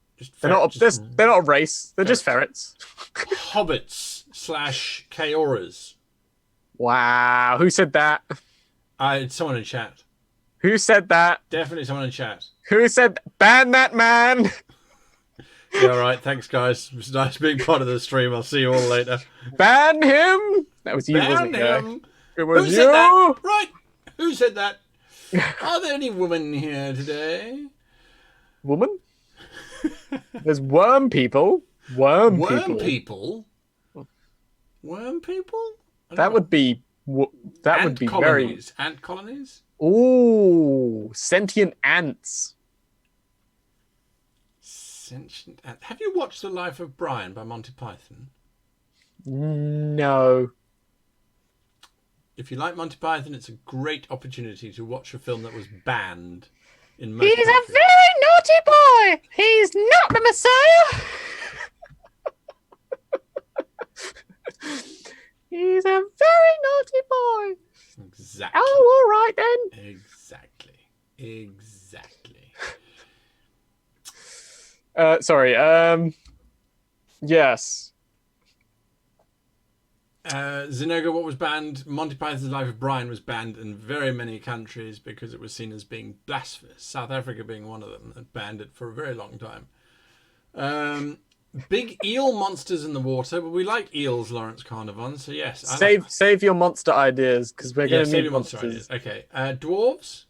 They're not a race. They're just ferrets. Hobbits / Caeoras. Wow, who said that? Someone in chat. Who said that? Definitely someone in chat. Who said ban that man? Yeah, all right. Thanks, guys. It was nice being part of the stream. I'll see you all later. Ban him. That was you, wasn't it? It was you. Said that? Right. Who said that? Are there any women here today? Woman? There's worm people. Worm people? Worm people? That would be very... Ant colonies? Ooh, sentient ants. Sentient ants. Have you watched The Life of Brian by Monty Python? No. If you like Monty Python, it's a great opportunity to watch a film that was banned in most countries. A very naughty boy. He's not the Messiah. He's a very naughty boy. Exactly. Oh, all right then. Exactly. Sorry. Yes. Zenoga, what was banned? Monty Python's Life of Brian was banned in very many countries because it was seen as being blasphemous. South Africa being one of them that banned it for a very long time. Big eel monsters in the water, but we like eels, Lawrence Carnarvon. So yes, save your monster ideas because we're going to need monsters. Okay, dwarves.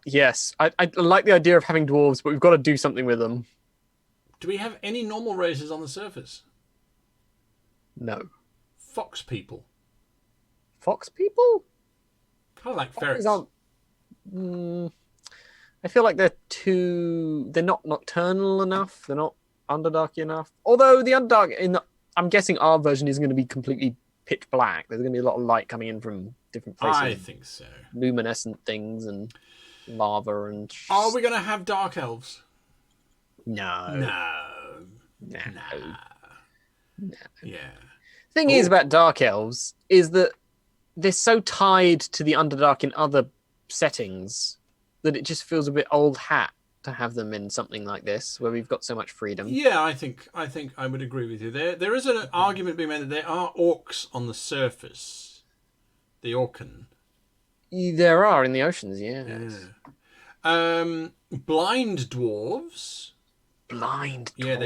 Yes, I like the idea of having dwarves, but we've got to do something with them. Do we have any normal races on the surface? No. Fox people. Fox people? Kind of like ferrets. I feel like they're not nocturnal enough. They're not Underdarky enough. Although the Underdark, I'm guessing our version is going to be completely pitch black. There's going to be a lot of light coming in from different places. I think so. Luminescent things and lava and... Are we going to have dark elves? No. Yeah. Thing is about dark elves is that they're so tied to the Underdark in other settings that it just feels a bit old hat. to have them in something like this where we've got so much freedom. Yeah, I think I would agree with you. There is an argument being made that there are orcs on the surface. The Orcan. There are in the oceans, yes. Yeah. Blind dwarves. Blind dwarves. Yeah,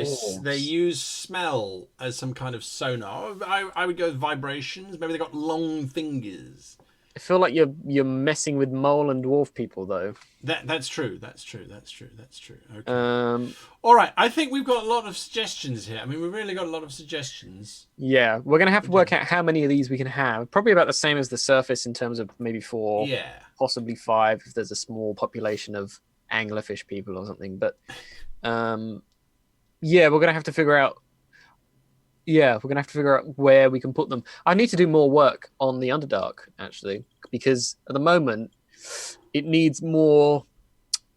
they use smell as some kind of sonar. I would go with vibrations. Maybe they got long fingers. I feel like you're messing with mole and dwarf people, though. That's true. Okay. All right. I think we've got a lot of suggestions here. I mean, we've really got a lot of suggestions. Yeah, we're gonna have to work out how many of these we can have. Probably about the same as the surface in terms of maybe 4, possibly 5 if there's a small population of anglerfish people or something. But yeah, we're gonna have to figure out. Yeah, we're gonna have to figure out where we can put them. I need to do more work on the Underdark actually, because at the moment it needs more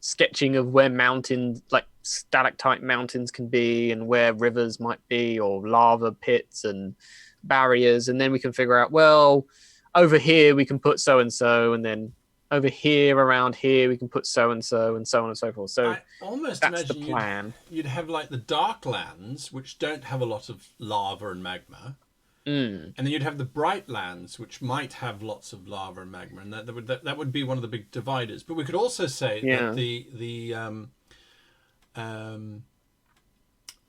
sketching of where mountains, like stalactite mountains, can be, and where rivers might be, or lava pits and barriers, and then we can figure out, well, over here we can put so and so, and then over here around here we can put so and so, and so on and so forth. So I almost that's imagine the plan. You'd have like the Darklands, which don't have a lot of lava and magma, and then you'd have the Brightlands, which might have lots of lava and magma, and that would be one of the big dividers. But we could also say that the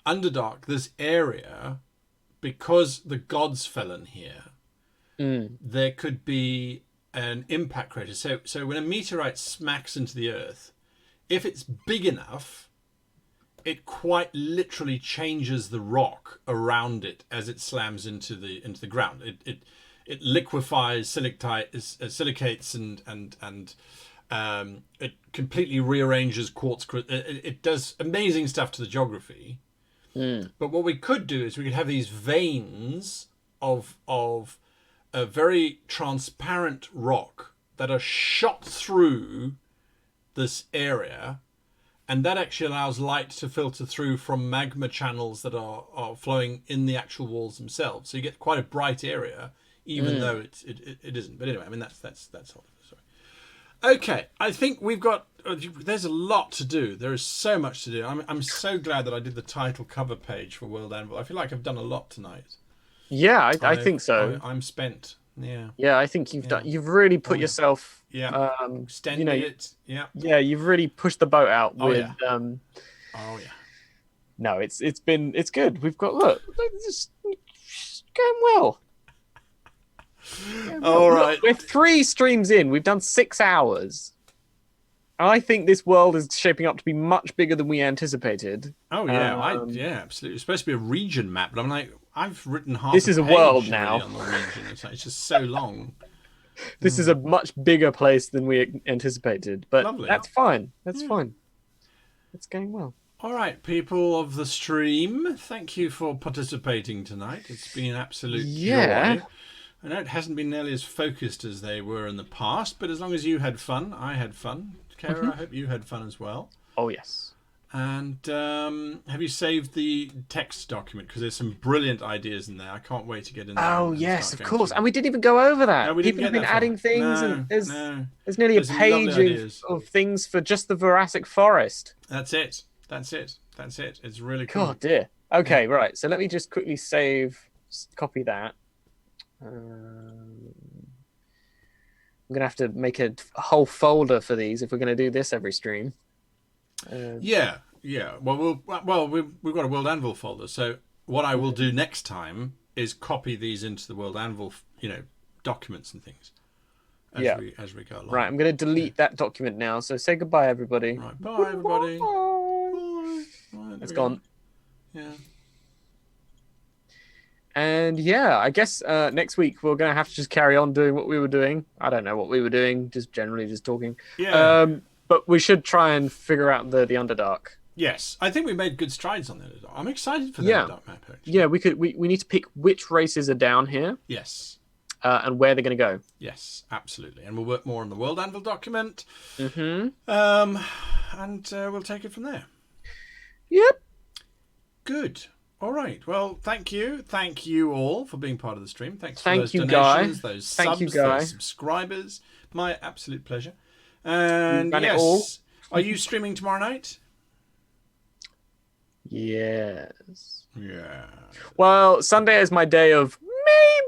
Underdark, this area, because the gods fell in here, there could be an impact crater. So when a meteorite smacks into the Earth, if it's big enough, it quite literally changes the rock around it as it slams into the ground. It liquefies silicates and it completely rearranges quartz. It does amazing stuff to the geography. But what we could do is we could have these veins of a very transparent rock that are shot through this area, and that actually allows light to filter through from magma channels that are flowing in the actual walls themselves. So you get quite a bright area, even though it isn't. But anyway, I mean that's all. Sorry. Okay, I think we've got. There's a lot to do. There is so much to do. I'm so glad that I did the title cover page for World Anvil. I feel like I've done a lot tonight. Yeah, I think so. I'm spent. Yeah. Yeah, I think you've done. You've really put yourself. Yeah. Extended it. Yeah. Yeah, you've really pushed the boat out with. Oh yeah. No, it's good. We've got it's going well. All right. We're 3 streams in. We've done 6 hours. I think this world is shaping up to be much bigger than we anticipated. Oh yeah, yeah, absolutely. It's supposed to be a region map, but I'm like, I've written half. This is a world now. On the region. It's just so long. This is a much bigger place than we anticipated, but Lovely. That's fine. That's fine. It's going well. All right, people of the stream, thank you for participating tonight. It's been an absolute joy. I know it hasn't been nearly as focused as they were in the past, but as long as you had fun, I had fun. Caeora, I hope you had fun as well. Oh, yes. And have you saved the text document? Because there's some brilliant ideas in there. I can't wait to get in there. Oh, yes, of course. And we didn't even go over that. No, People have been adding things. No, and there's nearly a page of things for just the Jurassic Forest. That's it. It's really cool. God, dear. Okay, right. So let me just quickly copy that. I'm going to have to make a whole folder for these if we're going to do this every stream. Yeah. Well, we've got a World Anvil folder. So what I will do next time is copy these into the World Anvil, documents and things as we go along. Right, I'm going to delete that document now. So say goodbye, everybody. Right, bye, everybody. Bye. Right, it's gone. Yeah. And I guess next week we're going to have to just carry on doing what we were doing. I don't know what we were doing, just generally talking. Yeah. But we should try and figure out the Underdark. Yes, I think we made good strides on the Underdark. I'm excited for the Underdark map, actually. Yeah, we need to pick which races are down here. Yes. And where they're going to go. Yes, absolutely. And we'll work more on the World Anvil document. Mm-hmm. And we'll take it from there. Yep. Good. All right. Well, thank you. Thank you all for being part of the stream. Thanks for those donations, donations, those subs, those subscribers. My absolute pleasure. And yes, Are you streaming tomorrow night? Yes. Yeah. Well, Sunday is my day of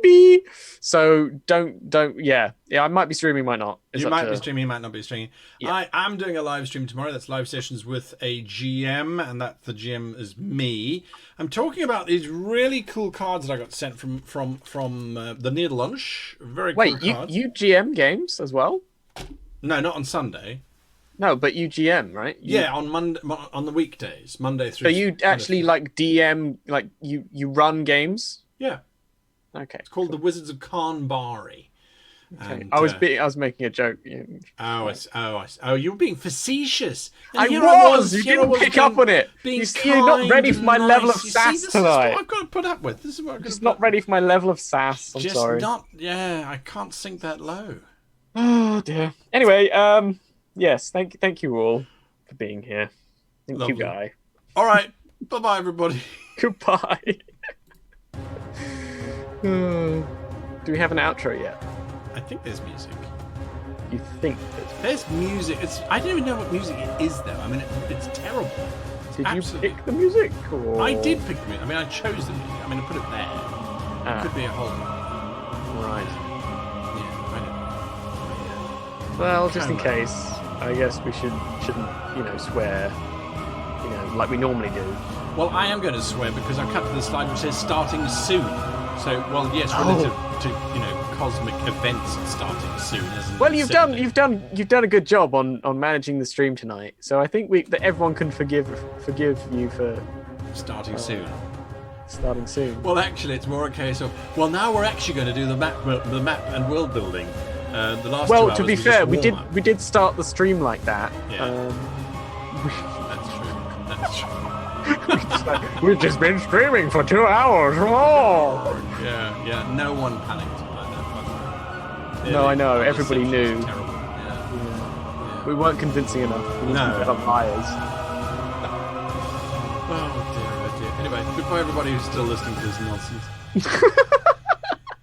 maybe. So don't. Yeah. I might be streaming, might not. You might be streaming, you might not be streaming. Yeah. I am doing a live stream tomorrow. That's live sessions with a GM, and that the GM is me. I'm talking about these really cool cards that I got sent from the Near Lunch. Very cool cards. Wait, you GM games as well? No, not on Sunday. No, but you GM, right? Yeah, on Monday, on the weekdays, Monday through. So you actually like DM, like you run games? Yeah. Okay. It's called the Wizards of Karnbari. Okay. I was making a joke. Oh, you were being facetious. I was. You didn't pick up on it. You're not ready for my level of sass tonight. This is what I've got to put up with. This is what I'm just not ready for my level of sass. I'm sorry. Yeah, I can't sink that low. Oh dear. Anyway, yes. Thank you all for being here. Thank you, Guy. All right. Bye, everybody. Goodbye. Do we have an outro yet? I think there's music. You think there's music? I don't even know what music it is, though. I mean, it's terrible. Did you pick the music? Or... I did pick the music. I mean, I chose the music. I mean, I put it there. It could be a whole... Right. Yeah, I don't know. Well, just in case, I guess we shouldn't, swear, like we normally do. Well, I am going to swear because I cut to the slide which says starting soon. So, well, yes, relative to cosmic events starting soon. Well, you've done a good job on managing the stream tonight. So I think that everyone can forgive you for starting soon. Starting soon. Well, actually, it's more a case of now we're actually going to do the map and world building. The last 2 hours to be fair, we did start the stream like that. Yeah. That's true. We've just been streaming for 2 hours. Oh! Yeah. No one panicked like that, by the way. No, I know. Everybody knew. Terrible. Yeah. We weren't convincing enough. We were liars. Oh dear. Anyway, goodbye everybody who's still listening to this nonsense.